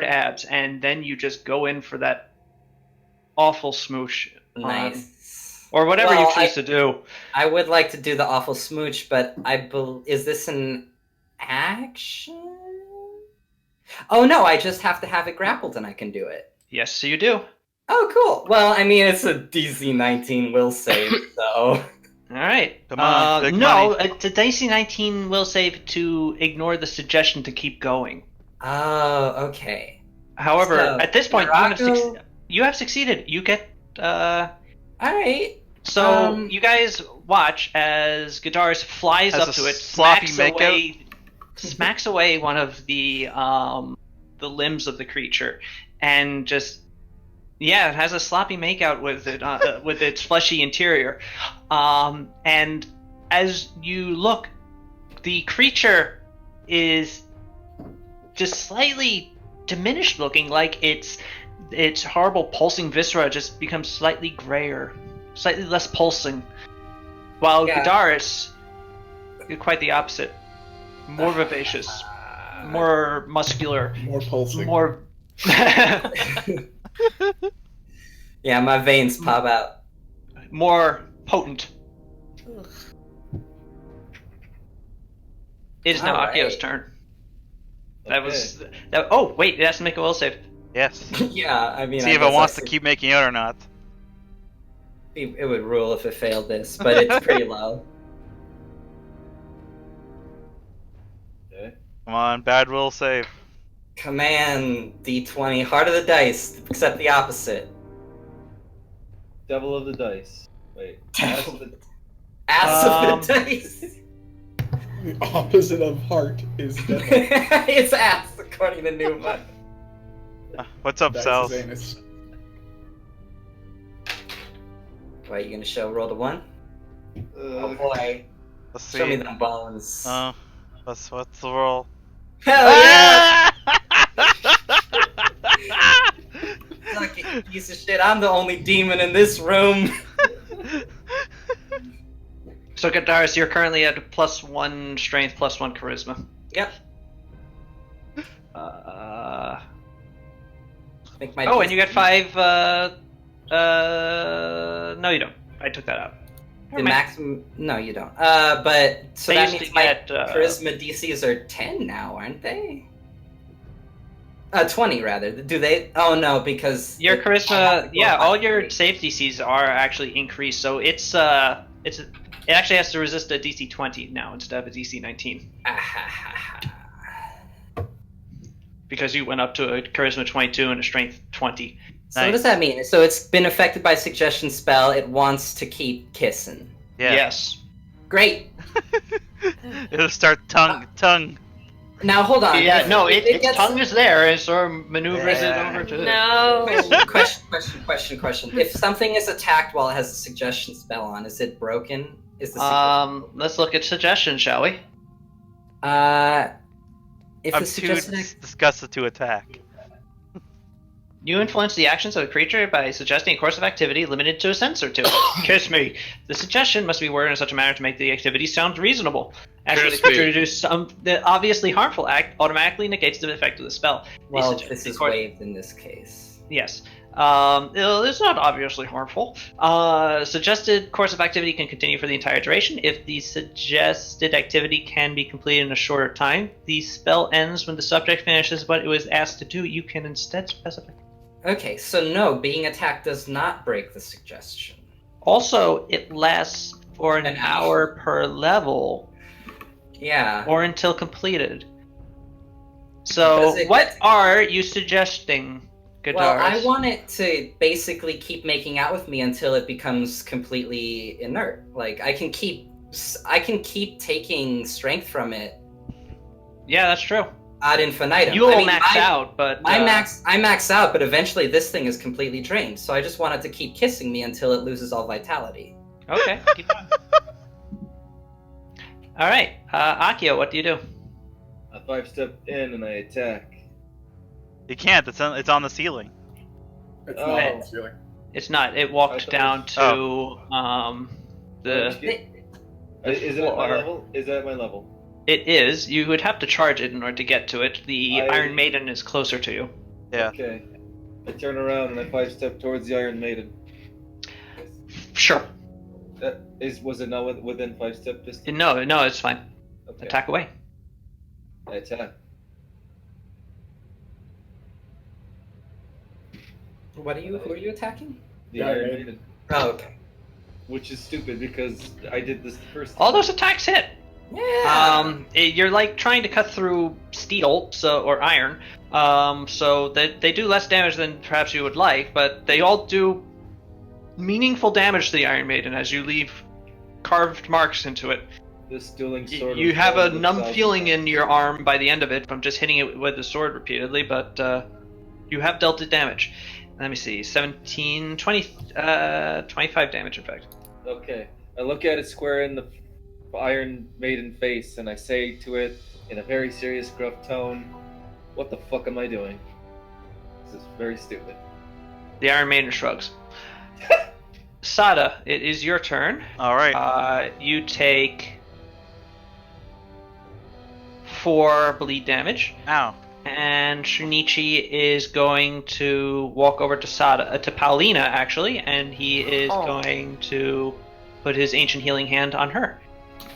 abs, and then you just go in for that awful smooch. Nice. Or whatever Well, you choose to do. I would like to do the awful smooch, but is this an action? Oh no, I just have to have it grappled and I can do it. Yes, so you do. Oh, cool. Well, I mean, it's a DC 19 will save, so... All right. Come on, big no, money. it's a DC 19 will save to ignore the suggestion to keep going. Oh, okay. However, So, at this point, Morocco- you have succeeded. You get Alright. So you guys watch as Gadaris flies Has up a to it, sloppy smacks away one of the limbs of the creature, and just it has a sloppy makeout with it with its fleshy interior. And as you look, the creature is just slightly diminished looking, like its horrible pulsing viscera just becomes slightly grayer, slightly less pulsing, while Yeah. Gadaris is quite the opposite, more vivacious, more muscular, More pulsing. more Yeah, my veins pop out. more potent. It is now Alright. Akio's turn. That Okay. was that. Oh wait, it has to make a will save. Yes. Yeah, I mean... See I if guess it wants I to could- keep making out or not. It would rule if it failed this, but it's pretty low. Okay. Come on, bad will save. Command D20, heart of the dice, except the opposite. Devil of the dice. Wait. Ass of the... Ass of the dice. The opposite of heart is devil. It's ass, according to Numa. What's up, Dice Sal? is anus. What, you gonna show roll the 1? Oh boy. Let's see. Show me them bones. What's the roll? Hell yeah! Suck it, piece of shit. I'm the only demon in this room. So Gadaris, you're currently at +1 strength, +1 charisma. Yep. I think my Oh, and you get DC 5. No, you don't. I took that out. The Never mind. maximum? No, you don't. But so They that used means to my get, charisma DCs are 10 now, aren't they? 20 rather. Do they? Oh no, because Your I have charisma, to go yeah, by all your 3. safe DCs are actually increased, so it actually has to resist a DC 20 now instead of a DC 19 because you went up to a charisma 22 and a strength 20. So what does that mean? So it's been affected by suggestion spell. It wants to keep kissing. Yeah. Yes. Great. It'll start tongue. Now hold on. Yeah, If- no, if its gets- tongue is there, and sort of maneuvers it Yeah. over to. No. Question. If something is attacked while it has a suggestion spell on, is it broken? Is the Let's look at suggestions, shall we? if I'm the too suggestion disgusted to attack. You influence the actions of a creature by suggesting a course of activity limited to a sense or two. Kiss me. The suggestion must be worded in such a manner to make the activity sound reasonable. Asking the Kiss creature me. to do some the obviously harmful act automatically negates the effect of the spell. They well, suggest this a is course- waived in this case. Yes. It's not obviously harmful. Suggested course of activity can continue for the entire duration. If the suggested activity can be completed in a shorter time, the spell ends when the subject finishes what it was asked to do. You can instead specify. Okay, so no, being attacked does not break the suggestion. Also, it lasts for an hour per level, Yeah. or until completed. So, Does it- what are you suggesting, Guitars? Well, I want it to basically keep making out with me until it becomes completely inert. Like I can keep taking strength from it Yeah, that's true. ad infinitum. You will I mean, max out, but I max out, but eventually this thing is completely drained. So I just want it to keep kissing me until it loses all vitality. Okay, keep going. All right, Akio, what do you do? I 5-step in and I attack. You can't. It's on the ceiling. It's Oh. not on the ceiling. It's not. It I walked thought down it to the. Is it at my floor. level? Is that at my level? It is. You would have to charge it in order to get to it. The I- Iron Maiden is closer to you. Yeah. Okay. I turn around and I 5-step towards the Iron Maiden. Sure. Was it not within 5-step distance? No, it's fine. Okay. Attack away. I attack. Who are you attacking? The Yeah, Iron Maiden. Maiden. Oh, okay. Which is stupid because I did this first. All those attacks hit. Yeah. You're like trying to cut through steel, or iron. So they do less damage than perhaps you would like, but they all do meaningful damage to the Iron Maiden as you leave carved marks into it. This dueling sword. You was have a thousand numb times. feeling in your arm by the end of it from just hitting it with the sword repeatedly, but you have dealt it damage. Let me see, 17, 20, 25 damage in fact. Okay. I look at it square in the Iron Maiden face and I say to it in a very serious, gruff tone, "What the fuck am I doing? This is very stupid." The Iron Maiden shrugs. Sada, it is your turn. All right. You take 4 bleed damage, Ow. and Shinichi is going to walk over to to Paulina actually, and he is Oh. going to put his ancient healing hand on her,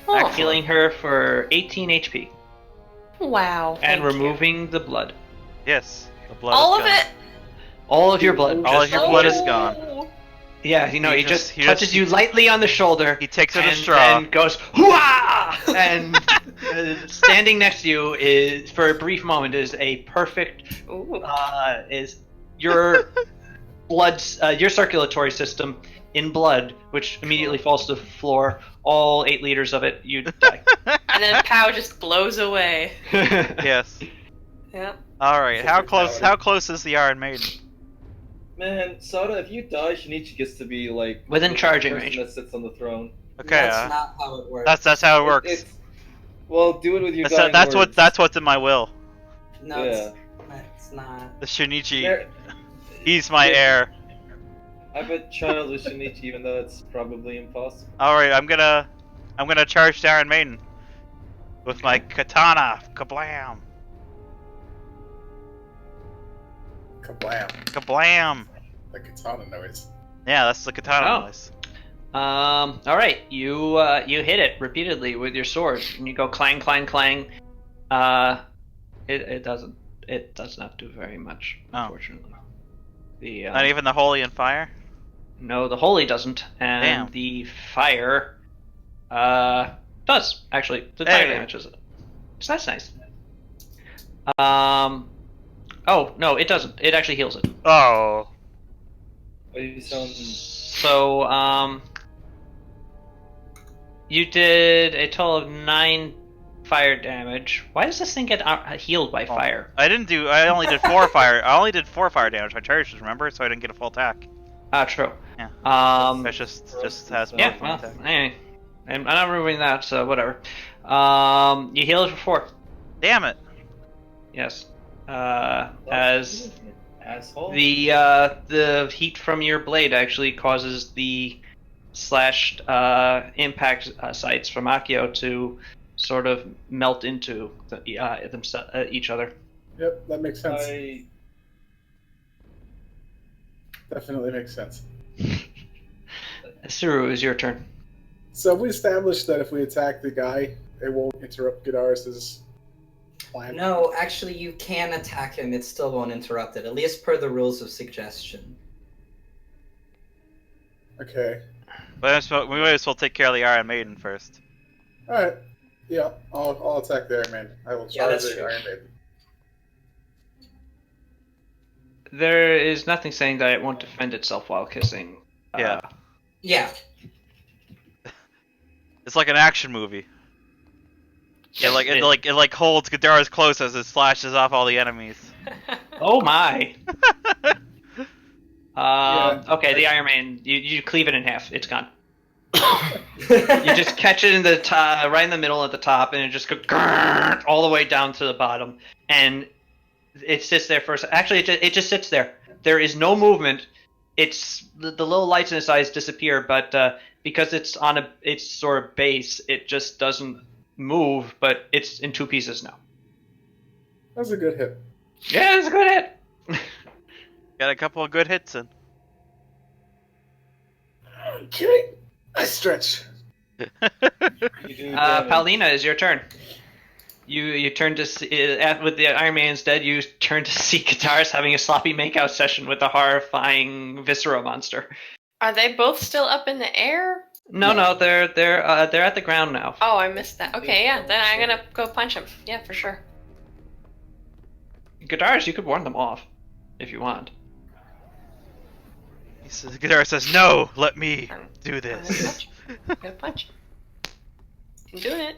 Oh, healing her for 18 HP wow. and thank you. removing the blood. Yes. The blood. all is of gone. it. All of your blood. All of your blood is gone. Oh. Yeah, he He just just- touches you lightly on the shoulder. He takes out a and, straw. and goes hooah! And standing next to you is, for a brief moment, is a perfect Ooh. is your blood, your circulatory system in blood, which immediately falls to the floor. All 8 liters of it, you die. And then Pow just blows away. Yes. Yep. All right. It's How a close? fatality. How close is the Iron Maiden? Man, Sada, if you die, Shinichi gets to be like Within the charging person range. that sits on the throne. Okay. That's not how it works. That's how it works. Well, do it with your That's dying that's words. what's in my will. No, Yeah. it's not. The Shinichi. There- He's my Yeah. heir. I bet channel with Shinichi, even though it's probably impossible. All right. I'm gonna charge the Iron Maiden with my katana. Kablam. Kablam. Kablam! The katana noise. Yeah, that's the katana Oh. noise. All right, you hit it repeatedly with your sword, and you go clang, clang, clang. It does not do very much, unfortunately. The Not even the holy and fire? no, the holy doesn't, and Damn. the fire does actually. The fire Hey. damages it, so that's nice. Oh no, it doesn't. It actually heals it. Oh. What are you selling? So you did a total of 9 fire damage. Why does this thing get healed by fire? I only did 4 fire. I only did 4 fire damage. I charged, remember? So I didn't get a full attack. Ah, true. Yeah. Um, It just has yeah, full well, attack. anyway, I'm not removing that, so whatever. You heal it for 4. Damn it. Yes. As Asshole. the heat from your blade actually causes the slashed impact sites from Akio to sort of melt into each other. Yep, that makes sense. I Definitely makes sense. Suru, is your turn. So we established that if we attack the guy, it won't interrupt Gadaris' plan. No, actually, you can attack him. It still won't interrupt it, at least per the rules of suggestion. Okay. But we might as well take care of the Iron Maiden first. Alright. Yeah, I'll attack the Iron Man. I will Yeah, charge that's the true. Iron Maiden. There is nothing saying that it won't defend itself while kissing. Yeah. Yeah. It's like an action movie. It holds Gadara's close as it slashes off all the enemies. Oh my. Yeah. Okay, the Iron Man, you cleave it in half. It's gone. You just catch it in the right in the middle at the top, and it just goes all the way down to the bottom, and it sits there for a second. Actually, it just sits there. There is no movement. It's the little lights in its eyes disappear, but because it's on its sort of base, it just doesn't move. But it's in 2 pieces now. That was a good hit. Yeah, it's a good hit. Got a couple of good hits in. Okay. I stretch. you do damage. Paulina, is your turn. You turn to see, with the Iron Man instead. You turn to see Kataris having a sloppy makeout session with a horrifying viscera monster. Are they both still up in the air? No, they're at the ground now. Oh, I missed that. Okay, yeah, then I'm gonna go punch him. Yeah, for sure. Kataris, you could warn them off if you want. Gadara says, "No, let me do I'm this." gonna punch. I'm doing it.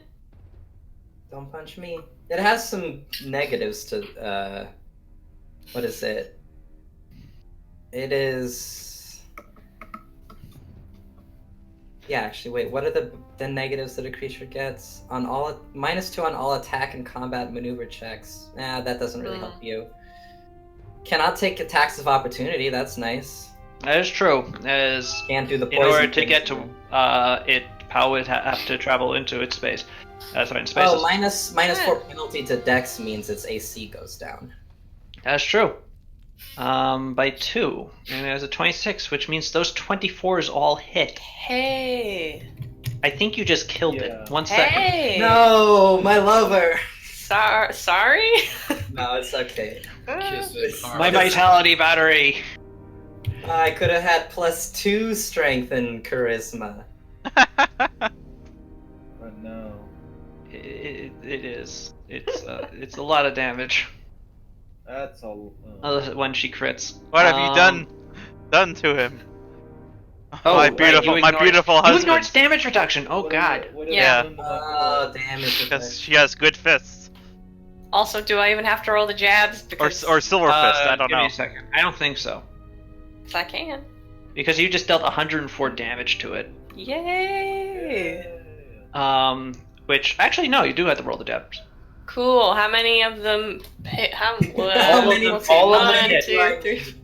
Don't punch me. It has some negatives to, what is it? It is... Yeah, actually, wait, what are the negatives that a creature gets? On all, -2 on all attack and combat maneuver checks. Nah, that doesn't really help you. Cannot take attacks of opportunity, that's nice. That is true. As Can't do the in poison order to thing. get to it, Pal would have to travel into its space. Sorry, in spaces. Oh, -4 penalty to Dex means its AC goes down. That's true. By 2, and there's a 26, which means those 24s all hit. Hey. I think you just killed Yeah. it. 1 second. Hey. No, my lover. Sorry. No, it's okay. Kiss it hard. My vitality battery. I could have had +2 strength and charisma. But no. It is. It's a lot of damage That's all. when she crits. What have you done to him? Oh, my right, beautiful, you my ignored- beautiful You husband. ignored its damage reduction. Oh god. Yeah. Oh, damage. Because she has good fists, Also, do I even have to roll the jabs? Because or silver fist. I don't give me know. a second. I don't think so. if I can. Because you just dealt 104 damage to it. Yay! Which actually no, you do have to roll the jabs. Cool. How many of them hit? How All of them- let's see, all of them one, hit. 2, 3.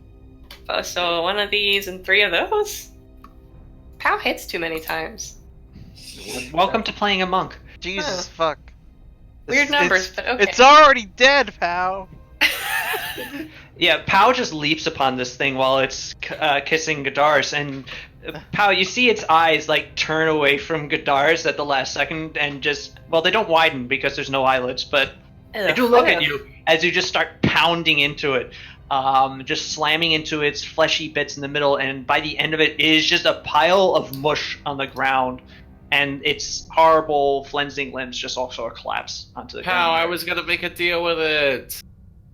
Oh, so one of these and 3 of those. Pow hits too many times. Welcome to playing a monk. Jesus Huh. fuck. Weird numbers, it's, but okay. It's already dead, pal. Yeah, Pow just leaps upon this thing while it's kissing Gadars, and Pow, you see its eyes like turn away from Gadars at the last second, and just they don't widen because there's no eyelids, but they do look at you as you just start pounding into it, just slamming into its fleshy bits in the middle, and by the end of it is just a pile of mush on the ground, and its horrible flensing limbs just also collapse onto the ground. How I was gonna make a deal with it.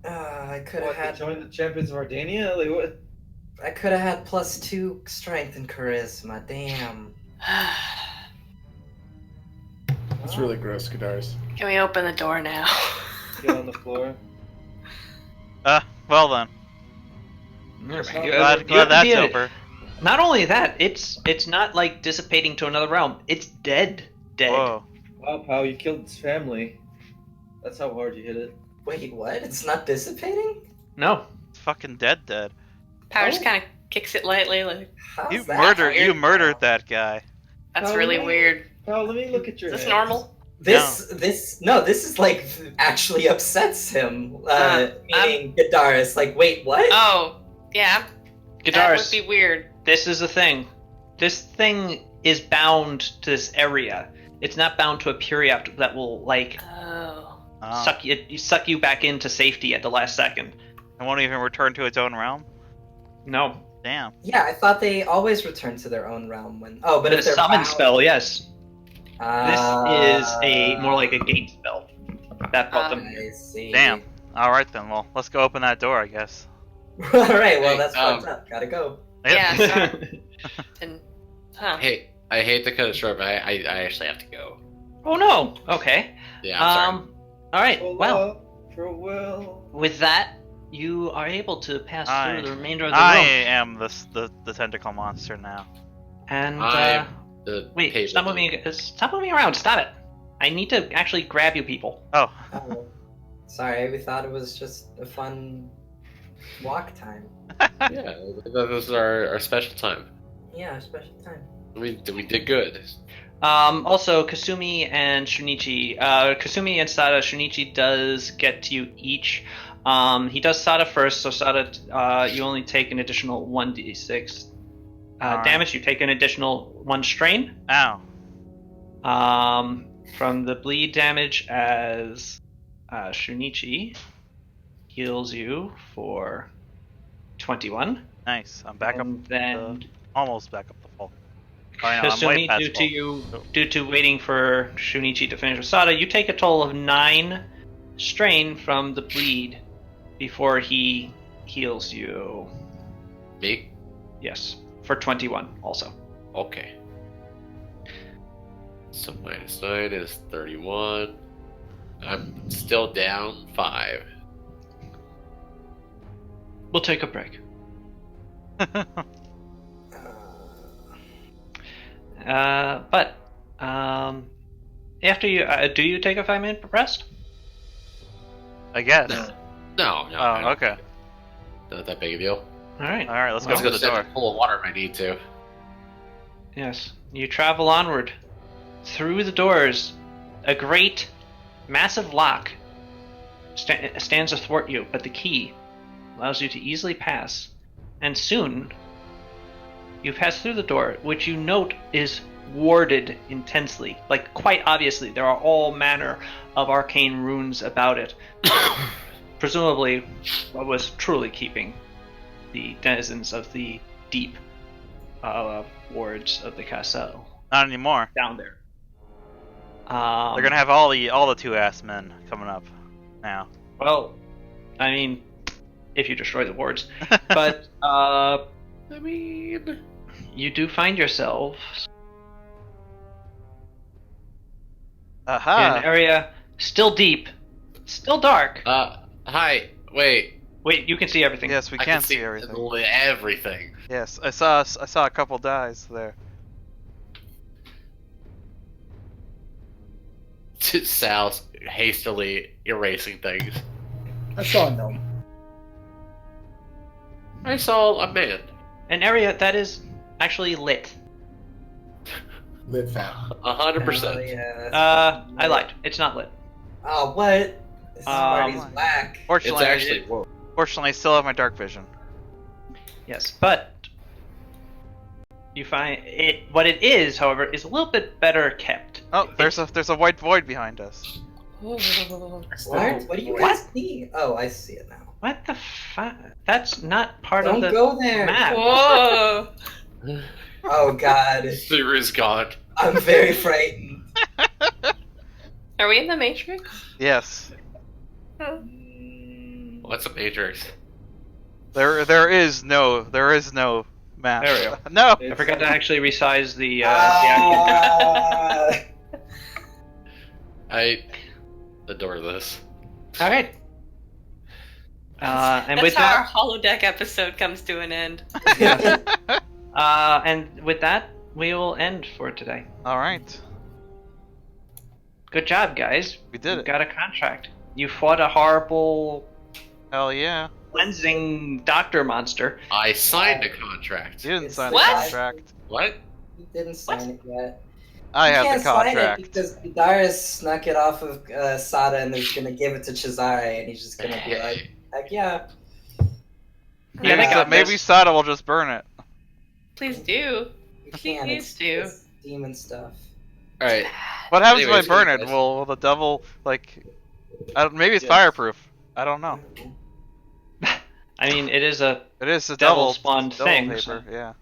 I could have What, had. to join the champions of Ardania? Like what? I could have had +2 strength and charisma. Damn. That's really gross, Kadars. Can we open the door now? Get on the floor. Well then. Glad that's over. Not only that, it's not like dissipating to another realm. It's dead. Whoa. Wow, Pow, you killed his family. That's how hard you hit it. Wait, what? It's not dissipating? No. It's fucking dead. Power just kind of kicks it lightly, like How's You that murdered weird? that guy. that's Oh, really yeah. weird. Pow, let me look at your Is this hands. normal? This is like actually upsets him. Meaning Gadaris, like, wait, what? Oh, yeah. That would Gadars, be weird. this is the thing. This thing is bound to this area. It's not bound to a periapt that will like Oh. suck you back into safety at the last second. It won't even return to its own realm. No. Damn. Yeah, I thought they always return to their own realm when. Oh, but But if a they're summon bound- spell, yes. This is Ah, more like a gate spell. That brought them. I see. Damn. All right then. Well, let's go open that door, I guess. All right, well Hey, that's fucked up. Gotta go. Yeah. Yep. Sorry. And, Hey, I hate to cut it short, but I actually have to go. Oh no. Okay. Yeah, I'm sorry. All right. Well, Farewell. with that, you are able to pass through the remainder of the I room. am the tentacle monster now. And I'm the wait, table. stop moving around. Stop it. I need to actually grab you people. Oh. Oh, sorry, we thought it was just a fun walk time. Yeah, this is our special time. Yeah, special time. We did good. Also, Kasumi and Shunichi. Kasumi and Sada. Shunichi does get to you each. He does Sada first, so Sada, you only take an additional 1d6 Alright. damage. You take an additional 1 strain. Ow. From the bleed damage, as Shunichi heals you for 21. Nice. I'm back and up. then Almost back up the full. Oh, yeah, I'm way Kasumi, past full. due to waiting for Shunichi to finish with Sada, you take a total of 9 strain from the bleed before he heals you. Me? Yes, for 21 also. Okay. So -9 is 31. I'm still down 5. We'll take a break. But after you, do you take a 5-minute rest? I guess. No. Oh, okay. Not that big a deal. All right. All right, let's go Let's to go the to door. full of water if I need to. Yes, you travel onward. Through the doors, a great, massive lock stands athwart you, but the key allows you to easily pass. And soon, you pass through the door, which you note is warded intensely. Like, quite obviously, there are all manner of arcane runes about it. Presumably, what was truly keeping the denizens of the deep wards of the castle Not anymore. down there. They're gonna have all the 2-ass men coming up now. Well, I mean, if you destroy the wards, but I mean, you do find yourselves in an Aha! area still deep, still dark. hi. Wait. Wait, you can see everything. Yes, we I can see everything. Everything. Yes, I saw a couple dies there. Sal's hastily erasing things. I saw a gnome. I saw a man. An area that is actually lit. Lit fat. 100%. Yeah. I lied. It's not lit. Oh, what? This party's Um, whack. Fortunately, It's actually. Whoa. Fortunately, I still have my dark vision. Yes, but you find it. What it is, however, is a little bit better kept. Oh, there's a white void behind us. What? What do you guys see? Oh, I see it now. What the fuck? That's not part of Don't the go there. map. Whoa! Oh God, There is God. I'm very frightened. Are we in the Matrix? Yes. Huh. What's a Matrix? There is no map. There we go. No. I forgot to actually resize the Ah. I adore this. All right. And That's with how that, our holodeck episode comes to an end. and with that, we will end for today. All right. Good job, guys. We did You it. got a contract. You fought a horrible Hell yeah. cleansing doctor monster. I signed a contract. You didn't It's sign What? the contract. What? You didn't sign it yet. I You have can't the sign it contract. because Darius snuck it off of Sada and is gonna give it to Cesare, and he's just gonna be like, "Heck yeah." Yeah, they got maybe this. Sada will just burn it. Please do. You can't. Please do. It's demon stuff. Alright. What happens Anyways, if I burn it? guys. Will the devil like? Maybe it's Yes. fireproof. I don't know. I mean, it is a It is a Devil spawned devil thing, paper. so- Yeah.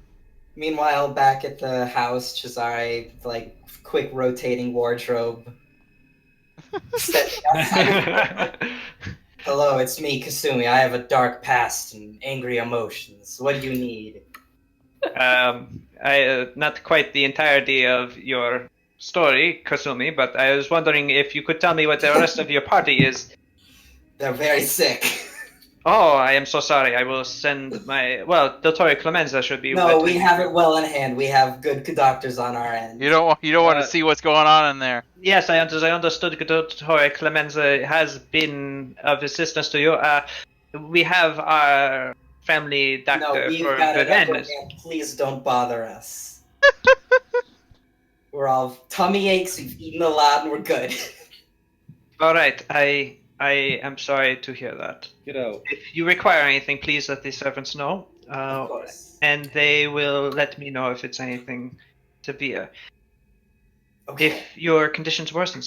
Meanwhile, back at the house, Cesare, like, quick rotating wardrobe. Stepping outside. Hello, it's me, Kasumi. I have a dark past and angry emotions. What do you need? not quite the entirety of your story, Kasumi, but I was wondering if you could tell me what the rest of your party is. They're very sick. Oh, I am so sorry. I will send my Dottore Clemenza should be. No, with we me. have it well in hand. We have good doctors on our end. You don't want to see what's going on in there. Yes, I understood. Dottore Clemenza has been of assistance to you. We have our family No, doctor we've for got good it and upper hand. Please don't bother us. We're all tummy aches. We've eaten a lot, and we're good. All right, I am sorry to hear that. Get out. If you require anything, please let the servants know, Of course. and they will let me know if it's anything severe. Okay, If your conditions worsen,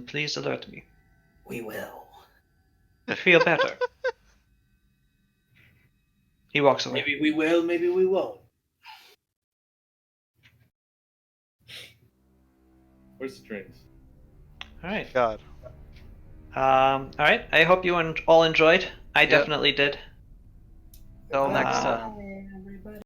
please alert me. we will. Feel better. He walks away. Maybe we will, maybe we won't. Where's the drinks? All right. God. All right. I hope you all enjoyed. I Yep. definitely did. Till next Uh, time.